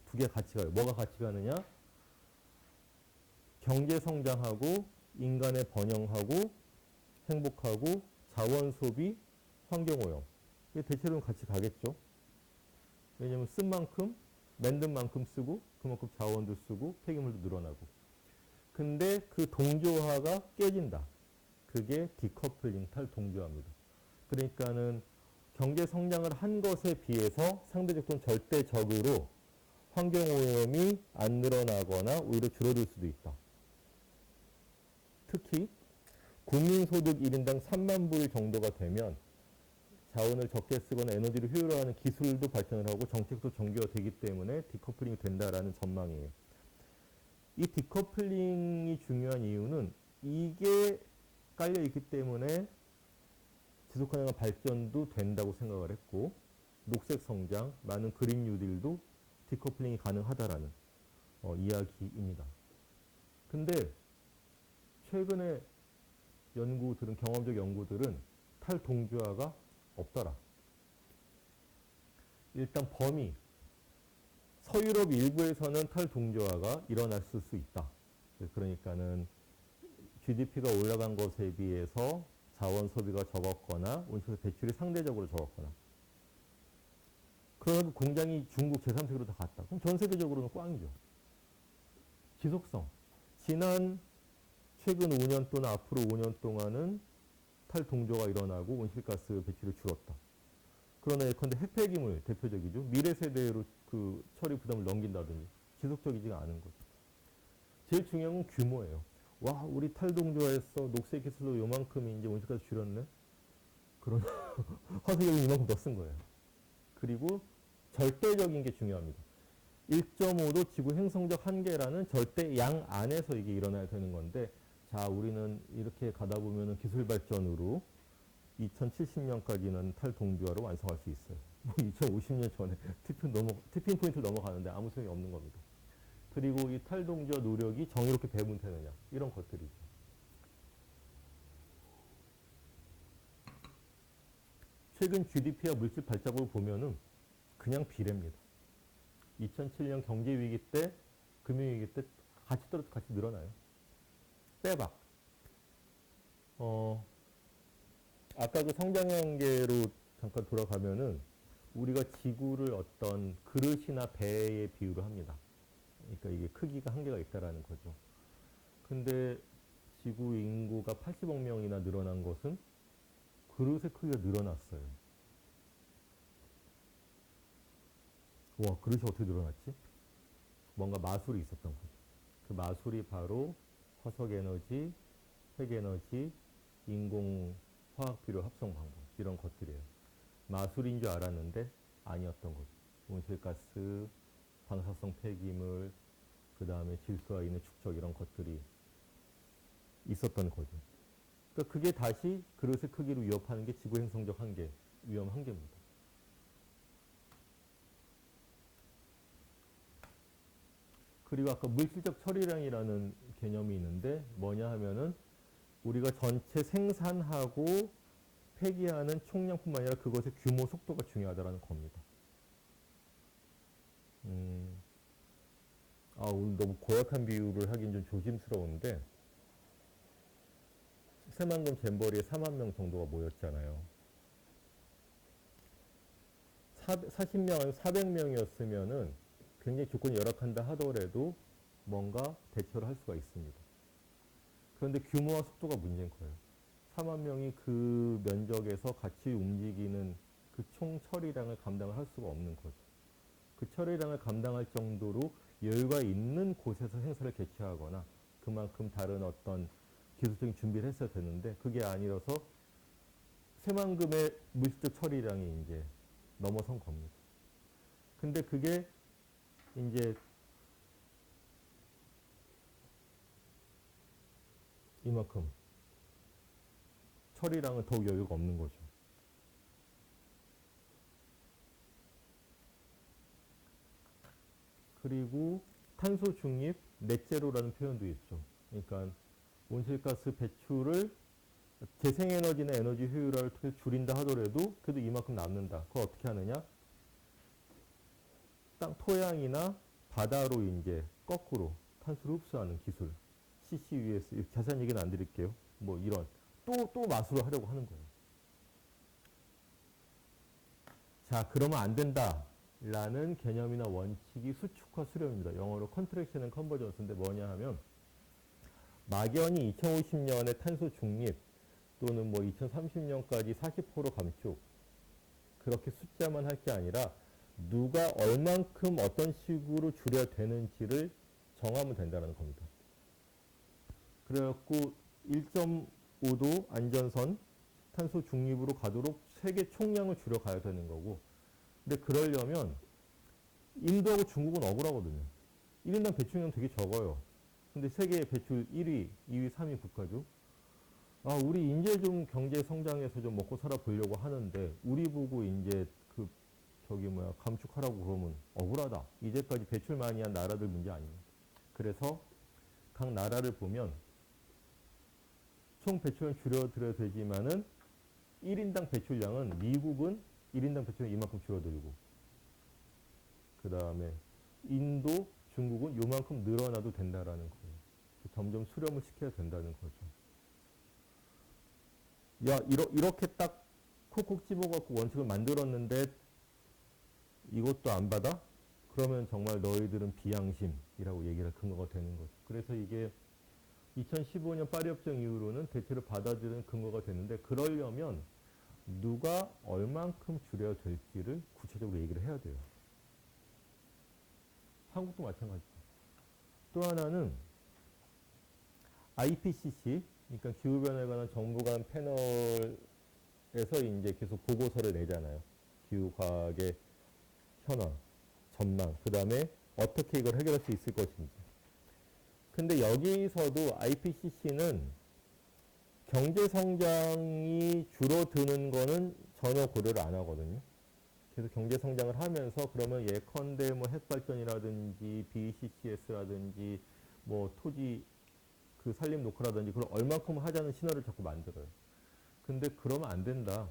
S1: 두 개 같이 가요. 뭐가 같이 가느냐? 경제 성장하고 인간의 번영하고 행복하고 자원 소비, 환경 오염. 이게 대체로는 같이 가겠죠. 왜냐하면 쓴 만큼, 만든 만큼 쓰고 그만큼 자원도 쓰고 폐기물도 늘어나고. 근데 그 동조화가 깨진다. 그게 디커플링, 탈동조화입니다. 그러니까는 경제 성장을 한 것에 비해서 상대적 또는 절대적으로 환경 오염이 안 늘어나거나 오히려 줄어들 수도 있다. 특히 국민소득 1인당 3만 불 정도가 되면 자원을 적게 쓰거나 에너지를 효율화하는 기술도 발전을 하고 정책도 정교화되기 때문에 디커플링이 된다라는 전망이에요. 이 디커플링이 중요한 이유는 이게 깔려있기 때문에 지속가능한 발전도 된다고 생각을 했고 녹색 성장, 많은 그린 뉴딜도 디커플링이 가능하다라는 이야기입니다. 근데 최근에 경험적 연구들은 탈동조화가 없더라. 일단 범위, 서유럽 일부에서는 탈동조화가 일어났을 수 있다. 그러니까는 GDP가 올라간 것에 비해서 자원 소비가 적었거나 온실가스 배출이 상대적으로 적었거나. 그러나 그 공장이 중국 제3세계로 다 갔다. 그럼 전 세계적으로는 꽝이죠. 지속성. 최근 5년 또는 앞으로 5년 동안은 탈동조가 일어나고 온실가스 배출이 줄었다. 그러나 예컨대 핵폐기물 대표적이죠. 미래 세대로 그 처리 부담을 넘긴다든지 지속적이지가 않은 거죠. 제일 중요한 건 규모예요. 와, 우리 탈동조에서 녹색 기술로 요만큼 이제 온실가스 줄였네. 그러나 화석연료 이만큼 더 쓴 거예요. 그리고 절대적인 게 중요합니다. 1.5도 지구 행성적 한계라는 절대 양 안에서 이게 일어나야 되는 건데, 자, 우리는 이렇게 가다 보면은 기술 발전으로 2070년까지는 탈동조화로 완성할 수 있어요. 뭐 2050년 전에 티핑 포인트를 넘어가는데 아무 소용이 없는 겁니다. 그리고 이 탈동조화 노력이 정의롭게 배분되느냐, 이런 것들이죠. 최근 GDP와 물질 발자국을 보면은 그냥 비례입니다. 2007년 경제위기 때, 금융위기 때 같이 떨어져 같이 늘어나요. 빼박. 아까 그 성장한계로 잠깐 돌아가면은 우리가 지구를 어떤 그릇이나 배에 비유를 합니다. 그러니까 이게 크기가 한계가 있다라는 거죠. 근데 지구 인구가 80억 명이나 늘어난 것은 그릇의 크기가 늘어났어요. 와, 그릇이 어떻게 늘어났지? 뭔가 마술이 있었던 거죠. 그 마술이 바로 화석에너지, 핵에너지, 인공화학비료 합성 방법, 이런 것들이에요. 마술인 줄 알았는데 아니었던 거죠. 온실가스, 방사성 폐기물, 그 다음에 질소와 인의 축적, 이런 것들이 있었던 거죠. 그러니까 그게 다시 그릇의 크기를 위협하는 게 지구 행성적 한계, 위험 한계입니다. 그리고 아까 물질적 처리량이라는 개념이 있는데 뭐냐 하면은 우리가 전체 생산하고 폐기하는 총량뿐만 아니라 그것의 규모 속도가 중요하다는 겁니다. 오늘 너무 고약한 비유를 하긴 좀 조심스러운데, 새만금 잼버리에 4만 명 정도가 모였잖아요. 40명 아니면 400명이었으면은 굉장히 조건이 열악한다 하더라도 뭔가 대처를 할 수가 있습니다. 그런데 규모와 속도가 문제인 거예요. 4만 명이 그 면적에서 같이 움직이는 그 총 처리량을 감당을 할 수가 없는 거죠. 그 처리량을 감당할 정도로 여유가 있는 곳에서 행사를 개최하거나 그만큼 다른 어떤 기술적인 준비를 했어야 되는데 그게 아니라서 새만금의 물질적 처리량이 이제 넘어선 겁니다. 근데 그게 이제 이만큼 처리량은 더욱 여유가 없는 거죠. 그리고 탄소 중립, 넷제로라는 표현도 있죠. 그러니까 온실가스 배출을 재생에너지나 에너지 효율화를 통해서 줄인다 하더라도 그래도 이만큼 남는다. 그걸 어떻게 하느냐? 토양이나 바다로 이제 거꾸로 탄소를 흡수하는 기술, CCUS, 자세한 얘기는 안 드릴게요. 뭐 이런 또 마술을 하려고 하는 거예요. 자, 그러면 안 된다라는 개념이나 원칙이 수축화 수렴입니다. 영어로 컨트랙션 앤 컨버전스인데 뭐냐 하면 막연히 2050년에 탄소 중립 또는 뭐 2030년까지 40% 감축 그렇게 숫자만 할 게 아니라 누가 얼만큼 어떤 식으로 줄여야 되는지를 정하면 된다는 겁니다. 그래갖고 1.5도 안전선 탄소 중립으로 가도록 세계 총량을 줄여가야 되는 거고, 근데 그러려면 인도하고 중국은 억울하거든요. 1인당 배출량 되게 적어요. 근데 세계 배출 1위, 2위, 3위 국가죠. 우리 이제 좀 경제 성장해서 좀 먹고 살아 보려고 하는데 우리 보고 이제 감축하라고 그러면 억울하다. 이제까지 배출 많이 한 나라들 문제 아닙니다. 그래서 각 나라를 보면 총 배출은 줄여들어야 되지만은 1인당 배출량은 미국은 1인당 배출량 이만큼 줄어들고 그 다음에 인도, 중국은 요만큼 늘어나도 된다라는 거예요. 점점 수렴을 시켜야 된다는 거죠. 야, 이렇게 딱 콕콕 집어갖고 원칙을 만들었는데 이것도 안 받아? 그러면 정말 너희들은 비양심이라고 얘기할 근거가 되는 거죠. 그래서 이게 2015년 파리 협정 이후로는 대체로 받아들이는 근거가 됐는데 그러려면 누가 얼만큼 줄여야 될지를 구체적으로 얘기를 해야 돼요. 한국도 마찬가지죠. 또 하나는 IPCC, 그러니까 기후변화에 관한 정부 간 패널에서 이제 계속 보고서를 내잖아요. 기후과학의 현황, 전망, 그 다음에 어떻게 이걸 해결할 수 있을 것인지. 근데 여기서도 IPCC는 경제 성장이 줄어드는 거는 전혀 고려를 안 하거든요. 그래서 경제 성장을 하면서 그러면 예컨대 뭐 핵발전이라든지 BCCS라든지 뭐 토지 그 산림 녹화라든지 그걸 얼만큼 하자는 신호를 자꾸 만들어요. 근데 그러면 안 된다.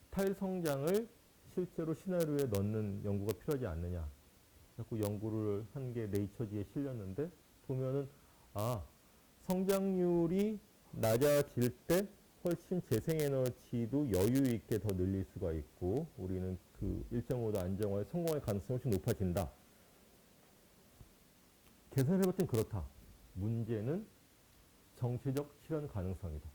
S1: 탈성장을 실제로 시나리오에 넣는 연구가 필요하지 않느냐. 자꾸 연구를 한 게 네이처지에 실렸는데 보면은 성장률이 낮아질 때 훨씬 재생에너지도 여유 있게 더 늘릴 수가 있고 우리는 그 1.5도 안정화에 성공할 가능성이 훨씬 높아진다. 계산해볼 땐 그렇다. 문제는 정치적 실현 가능성이다.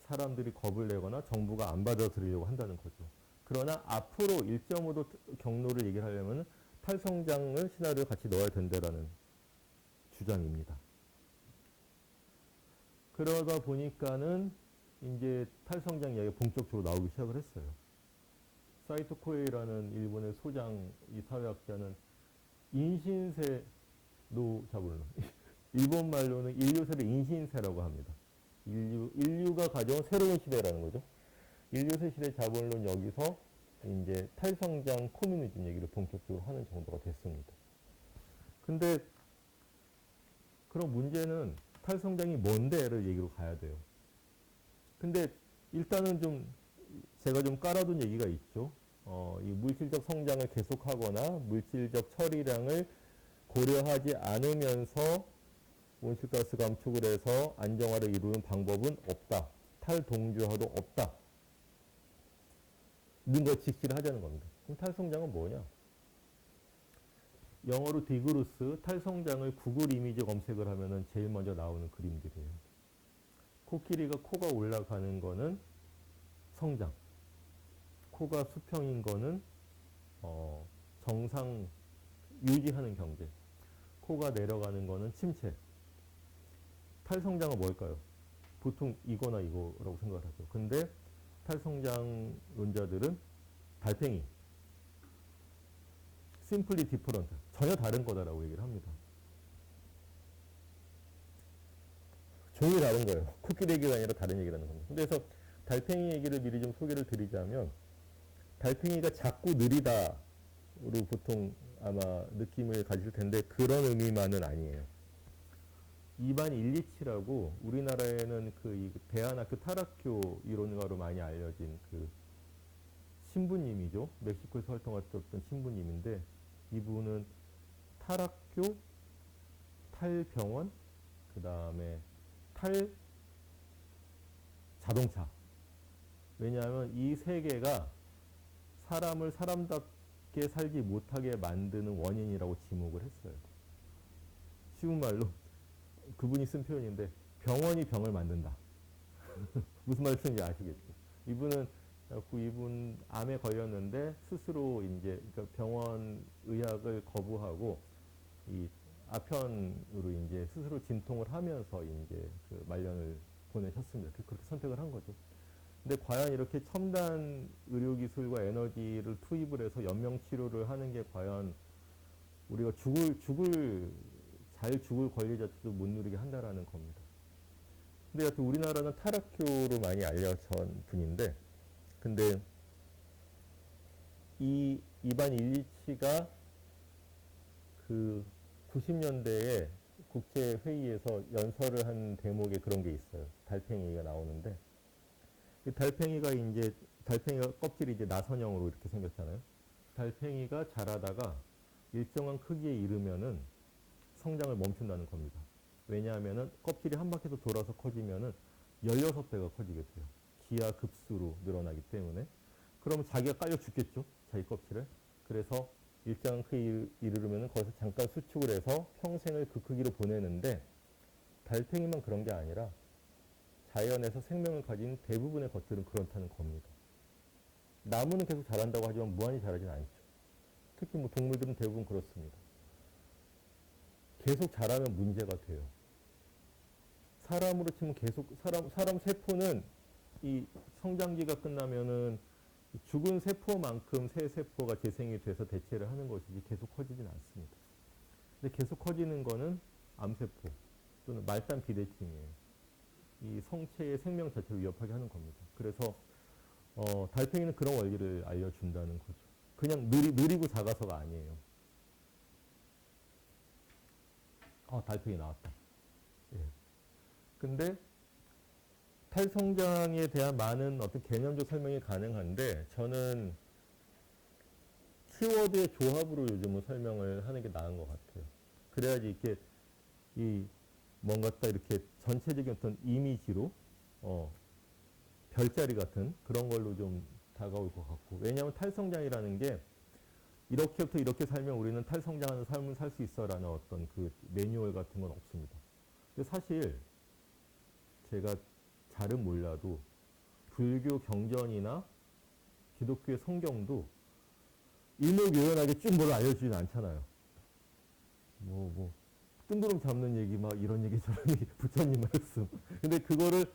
S1: 사람들이 겁을 내거나 정부가 안 받아들이려고 한다는 거죠. 그러나 앞으로 1.5도 경로를 얘기를 하려면 탈성장을 시나리오에 같이 넣어야 된다라는 주장입니다. 그러다 보니까는 이제 탈성장 이야기가 본격적으로 나오기 시작을 했어요. 사이토 코에이라는 일본의 소장 이 사회학자는 인신세노 자본론 일본 말로는 인류세를 인신세라고 합니다. 인류가 가져온 새로운 시대라는 거죠. 인류세 시대 자본론 여기서 이제 탈성장 코뮤니즘 얘기를 본격적으로 하는 정도가 됐습니다. 근데 그럼 문제는 탈성장이 뭔데를 얘기로 가야 돼요. 근데 일단은 좀 제가 좀 깔아둔 얘기가 있죠. 이 물질적 성장을 계속하거나 물질적 처리량을 고려하지 않으면서 온실가스 감축을 해서 안정화를 이루는 방법은 없다. 탈동주화도 없다. 는 걸 직시를 하자는 겁니다. 그럼 탈성장은 뭐냐? 영어로 디그루스, 탈성장을 구글 이미지 검색을 하면은 제일 먼저 나오는 그림들이에요. 코끼리가 코가 올라가는 거는 성장. 코가 수평인 거는 정상 유지하는 경제. 코가 내려가는 거는 침체. 탈성장은 뭘까요? 보통 이거나 이거라고 생각을 하죠. 근데 탈성장론자들은 달팽이, simply different, 전혀 다른 거다라고 얘기를 합니다. 종이 다른 거예요. 코끼리 얘기가 아니라 다른 얘기라는 겁니다. 그래서 달팽이 얘기를 미리 좀 소개를 드리자면 달팽이가 작고 느리다로 보통 아마 느낌을 가질 텐데 그런 의미만은 아니에요. 이반 일리치라고 우리나라에는 그 대안학교 탈학교 이론가로 많이 알려진 그 신부님이죠. 멕시코에서 활동했던 신부님인데 이분은 탈학교, 탈병원, 그 다음에 탈자동차. 왜냐하면 이 세 개가 사람을 사람답게 살지 못하게 만드는 원인이라고 지목을 했어요. 쉬운 말로 그분이 쓴 표현인데 병원이 병을 만든다. 무슨 말씀인지 아시겠죠? 이분 암에 걸렸는데 스스로 이제 그러니까 병원 의학을 거부하고 이 아편으로 이제 스스로 진통을 하면서 이제 그 말년을 보내셨습니다. 그렇게 선택을 한 거죠. 근데 과연 이렇게 첨단 의료기술과 에너지를 투입을 해서 연명 치료를 하는 게 과연 우리가 잘 죽을 권리자체도 못 누리게 한다라는 겁니다. 근데 여튼 우리나라는 탈학교로 많이 알려진 분인데, 근데 이반 일리치가 그 90년대에 국제회의에서 연설을 한 대목에 그런 게 있어요. 달팽이가 나오는데, 달팽이가 껍질이 이제 나선형으로 이렇게 생겼잖아요. 달팽이가 자라다가 일정한 크기에 이르면은 성장을 멈춘다는 겁니다. 왜냐하면은 껍질이 한 바퀴 더 돌아서 커지면은 16배가 커지게 돼요. 기하급수로 늘어나기 때문에. 그러면 자기가 깔려 죽겠죠. 자기 껍질을. 그래서 일정한 크기에 이르면은 거기서 잠깐 수축을 해서 평생을 그 크기로 보내는데 달팽이만 그런 게 아니라 자연에서 생명을 가진 대부분의 것들은 그렇다는 겁니다. 나무는 계속 자란다고 하지만 무한히 자라진 않죠. 특히 뭐 동물들은 대부분 그렇습니다. 계속 자라면 문제가 돼요. 사람으로 치면 계속 사람 세포는 이 성장기가 끝나면은 죽은 세포만큼 새 세포가 재생이 돼서 대체를 하는 것이지 계속 커지진 않습니다. 근데 계속 커지는 거는 암세포 또는 말단 비대증이에요. 이 성체의 생명 자체를 위협하게 하는 겁니다. 그래서 달팽이는 그런 원리를 알려준다는 거죠. 그냥 느리고 작아서가 아니에요. 달팽이 나왔다. 예. 근데 탈성장에 대한 많은 어떤 개념적 설명이 가능한데 저는 키워드의 조합으로 요즘은 설명을 하는 게 나은 것 같아요. 그래야지 이렇게 뭔가 딱 이렇게 전체적인 어떤 이미지로 별자리 같은 그런 걸로 좀 다가올 것 같고, 왜냐하면 탈성장이라는 게 이렇게부터 이렇게 살면 우리는 탈성장하는 삶을 살 수 있어라는 어떤 그 매뉴얼 같은 건 없습니다. 근데 사실 제가 잘은 몰라도 불교 경전이나 기독교의 성경도 일목요연하게 쭉 뭘 알려주진 않잖아요. 뜬구름 잡는 얘기 막 이런 얘기 저런 얘기 부처님 말씀. 근데 그거를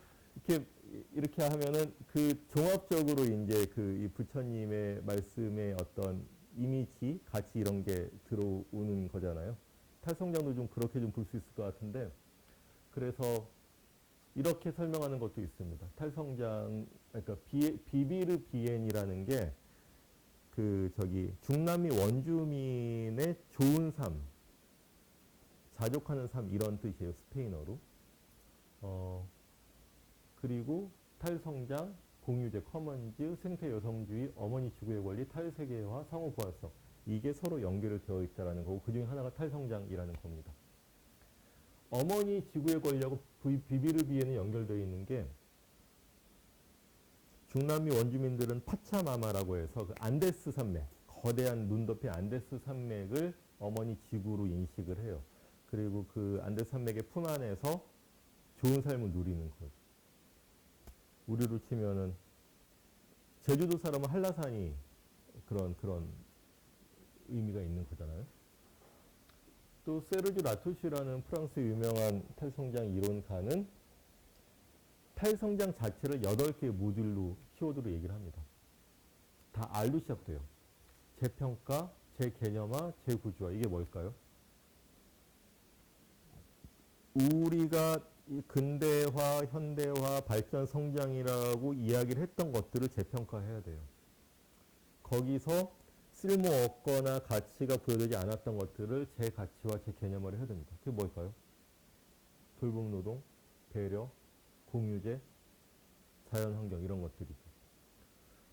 S1: 이렇게 하면은 그 종합적으로 이제 이 부처님의 말씀의 어떤 이미지, 가치 이런 게 들어오는 거잖아요. 탈성장도 좀 그렇게 좀 볼 수 있을 것 같은데, 그래서 이렇게 설명하는 것도 있습니다. 탈성장, 그러니까 비비르 비엔이라는 게 중남미 원주민의 좋은 삶, 자족하는 삶 이런 뜻이에요. 스페인어로. 그리고 탈성장, 공유제, 커먼즈, 생태 여성주의, 어머니 지구의 권리, 탈세계화, 상호 보완성. 이게 서로 연결이 되어 있다는 거고 그 중에 하나가 탈성장이라는 겁니다. 어머니 지구의 권리하고 비비르비에는 연결되어 있는 게 중남미 원주민들은 파차마마라고 해서 그 안데스 산맥, 거대한 눈 덮인 안데스 산맥을 어머니 지구로 인식을 해요. 그리고 그 안데스 산맥의 품 안에서 좋은 삶을 누리는 거죠. 우리로 치면은 제주도 사람은 한라산이 그런 의미가 있는 거잖아요. 또 세르주 라투시라는 프랑스 유명한 탈성장 이론가는 탈성장 자체를 8개의 모듈로 키워드로 얘기를 합니다. 다 R로 시작돼요. 재평가, 재개념화, 재구조화. 이게 뭘까요? 우리가 근대화, 현대화, 발전, 성장이라고 이야기를 했던 것들을 재평가해야 돼요. 거기서 쓸모 없거나 가치가 부여되지 않았던 것들을 재가치화, 재개념화를 해야 됩니다. 그게 뭘까요? 돌봄노동, 배려, 공유제, 자연환경 이런 것들이죠.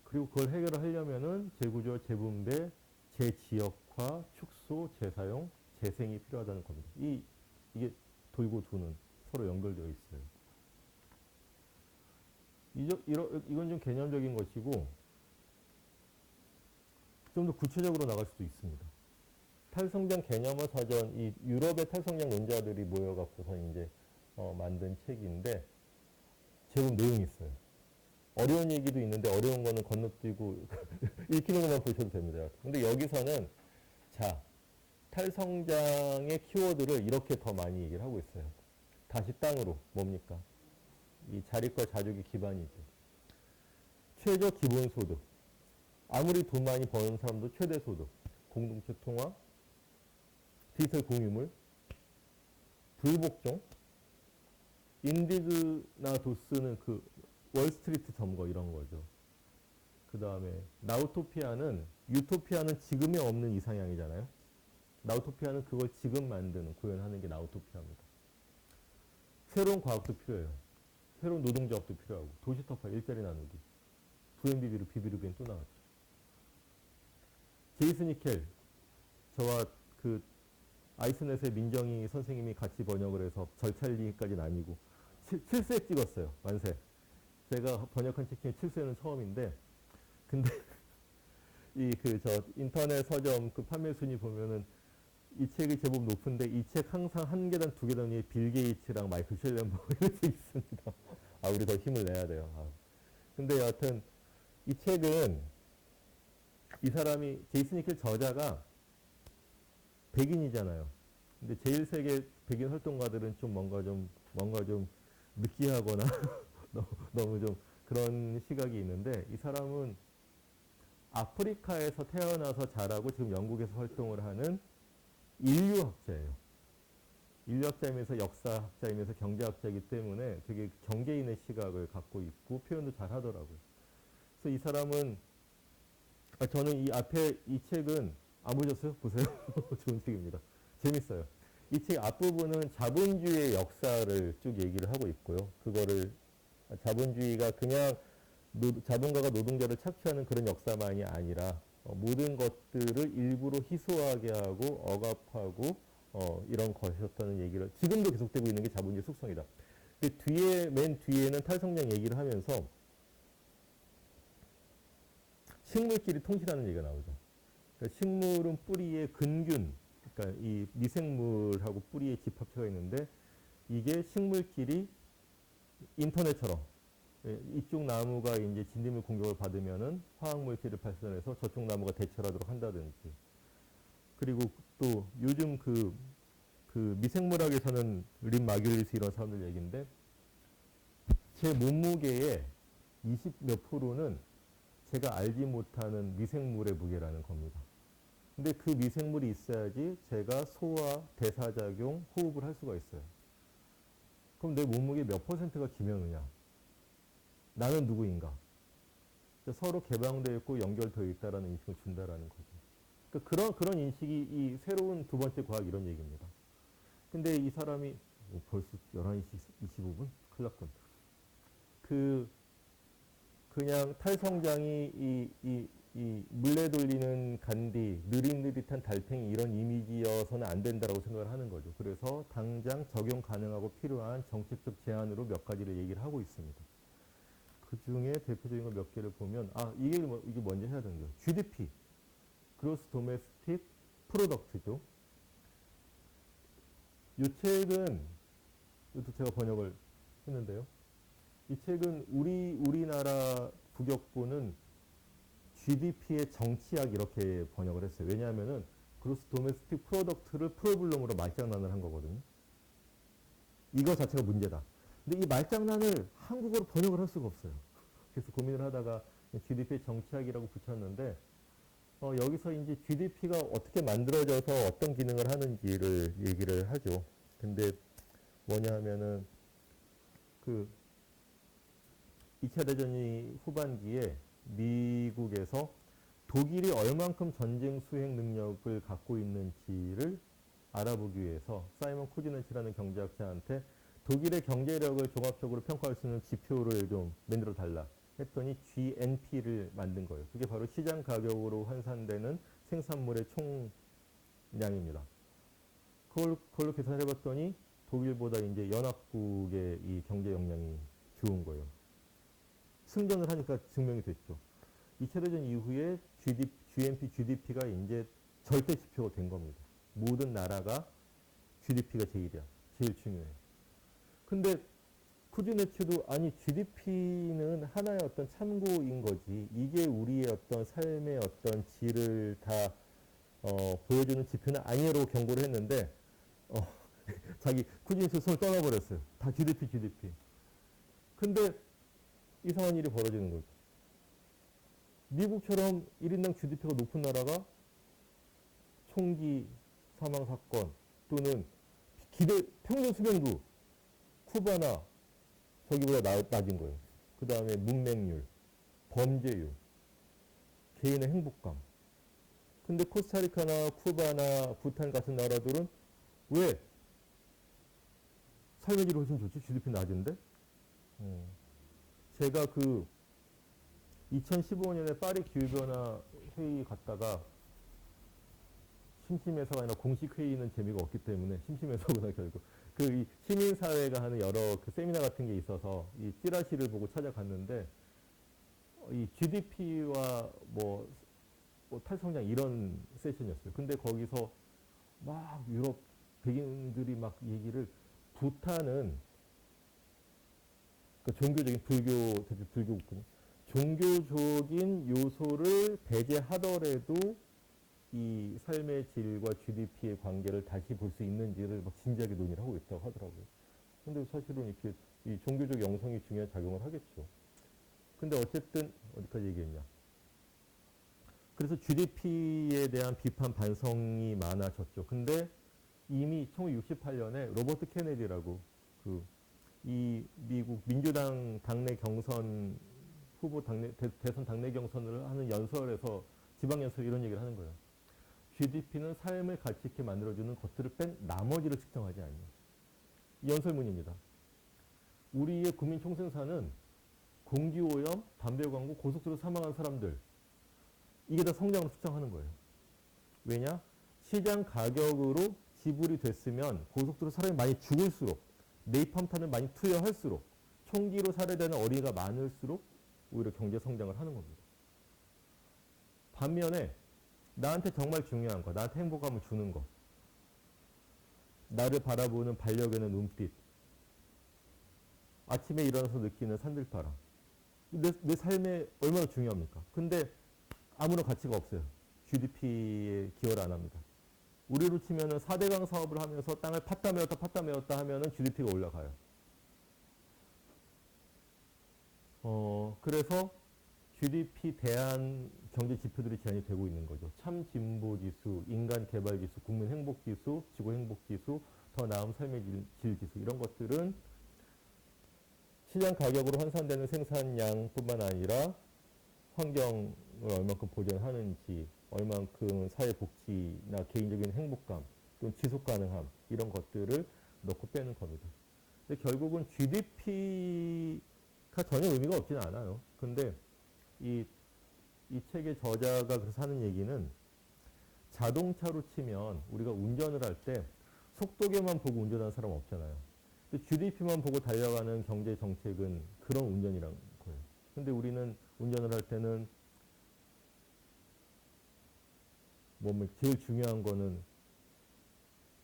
S1: 그리고 그걸 해결을 하려면은 재구조, 재분배, 재지역화, 축소, 재사용, 재생이 필요하다는 겁니다. 이게 돌고 도는 서로 연결되어 있어요. 이건 좀 개념적인 것이고 좀 더 구체적으로 나갈 수도 있습니다. 탈성장 개념화 사전, 이 유럽의 탈성장 논자들이 모여갖고서 이제 만든 책인데 제법 내용이 있어요. 어려운 얘기도 있는데 어려운 거는 건너뛰고 읽히는 것만 보셔도 됩니다. 근데 여기서는 탈성장의 키워드를 이렇게 더 많이 얘기를 하고 있어요. 다시 땅으로 뭡니까? 이 자립과 자족의 기반이죠. 최저 기본소득. 아무리 돈 많이 버는 사람도 최대소득. 공동체 통화. 디지털 공유물. 불복종. 인디그나 도스는 그 월스트리트 점거 이런 거죠. 그 다음에 나우토피아는 유토피아는 지금에 없는 이상향이잖아요. 나우토피아는 그걸 지금 만드는, 구현하는 게 나우토피아입니다. 새로운 과학도 필요해요. 새로운 노동조합도 필요하고, 도시터파, 일자리 나누기, VNBB로 비비르비엔 또 나왔죠. 제이슨 니켈, 저와 그 아이스넷의 민정희 선생님이 같이 번역을 해서 절찰리까지는 아니고 7세 찍었어요. 완세. 제가 번역한 책 중에 7세는 처음인데, 근데 인터넷 서점 그 판매 순위 보면은 이 책이 제법 높은데 이 책 항상 한 계단 두 계단 위에 빌 게이츠랑 마이클 셸len버그 이렇게 있습니다. 아 우리 더 힘을 내야 돼요. 아. 근데 여하튼 이 책은 이 사람이 제이슨 히클 저자가 백인이잖아요. 근데 제1세계 백인 활동가들은 좀 뭔가 좀 느끼하거나 너무 좀 그런 시각이 있는데 이 사람은 아프리카에서 태어나서 자라고 지금 영국에서 활동을 하는 인류학자예요. 인류학자이면서 역사학자이면서 경제학자이기 때문에 되게 경제인의 시각을 갖고 있고 표현도 잘 하더라고요. 그래서 이 사람은 저는 이 앞에 이 책은 안 보셨어요? 보세요. 좋은 책입니다. 재밌어요. 이 책 앞부분은 자본주의의 역사를 쭉 얘기를 하고 있고요. 그거를 자본주의가 그냥 자본가가 노동자를 착취하는 그런 역사만이 아니라 모든 것들을 일부러 희소하게 하고 억압하고 이런 것이었다는 얘기를 지금도 계속되고 있는 게 자본주의 속성이다. 맨 뒤에는 탈성장 얘기를 하면서 식물끼리 통신하는 얘기가 나오죠. 그러니까 식물은 뿌리에 근균, 그러니까 이 미생물하고 뿌리에 집합체가 있는데 이게 식물끼리 인터넷처럼 이쪽 나무가 이제 진딧물 공격을 받으면은 화학물질을 발산해서 저쪽 나무가 대처를 하도록 한다든지. 그리고 또 요즘 그 미생물학에서는 린 마귤리스 이런 사람들 얘기인데 제 몸무게의 20 몇 프로는 제가 알지 못하는 미생물의 무게라는 겁니다. 근데 그 미생물이 있어야지 제가 소화, 대사작용, 호흡을 할 수가 있어요. 그럼 내 몸무게 몇 퍼센트가 김현우냐? 나는 누구인가? 서로 개방되어 있고 연결되어 있다라는 인식을 준다라는 거죠. 그러니까 그런 인식이 이 새로운 두 번째 과학 이런 얘기입니다. 근데 이 사람이 벌써 11시 25분? 큰일 났군. 그냥 탈성장이 이 물레 돌리는 간디, 느릿느릿한 달팽이 이런 이미지여서는 안 된다라고 생각을 하는 거죠. 그래서 당장 적용 가능하고 필요한 정책적 제안으로 몇 가지를 얘기를 하고 있습니다. 그 중에 대표적인 거 몇 개를 보면 이게 먼저 해야 되는 거예요. GDP, Gross Domestic Product죠. 이 책은 이것도 제가 번역을 했는데요. 이 책은 우리나라 부격부는 GDP의 정치학 이렇게 번역을 했어요. 왜냐하면은 그로스 도메스틱 프로덕트를 프로블럼으로 말장난을 한 거거든요. 이거 자체가 문제다. 근데 이 말장난을 한국어로 번역을 할 수가 없어요. 그래서 고민을 하다가 GDP의 정치학이라고 붙였는데 여기서 이제 GDP가 어떻게 만들어져서 어떤 기능을 하는지를 얘기를 하죠. 근데 뭐냐 하면은 2차 대전 후반기에 미국에서 독일이 얼만큼 전쟁 수행 능력을 갖고 있는지를 알아보기 위해서 사이먼 코지네치라는 경제학자한테 독일의 경제력을 종합적으로 평가할 수 있는 지표를 좀 만들어 달라 했더니 GNP를 만든 거예요. 그게 바로 시장 가격으로 환산되는 생산물의 총량입니다. 그걸로 계산해 봤더니 독일보다 이제 연합국의 이 경제 역량이 좋은 거예요. 승전을 하니까 증명이 됐죠. 2차 대전 이후에 GNP, GDP가 이제 절대 지표가 된 겁니다. 모든 나라가 GDP가 제일이야. 제일 중요해. 근데 쿠즈네츠도 아니 GDP는 하나의 어떤 참고인 거지. 이게 우리의 어떤 삶의 어떤 질을 다 보여주는 지표는 아니라고 경고를 했는데 자기 쿠즈네츠 손을 떠나버렸어요. 다 GDP. 근데 이상한 일이 벌어지는 거죠. 미국처럼 1인당 GDP가 높은 나라가 총기 사망 사건 또는 평균 수명도 쿠바나 저기보다 낮은 거예요. 그 다음에 문맹률, 범죄율, 개인의 행복감. 근데 코스타리카나 쿠바나 부탄 같은 나라들은 왜 삶의 질이 훨씬 좋지? GDP 낮은데? 제가 2015년에 파리 기후변화 회의 갔다가 심심해서가 아니라 공식 회의는 재미가 없기 때문에 심심해서구나 결국. 이 시민사회가 하는 여러 세미나 같은 게 있어서 이 찌라시를 보고 찾아갔는데 이 GDP와 뭐 탈성장 이런 세션이었어요. 근데 거기서 막 유럽 백인들이 막 얘기를 부탄은 그 종교적인 특히 불교군 종교적인 요소를 배제하더라도 이 삶의 질과 GDP의 관계를 다시 볼 수 있는지를 막 진지하게 논의를 하고 있다고 하더라고요. 근데 사실은 이렇게 이 종교적 영성이 중요한 작용을 하겠죠. 근데 어쨌든 어디까지 얘기했냐. 그래서 GDP에 대한 비판 반성이 많아졌죠. 근데 이미 1968년에 로버트 케네디라고 이 미국 민주당 당내 경선 후보 대선 당내 경선을 하는 연설에서 지방 연설 이런 얘기를 하는 거예요. GDP는 삶을 가치 있게 만들어주는 것들을 뺀 나머지를 측정하지 않니. 이 연설문입니다. 우리의 국민 총생산은 공기오염, 담배 광고, 고속도로 사망한 사람들 이게 다 성장으로 측정하는 거예요. 왜냐? 시장 가격으로 지불이 됐으면 고속도로 사람이 많이 죽을수록 네이팜탄을 많이 투여할수록 총기로 살해되는 어린이가 많을수록 오히려 경제 성장을 하는 겁니다. 반면에 나한테 정말 중요한 거, 나한테 행복감을 주는 거, 나를 바라보는 반려견의 눈빛, 아침에 일어나서 느끼는 산들바람, 내 삶에 얼마나 중요합니까? 근데 아무런 가치가 없어요. GDP에 기여를 안 합니다. 우리로 치면은 4대강 사업을 하면서 땅을 팠다 메웠다 하면은 GDP가 올라가요. 그래서 GDP 대한 경제 지표들이 제한이 되고 있는 거죠. 참 진보 지수, 인간 개발 지수, 국민 행복 지수, 지구 행복 지수, 더 나은 삶의 질 지수 이런 것들은 시장 가격으로 환산되는 생산량뿐만 아니라 환경을 얼만큼 보존하는지, 얼만큼 사회복지나 개인적인 행복감, 또는 지속 가능함 이런 것들을 넣고 빼는 겁니다. 근데 결국은 GDP가 전혀 의미가 없지는 않아요. 근데 이 책의 저자가 그래서 하는 얘기는 자동차로 치면 우리가 운전을 할 때 속도계만 보고 운전하는 사람 없잖아요. GDP만 보고 달려가는 경제 정책은 그런 운전이란 거예요. 근데 우리는 운전을 할 때는 제일 중요한 거는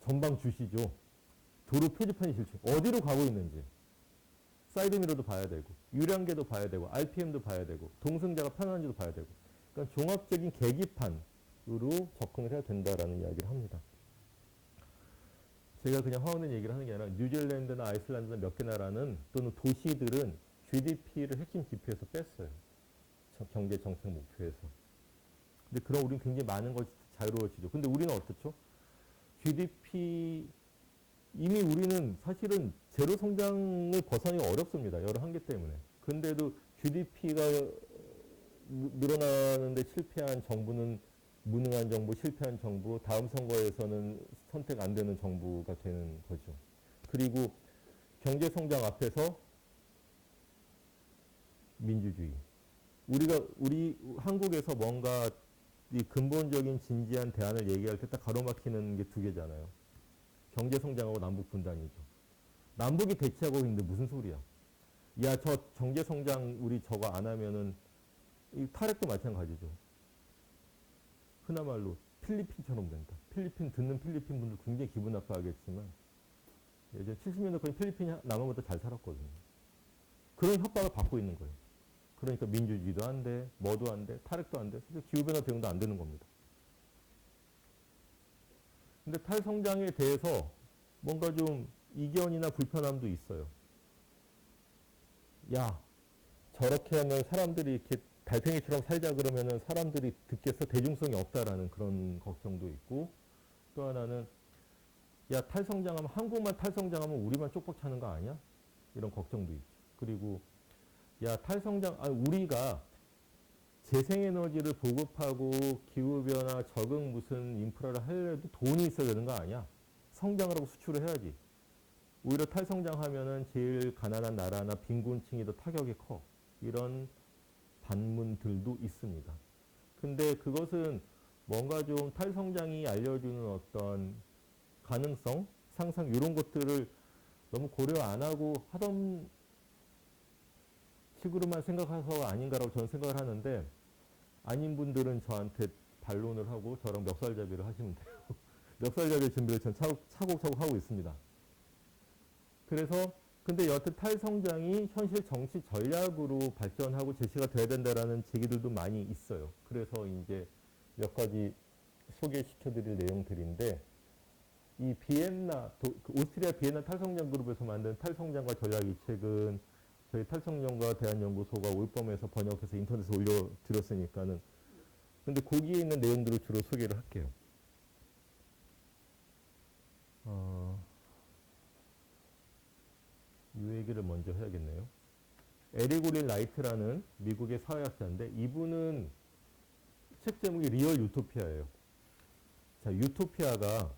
S1: 전방 주시죠. 도로 표지판이 제일 중요해요. 어디로 가고 있는지. 사이드미러도 봐야 되고, 유량계도 봐야 되고, RPM도 봐야 되고, 동승자가 편안한지도 봐야 되고. 그러니까 종합적인 계기판으로 접근을 해야 된다라는 이야기를 합니다. 제가 그냥 화운된 얘기를 하는 게 아니라 뉴질랜드나 아이슬란드나 몇 개 나라는 또는 도시들은 GDP를 핵심 지표에서 뺐어요. 경제 정책 목표에서. 근데 그럼 우리는 굉장히 많은 것이 자유로워지죠. 근데 우리는 어떻죠? GDP 이미 우리는 사실은 제로 성장을 벗어나기 어렵습니다. 여러 한계 때문에. 근데도 GDP가 늘어나는데 실패한 정부는 무능한 정부, 실패한 정부, 다음 선거에서는 선택 안 되는 정부가 되는 거죠. 그리고 경제 성장 앞에서 민주주의. 우리 한국에서 뭔가 이 근본적인 진지한 대안을 얘기할 때 딱 가로막히는 게 두 개잖아요. 경제 성장하고 남북 분단이죠. 남북이 대치하고 있는데 무슨 소리야? 야, 저 경제 성장 우리 저거 안 하면은 이 탈핵도 마찬가지죠. 흔한말로 필리핀처럼 된다. 듣는 필리핀 분들 굉장히 기분 나빠하겠지만 예전 70년대까지 필리핀이 남한보다 잘 살았거든요. 그런 협박을 받고 있는 거예요. 그러니까 민주주의도 안 돼, 뭐도 안 돼, 탈핵도 안 돼, 기후변화 대응도 안 되는 겁니다. 근데 탈성장에 대해서 뭔가 좀 이견이나 불편함도 있어요. 야, 저렇게 하면 사람들이 이렇게 달팽이처럼 살자 그러면은 사람들이 듣겠어? 대중성이 없다라는 그런 걱정도 있고, 또 하나는 야, 탈성장하면 한국만 탈성장하면 우리만 쪽박 차는 거 아니야? 이런 걱정도 있죠. 그리고 야, 우리가 재생에너지를 보급하고 기후변화 적응 무슨 인프라를 하려도 돈이 있어야 되는 거 아니야? 성장을 하고 수출을 해야지. 오히려 탈성장하면은 제일 가난한 나라나 빈곤층이 더 타격이 커. 이런 반문들도 있습니다. 근데 그것은 뭔가 좀 탈성장이 알려주는 어떤 가능성, 상상 이런 것들을 너무 고려 안 하고 하던 식으로만 생각해서 아닌가라고 저는 생각을 하는데 아닌 분들은 저한테 반론을 하고 저랑 멱살잡이를 하시면 돼요. 멱살잡이 준비를 전 차곡차곡 하고 있습니다. 그래서 근데 여하튼 탈성장이 현실 정치 전략으로 발전하고 제시가 돼야 된다라는 제기들도 많이 있어요. 그래서 이제 몇 가지 소개시켜드릴 내용들인데 이 그 오스트리아 비엔나 탈성장 그룹에서 만든 탈성장과 전략 이 책은 저희 탈성장과 대한연구소가 올범에서 번역해서 인터넷에 올려드렸으니까는 근데 거기에 있는 내용들을 주로 소개를 할게요. 이 얘기를 먼저 해야겠네요. 에리고린 라이트라는 미국의 사회학자인데 이분은 책 제목이 리얼 유토피아예요. 자, 유토피아가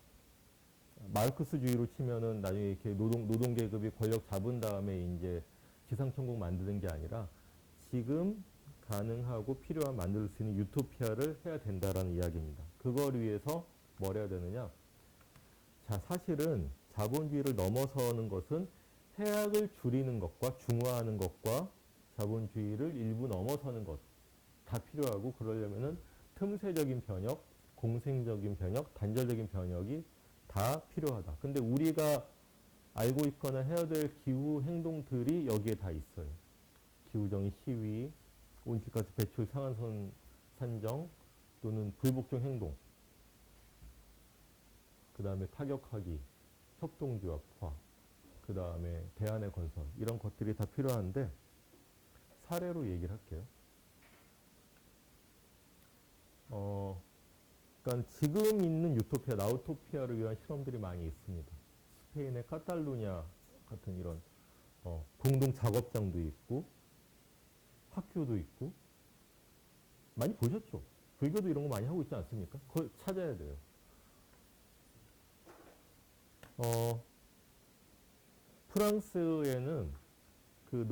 S1: 마르크스주의로 치면은 나중에 이렇게 노동 계급이 권력 잡은 다음에 이제 지상천국 만드는 게 아니라 지금 가능하고 필요한 만들 수 있는 유토피아를 해야 된다라는 이야기입니다. 그걸 위해서 뭘 해야 되느냐? 자, 사실은 자본주의를 넘어서는 것은 해악을 줄이는 것과 중화하는 것과 자본주의를 일부 넘어서는 것 다 필요하고 그러려면은 틈새적인 변혁, 공생적인 변혁, 단절적인 변혁이 다 필요하다. 근데 우리가 알고 있거나 해야 될 기후 행동들이 여기에 다 있어요. 기후정의 시위, 온실가스 배출 상한선 산정 또는 불복종 행동, 그 다음에 타격하기, 협동조합화, 그 다음에 대안의 건설 이런 것들이 다 필요한데 사례로 얘기를 할게요. 그러니까 지금 있는 유토피아, 나우토피아를 위한 실험들이 많이 있습니다. 스페인의 카탈루냐 같은 이런 공동 작업장도 있고 학교도 있고 많이 보셨죠? 불교도 이런 거 많이 하고 있지 않습니까? 그걸 찾아야 돼요. 프랑스에는 그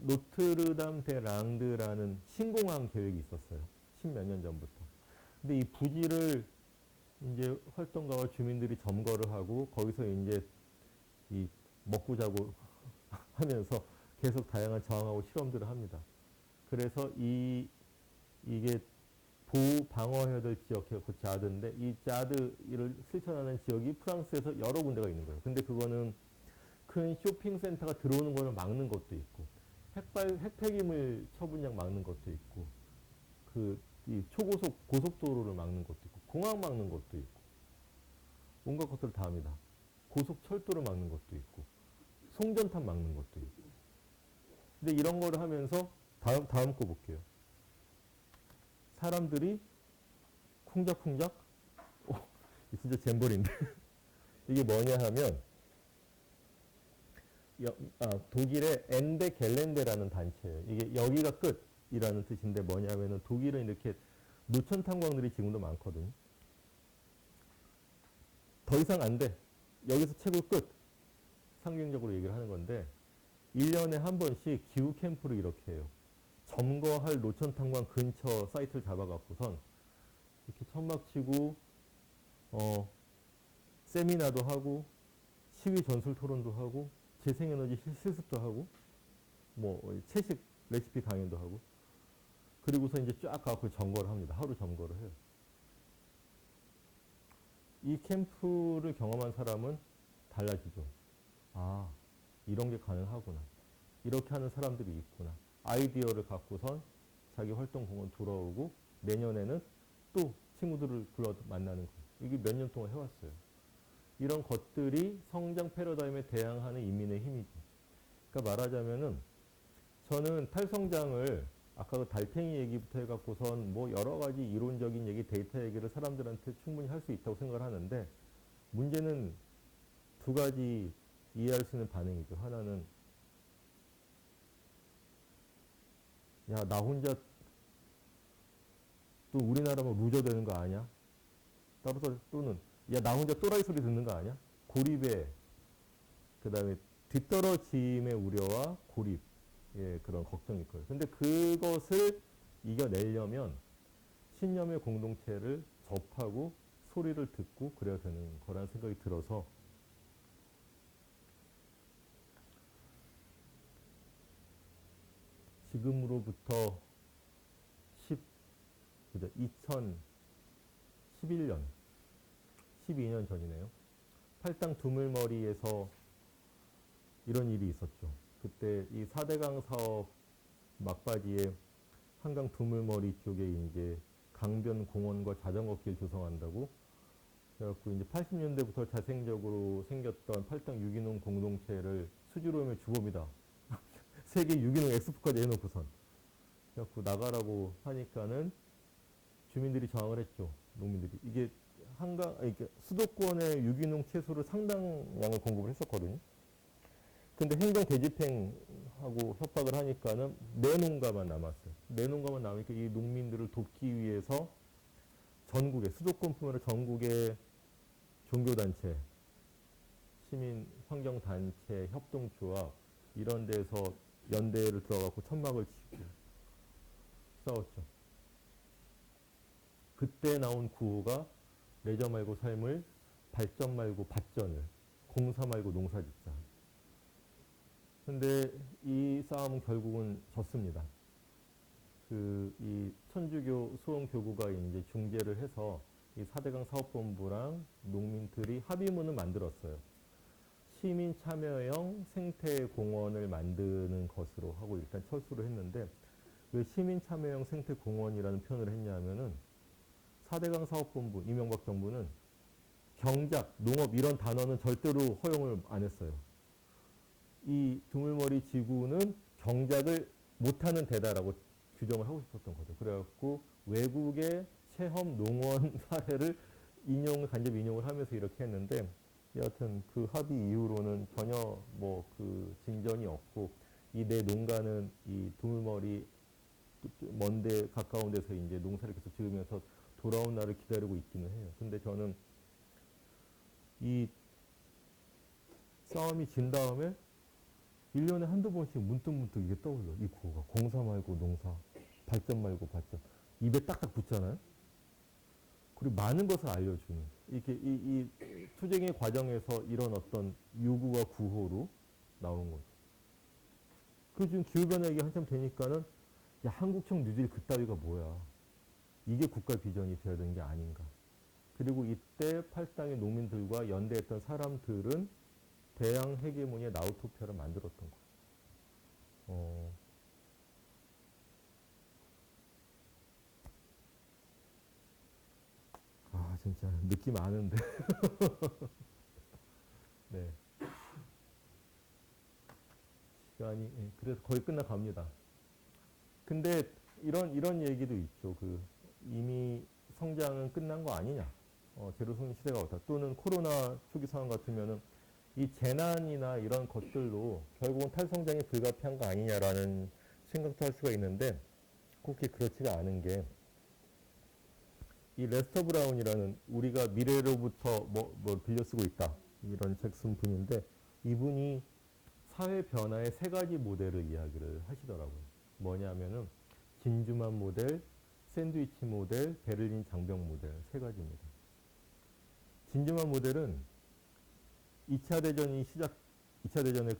S1: 노트르담 데 랑드라는 신공항 계획이 있었어요. 십몇 년 전부터. 근데 이 부지를 이제 활동가와 주민들이 점거를 하고 거기서 이제 이 먹고 자고 하면서 계속 다양한 저항하고 실험들을 합니다. 그래서 이게 방어해야 될 지역, 그 자드인데 이 자드를 실천하는 지역이 프랑스에서 여러 군데가 있는 거예요. 근데 그거는 큰 쇼핑센터가 들어오는 거를 막는 것도 있고 핵폐기물 처분량 막는 것도 있고 이 고속도로를 막는 것도 있고 공항 막는 것도 있고 온갖 것들을 다 합니다. 고속철도를 막는 것도 있고 송전탑 막는 것도 있고 근데 이런 거를 하면서 다음 거 볼게요. 사람들이 쿵작쿵작 진짜 잼버리인데 이게 뭐냐 하면 독일의 엔데 겔렌데라는 단체예요. 이게 여기가 끝이라는 뜻인데 뭐냐면은 독일은 이렇게 노천 탄광들이 지금도 많거든요. 더 이상 안 돼. 여기서 최고 끝. 상징적으로 얘기를 하는 건데 1년에 한 번씩 기후 캠프를 이렇게 해요. 점거할 노천 탄광 근처 사이트를 잡아갖고선 이렇게 천막 치고 세미나도 하고 시위 전술 토론도 하고 재생에너지 실습도 하고 채식 레시피 강연도 하고 그리고서 이제 쫙 가고 점거를 합니다. 하루 점거를 해요. 이 캠프를 경험한 사람은 달라지죠. 아, 이런 게 가능하구나. 이렇게 하는 사람들이 있구나. 아이디어를 갖고선 자기 활동 공원 돌아오고 내년에는 또 친구들을 불러 만나는 거예요. 이게 몇 년 동안 해왔어요. 이런 것들이 성장 패러다임에 대항하는 인민의 힘이죠. 그러니까 말하자면은 저는 탈성장을 아까 그 달팽이 얘기부터 해갖고선 여러 가지 이론적인 얘기, 데이터 얘기를 사람들한테 충분히 할 수 있다고 생각을 하는데 문제는 두 가지 이해할 수 있는 반응이죠. 하나는 야, 나 혼자 또 우리나라만 루저 되는 거 아니야? 따라서 또는 야, 나 혼자 또라이 소리 듣는 거 아니야? 고립에 그 다음에 뒤떨어짐의 우려와 고립 그런 걱정이 있고요. 근데 그것을 이겨내려면 신념의 공동체를 접하고 소리를 듣고 그래야 되는 거라는 생각이 들어서 지금으로부터 2011년 12년 전이네요. 팔당 두물머리에서 이런 일이 있었죠. 그때 이 4대강 사업 막바지에 한강 두물머리 쪽에 이제 강변 공원과 자전거길 조성한다고 그래갖고 이제 80년대부터 자생적으로 생겼던 팔당 유기농 공동체를 수주로움의 주범이다. 세계 유기농 엑스포까지 해놓고선 그래갖고 나가라고 하니까는 주민들이 저항을 했죠. 농민들이 이게 이게 수도권의 유기농 채소를 상당량을 공급을 했었거든요. 근데 행정 대집행하고 협박을 하니까는 내 농가만 남았어요. 내 농가만 남으니까 이 농민들을 돕기 위해서 전국에 수도권뿐만 아니라 전국의 종교단체, 시민 환경단체, 협동조합 이런 데서 연대를 들어가고 천막을 치고 싸웠죠. 그때 나온 구호가 레저 말고 삶을, 발전 말고 밭전을, 공사 말고 농사 짓자. 근데 이 싸움은 결국은 졌습니다. 이 천주교 수원교구가 이제 중재를 해서 이 4대강 사업본부랑 농민들이 합의문을 만들었어요. 시민 참여형 생태공원을 만드는 것으로 하고 일단 철수를 했는데 왜 시민 참여형 생태공원이라는 표현을 했냐면은 4대강 사업본부, 이명박 정부는 경작, 농업 이런 단어는 절대로 허용을 안 했어요. 이 두물머리 지구는 경작을 못하는 데다라고 규정을 하고 싶었던 거죠. 그래갖고 외국의 체험 농원 사례를 간접 인용을 하면서 이렇게 했는데 여하튼 그 합의 이후로는 전혀 뭐 그 진전이 없고 이 내 농가는 이 두물머리 먼데 가까운 데서 이제 농사를 계속 지으면서 돌아온 날을 기다리고 있기는 해요. 근데 저는 이 싸움이 진 다음에 1년에 한두 번씩 문득문득 이게 떠올려. 이 구호가. 공사 말고 농사, 발전 말고 발전. 입에 딱딱 붙잖아요. 그리고 많은 것을 알려주는. 이렇게 이 투쟁의 과정에서 이런 어떤 요구와 구호로 나오는 거죠. 그 지금 기후변화 얘기 한참 되니까는 야, 한국형 뉴딜 그따위가 뭐야. 이게 국가 비전이 되어야 되는 게 아닌가. 그리고 이때 팔당의 농민들과 연대했던 사람들은 대양 헤게모니의 나우토피아를 만들었던 거예요. 진짜 느낌 아는데. 네. 시간이 그래서 거의 끝나갑니다. 근데 이런 얘기도 있죠. 이미 성장은 끝난 거 아니냐. 제로손 시대가 왔다. 또는 코로나 초기 상황 같으면은 이 재난이나 이런 것들로 결국은 탈성장이 불가피한 거 아니냐라는 생각도 할 수가 있는데 그렇게 그렇지가 않은 게 이 레스터 브라운이라는 우리가 미래로부터 뭘 빌려 쓰고 있다 이런 책 쓴 분인데 이분이 사회 변화의 세 가지 모델을 이야기를 하시더라고요. 뭐냐면은 진주만 모델, 샌드위치 모델, 베를린 장벽 모델 세 가지입니다. 진주만 모델은 2차 대전에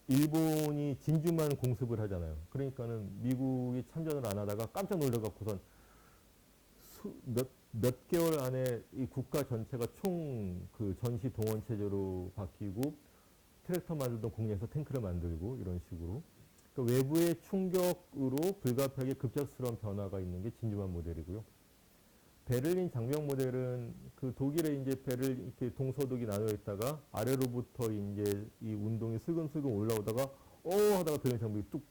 S1: 일본이 진주만 공습을 하잖아요. 그러니까는 미국이 참전을 안 하다가 깜짝 놀래갖고선 몇 개월 안에 이 국가 전체가 총 전시 동원 체제로 바뀌고 트랙터 만들던 공장에서 탱크를 만들고 이런 식으로 그러니까 외부의 충격으로 불가피하게 급작스러운 변화가 있는 게 진주만 모델이고요. 베를린 장벽 모델은 독일의 이제 이렇게 동서독이 나눠 있다가 아래로부터 이제 이 운동이 슬금슬금 올라오다가 하다가 베를린 장벽이 뚝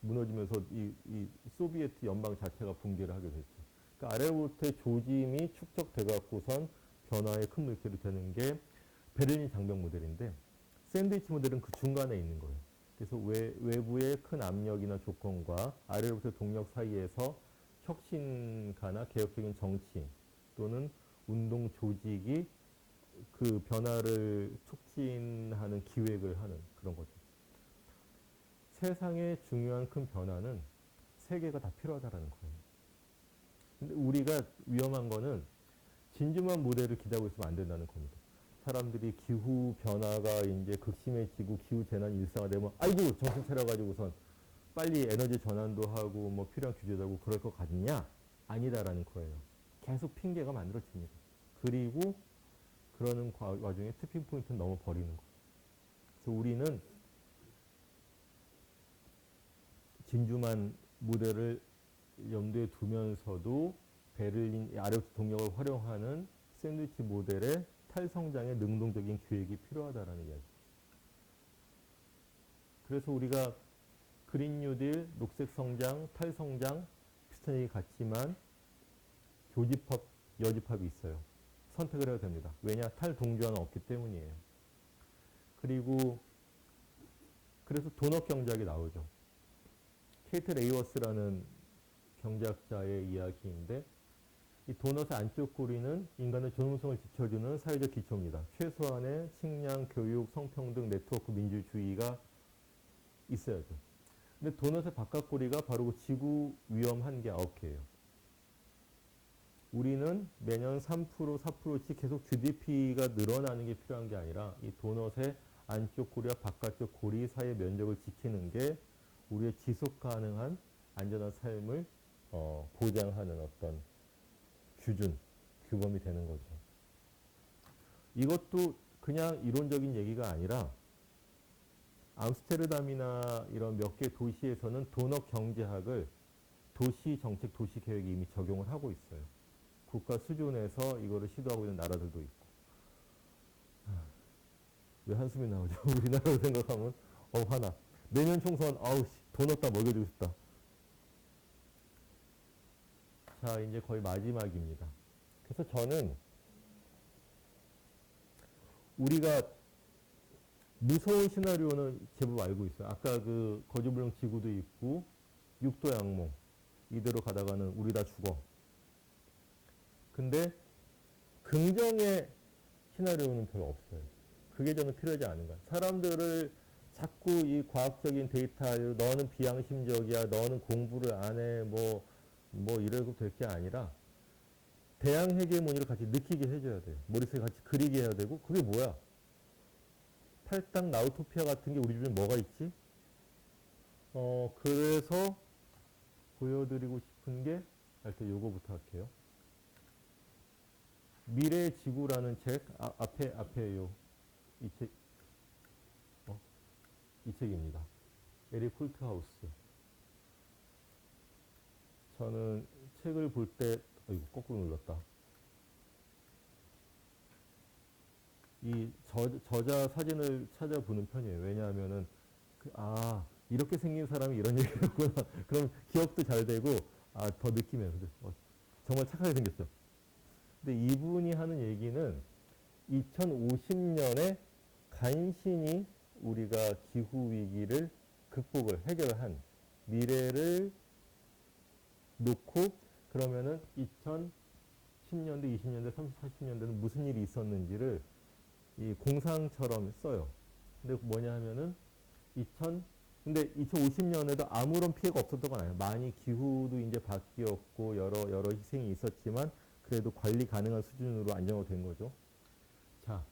S1: 무너지면서 이 소비에트 연방 자체가 붕괴를 하게 됐죠. 그러니까 아래로부터의 조짐이 축적돼 갖고선 변화의 큰 물결이 되는 게 베를린 장벽 모델인데 샌드위치 모델은 그 중간에 있는 거예요. 그래서 외부의 큰 압력이나 조건과 아래로부터 동력 사이에서 혁신가나 개혁적인 정치 또는 운동 조직이 그 변화를 촉진하는 기획을 하는 그런 거죠. 세상의 중요한 큰 변화는 세 개가 다 필요하다라는 거예요. 근데 우리가 위험한 거는 진주만 모델을 기대하고 있으면 안 된다는 겁니다. 사람들이 기후 변화가 이제 극심해지고 기후 재난이 일상화되면 아이고 정신 차려가지고선 빨리 에너지 전환도 하고 뭐 필요한 규제도 하고 그럴 것 같냐? 아니다라는 거예요. 계속 핑계가 만들어집니다. 그리고 그러는 와중에 티핑 포인트는 넘어버리는 거예요. 그래서 우리는 진주만 모델을 염두에 두면서도 베를린 아레오트 동력을 활용하는 샌드위치 모델의 탈성장에 능동적인 기획이 필요하다라는 이야기. 그래서 우리가 그린 뉴딜, 녹색 성장, 탈성장 비슷한 얘기 같지만 교집합, 여집합이 있어요. 선택을 해야 됩니다. 왜냐? 탈동조화는 없기 때문이에요. 그리고 그래서 도넛 경제학이 나오죠. 케이트 레이워스라는 경제학자의 이야기인데 이 도넛의 안쪽 고리는 인간의 존엄성을 지켜주는 사회적 기초입니다. 최소한의 식량, 교육, 성평등, 네트워크, 민주주의가 있어야죠. 근데 도넛의 바깥 고리가 바로 그 지구 위험 한계 9개예요. 우리는 매년 3%, 4%씩 계속 GDP가 늘어나는 게 필요한 게 아니라 이 도넛의 안쪽 고리와 바깥쪽 고리 사이의 면적을 지키는 게 우리의 지속 가능한 안전한 삶을 보장하는 어떤 규준, 규범이 되는 거죠. 이것도 그냥 이론적인 얘기가 아니라 암스테르담이나 이런 몇 개 도시에서는 도넛 경제학을 도시 정책, 도시 계획에 이미 적용을 하고 있어요. 국가 수준에서 이거를 시도하고 있는 나라들도 있고. 왜 한숨이 나오죠? 우리나라로 생각하면 화나. 내년 총선 아우 도넛 다 먹여주고 싶다. 자, 이제 거의 마지막입니다. 그래서 저는 우리가 무서운 시나리오는 제법 알고 있어요. 아까 그 거주불능 지구도 있고 육도 양몽 이대로 가다가는 우리 다 죽어. 근데 긍정의 시나리오는 별로 없어요. 그게 저는 필요하지 않은가. 사람들을 자꾸 이 과학적인 데이터로 너는 비양심적이야, 너는 공부를 안 해, 뭐 이러고 될 게 아니라 대양 헤게모니를 같이 느끼게 해줘야 돼요. 머릿속에 같이 그리게 해야 되고 그게 뭐야? 탈당 나우토피아 같은 게 우리 주변에 뭐가 있지? 그래서 보여드리고 싶은 게 일단 요거부터 할게요. 미래의 지구라는 책 앞에 이 책, 이 책입니다. 에릭 홀트하우스. 저는 책을 볼 때 이거 거꾸로 눌렀다. 이 저자 사진을 찾아보는 편이에요. 왜냐하면은 이렇게 생긴 사람이 이런 얘기를 했구나. 그럼 기억도 잘 되고 더 느끼면서 정말 착하게 생겼죠. 근데 이분이 하는 얘기는 2050년에 간신히 우리가 기후위기를 극복을 해결한 미래를 놓고 그러면은 2010년대, 20년대, 30, 40년대는 무슨 일이 있었는지를 이 공상처럼 써요. 근데 뭐냐 하면은 근데 2050년에도 아무런 피해가 없었던 건 아니에요. 많이 기후도 이제 바뀌었고 여러 희생이 있었지만 그래도 관리 가능한 수준으로 안정화된 거죠. 자,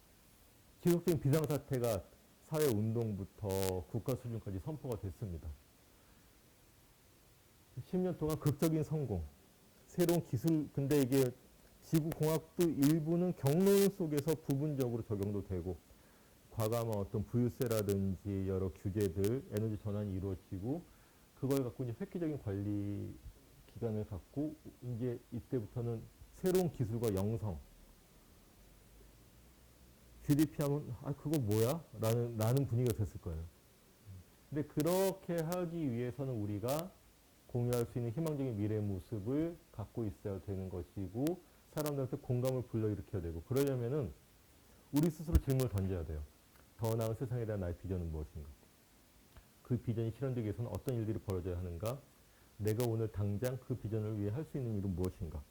S1: 지속적인 비상사태가 사회운동부터 국가 수준까지 선포가 됐습니다. 10년 동안 극적인 성공, 새로운 기술, 근데 이게 지구공학도 일부는 경로론 속에서 부분적으로 적용도 되고 과감한 어떤 부유세라든지 여러 규제들, 에너지 전환이 이루어지고 그걸 갖고 이제 획기적인 관리 기관을 갖고 이제 이때부터는 새로운 기술과 영성, GDP 하면 그거 뭐야? 라는 분위기가 됐을 거예요. 근데 그렇게 하기 위해서는 우리가 공유할 수 있는 희망적인 미래의 모습을 갖고 있어야 되는 것이고 사람들한테 공감을 불러일으켜야 되고 그러려면은 우리 스스로 질문을 던져야 돼요. 더 나은 세상에 대한 나의 비전은 무엇인가? 그 비전이 실현되기 위해서는 어떤 일들이 벌어져야 하는가? 내가 오늘 당장 그 비전을 위해 할 수 있는 일은 무엇인가?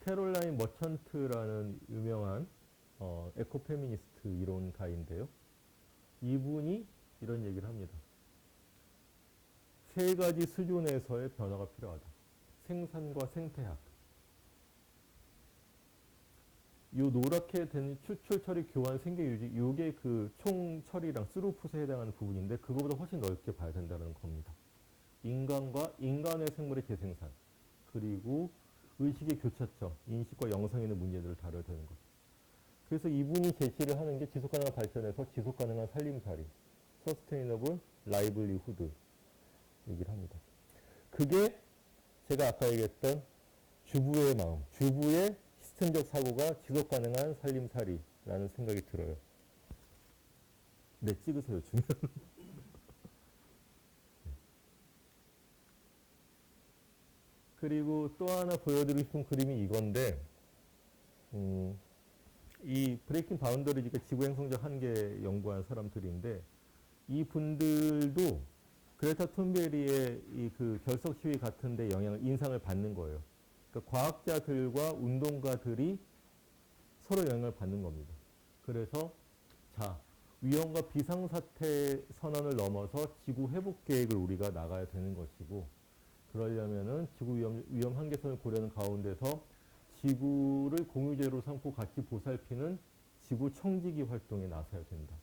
S1: 캐롤라인 머천트라는 유명한 에코페미니스트 이론가인데요. 이분이 이런 얘기를 합니다. 세 가지 수준에서의 변화가 필요하다. 생산과 생태학. 이 노랗게 된 추출, 처리, 교환, 생계 유지, 이게 그 총 처리랑 스루풋에 해당하는 부분인데 그거보다 훨씬 넓게 봐야 된다는 겁니다. 인간과 인간의 생물의 재생산, 그리고 의식의 교차점, 인식과 영성에 있는 문제들을 다뤄야 되는 거죠. 그래서 이분이 제시를 하는 게 지속가능한 발전에서 지속가능한 살림살이, Sustainable Livelihood 얘기를 합니다. 그게 제가 아까 얘기했던 주부의 마음, 주부의 시스템적 사고가 지속가능한 살림살이라는 생각이 들어요. 네, 찍으세요, 중요한. 그리고 또 하나 보여드리고 싶은 그림이 이건데, 이 브레이킹 바운더리즈가 지구 행성적 한계 연구한 사람들인데, 이 분들도 그레타 툰베리의 이 그 결석 시위 같은데 인상을 받는 거예요. 그러니까 과학자들과 운동가들이 서로 영향을 받는 겁니다. 그래서 자, 위험과 비상사태 선언을 넘어서 지구 회복 계획을 우리가 나가야 되는 것이고, 그러려면은 지구 위험 한계선을 고려하는 가운데서 지구를 공유제로 삼고 같이 보살피는 지구 청지기 활동에 나서야 된다.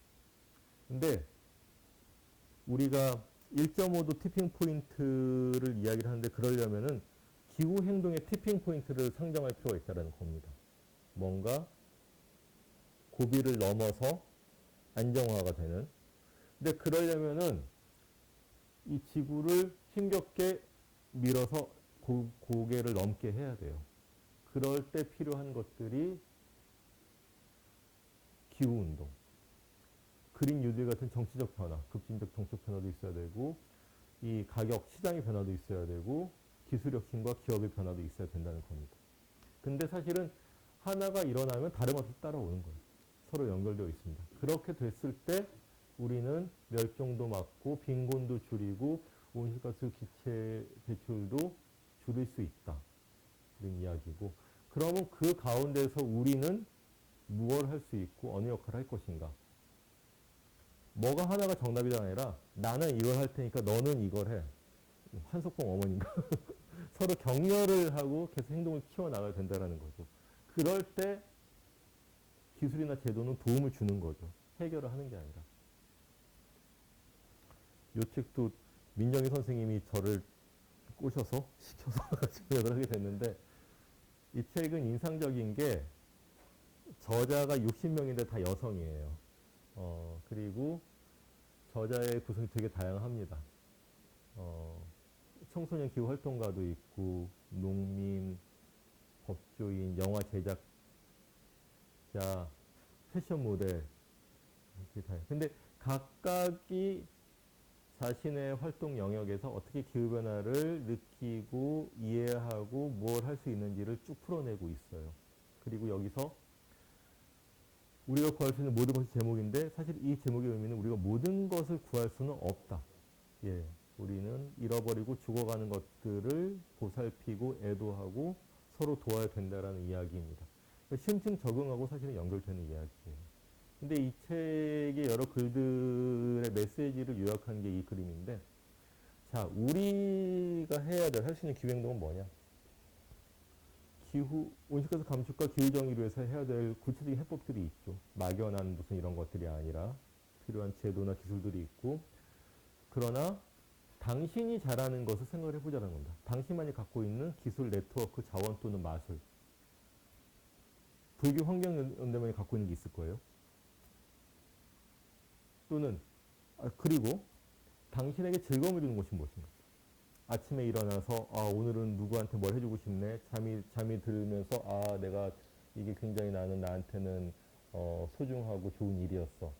S1: 근데 우리가 1.5도 티핑 포인트를 이야기를 하는데, 그러려면은 기후 행동의 티핑 포인트를 상정할 필요가 있다는 겁니다. 뭔가 고비를 넘어서 안정화가 되는. 근데 그러려면은 이 지구를 힘겹게 밀어서 고개를 넘게 해야 돼요. 그럴 때 필요한 것들이 기후운동, 그린 뉴딜 같은 정치적 변화, 급진적 정책 변화도 있어야 되고, 이 가격, 시장의 변화도 있어야 되고, 기술 혁신과 기업의 변화도 있어야 된다는 겁니다. 근데 사실은 하나가 일어나면 다른 것도 따라오는 거예요. 서로 연결되어 있습니다. 그렇게 됐을 때 우리는 멸종도 막고 빈곤도 줄이고 온실가스 기체 배출도 줄일 수 있다. 이런 이야기고, 그러면 그 가운데서 우리는 무엇을 할 수 있고 어느 역할을 할 것인가. 뭐가 하나가 정답이 아니라 나는 이걸 할 테니까 너는 이걸 해. 한석봉 어머니인가? 서로 격려를 하고 계속 행동을 키워나가야 된다는 거죠. 그럴 때 기술이나 제도는 도움을 주는 거죠. 해결을 하는 게 아니라. 이 책도 민정희 선생님이 저를 꼬셔서 시켜서 집약을 하게 됐는데, 이 책은 인상적인 게 저자가 60명인데 다 여성이에요. 그리고 저자의 구성이 되게 다양합니다. 청소년 기후 활동가도 있고, 농민, 법조인, 영화 제작자, 패션 모델, 이렇게 다. 근데 각각이 자신의 활동 영역에서 어떻게 기후변화를 느끼고 이해하고 뭘 할 수 있는지를 쭉 풀어내고 있어요. 그리고 여기서 우리가 구할 수 있는 모든 것이 제목인데, 사실 이 제목의 의미는 우리가 모든 것을 구할 수는 없다. 예, 우리는 잃어버리고 죽어가는 것들을 보살피고 애도하고 서로 도와야 된다라는 이야기입니다. 심층 적응하고 사실은 연결되는 이야기예요. 근데 이 책의 여러 글들의 메시지를 요약한 게 이 그림인데, 자, 우리가 해야 될, 할 수 있는 기후행동은 뭐냐? 온실가스 감축과 기후정의를 위해서 해야 될 구체적인 해법들이 있죠. 막연한 무슨 이런 것들이 아니라 필요한 제도나 기술들이 있고, 그러나 당신이 잘하는 것을 생각을 해보자는 겁니다. 당신만이 갖고 있는 기술, 네트워크, 자원 또는 마술. 불교 환경연대만이 갖고 있는 게 있을 거예요. 또는 그리고 당신에게 즐거움을 주는 것이 무엇인가. 아침에 일어나서 오늘은 누구한테 뭘 해주고 싶네. 잠이 들면서 내가 이게 굉장히 나한테는 소중하고 좋은 일이었어.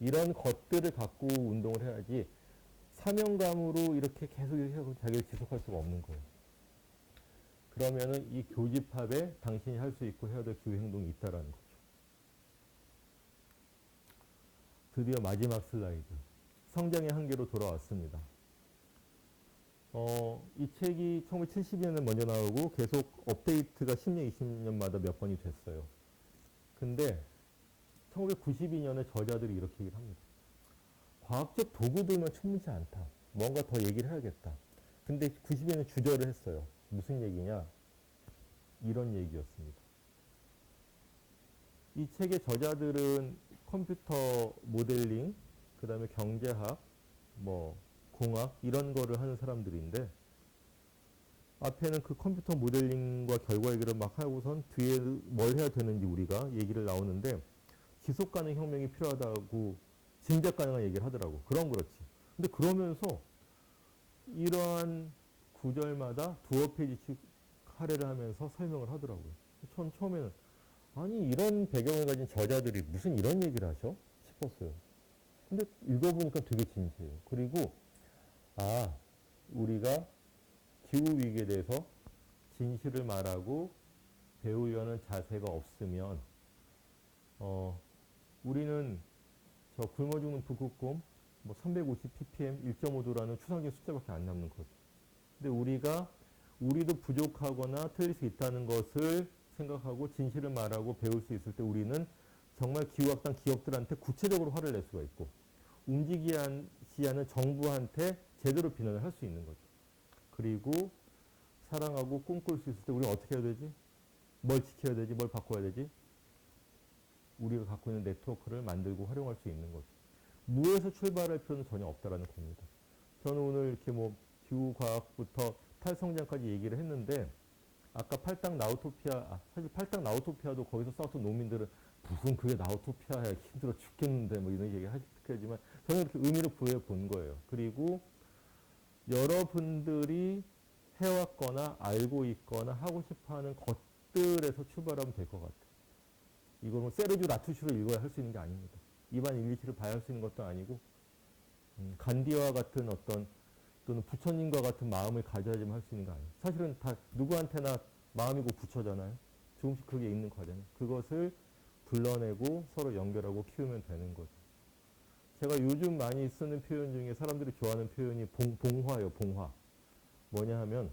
S1: 이런 것들을 갖고 운동을 해야지 사명감으로 이렇게 계속 해서 자기를 지속할 수가 없는 거예요. 그러면은 이 교집합에 당신이 할 수 있고 해야 될 기후행동이 있다라는 거죠. 드디어 마지막 슬라이드. 성장의 한계로 돌아왔습니다. 이 책이 1972년에 먼저 나오고 계속 업데이트가 10년, 20년마다 몇 번이 됐어요. 근데 1992년에 저자들이 이렇게 얘기를 합니다. 과학적 도구들만 충분치 않다. 뭔가 더 얘기를 해야겠다. 근데 92년에 주저를 했어요. 무슨 얘기냐? 이런 얘기였습니다. 이 책의 저자들은 컴퓨터 모델링, 그 다음에 경제학, 공학 이런 거를 하는 사람들인데, 앞에는 그 컴퓨터 모델링과 결과 얘기를 막 하고선 뒤에 뭘 해야 되는지 우리가 얘기를 나오는데 지속 가능 혁명이 필요하다고 진작 가능한 얘기를 하더라고. 그럼 그렇지. 근데 그러면서 이러한 구절마다 두어 페이지씩 할애를 하면서 설명을 하더라고요. 전 처음에는 아니 이런 배경을 가진 저자들이 무슨 이런 얘기를 하셔? 싶었어요. 근데 읽어보니까 되게 진지해요. 그리고 아 우리가 기후위기에 대해서 진실을 말하고 배우려는 자세가 없으면 우리는 저 굶어 죽는 북극곰 뭐 350 ppm 1.5도라는 추상적인 숫자밖에 안 남는 거죠. 근데 우리도 부족하거나 틀릴 수 있다는 것을 생각하고 진실을 말하고 배울 수 있을 때 우리는 정말 기후학당 기업들한테 구체적으로 화를 낼 수가 있고 움직이지 않은 정부한테 제대로 비난을 할 수 있는 거죠. 그리고 사랑하고 꿈꿀 수 있을 때 우리는 어떻게 해야 되지? 뭘 지켜야 되지? 뭘 바꿔야 되지? 우리가 갖고 있는 네트워크를 만들고 활용할 수 있는 거죠. 무에서 출발할 필요는 전혀 없다라는 겁니다. 저는 오늘 이렇게 뭐 기후과학부터 탈성장까지 얘기를 했는데 아까 팔당 나우토피아, 사실 팔당 나우토피아도 거기서 싸웠던 농민들은 무슨 그게 나우토피아야 힘들어 죽겠는데 뭐 이런 얘기 하시겠지만 저는 이렇게 의미를 부여해 본 거예요. 그리고 여러분들이 해왔거나 알고 있거나 하고 싶어하는 것들에서 출발하면 될 것 같아요. 이걸 뭐 세르주 라투슈를 읽어야 할 수 있는 게 아닙니다. 이반 일리치를 봐야 할 수 있는 것도 아니고 간디와 같은 어떤 또는 부처님과 같은 마음을 가져야지만 할 수 있는 거 아니에요. 사실은 다 누구한테나 마음이고 부처잖아요. 조금씩 그게 있는 과정. 그것을 불러내고 서로 연결하고 키우면 되는 거죠. 제가 요즘 많이 쓰는 표현 중에 사람들이 좋아하는 표현이 봉화예요. 봉화. 뭐냐 하면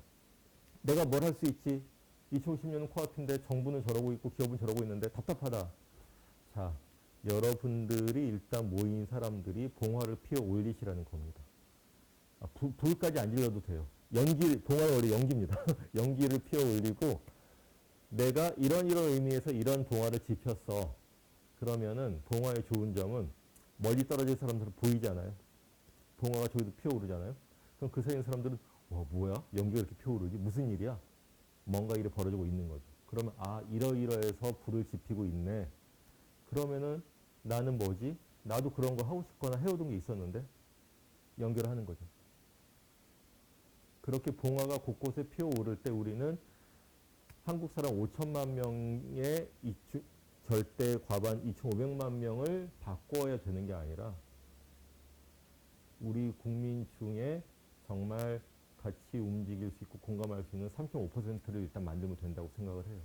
S1: 내가 뭘 할 수 있지? 2050년은 코앞인데 정부는 저러고 있고 기업은 저러고 있는데 답답하다. 자, 여러분들이 일단 모인 사람들이 봉화를 피워 올리시라는 겁니다. 불까지 안 질러도 돼요. 봉화는 원래 연기입니다. 연기를 피워 올리고 내가 이런 의미에서 이런 봉화를 지폈어. 그러면은 봉화의 좋은 점은 멀리 떨어진 사람들은 보이잖아요. 봉화가 저기도 피어오르잖아요. 그럼 그 사이에 사람들은 와 뭐야? 연기가 이렇게 피어오르지? 무슨 일이야? 뭔가 일이 벌어지고 있는 거죠. 그러면 이러이러해서 불을 지피고 있네. 그러면은 나는 뭐지? 나도 그런 거 하고 싶거나 해오던 게 있었는데 연결하는 거죠. 그렇게 봉화가 곳곳에 피어오를 때 우리는 한국 사람 5천만 명의 절대 과반 2,500만 명을 바꿔야 되는 게 아니라 우리 국민 중에 정말 같이 움직일 수 있고 공감할 수 있는 3.5%를 일단 만들면 된다고 생각을 해요.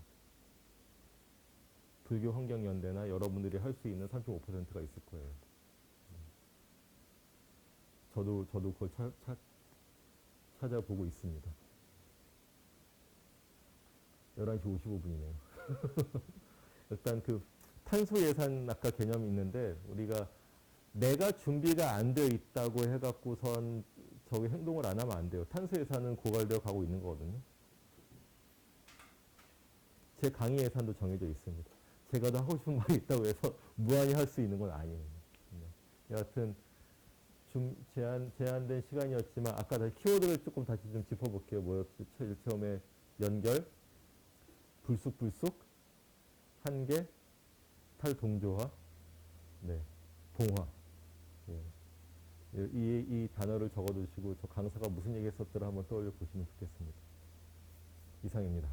S1: 불교환경연대나 여러분들이 할 수 있는 3.5%가 있을 거예요. 저도 그걸 찾아보고 있습니다. 11시 55분이네요. 일단 그 탄소 예산 아까 개념이 있는데 우리가 내가 준비가 안 되어 있다고 해갖고선 저기 행동을 안 하면 안 돼요. 탄소 예산은 고갈되어 가고 있는 거거든요. 제 강의 예산도 정해져 있습니다. 제가 더 하고 싶은 말이 있다고 해서 무한히 할 수 있는 건 아니에요. 여하튼 제한된 시간이었지만 아까 다시 키워드를 조금 다시 좀 짚어볼게요. 뭐였죠? 제일 처음에 연결, 불쑥불쑥, 한계, 탈동조화, 네, 봉화. 예. 이 단어를 적어두시고 저 강사가 무슨 얘기 했었더라 한번 떠올려 보시면 좋겠습니다. 이상입니다.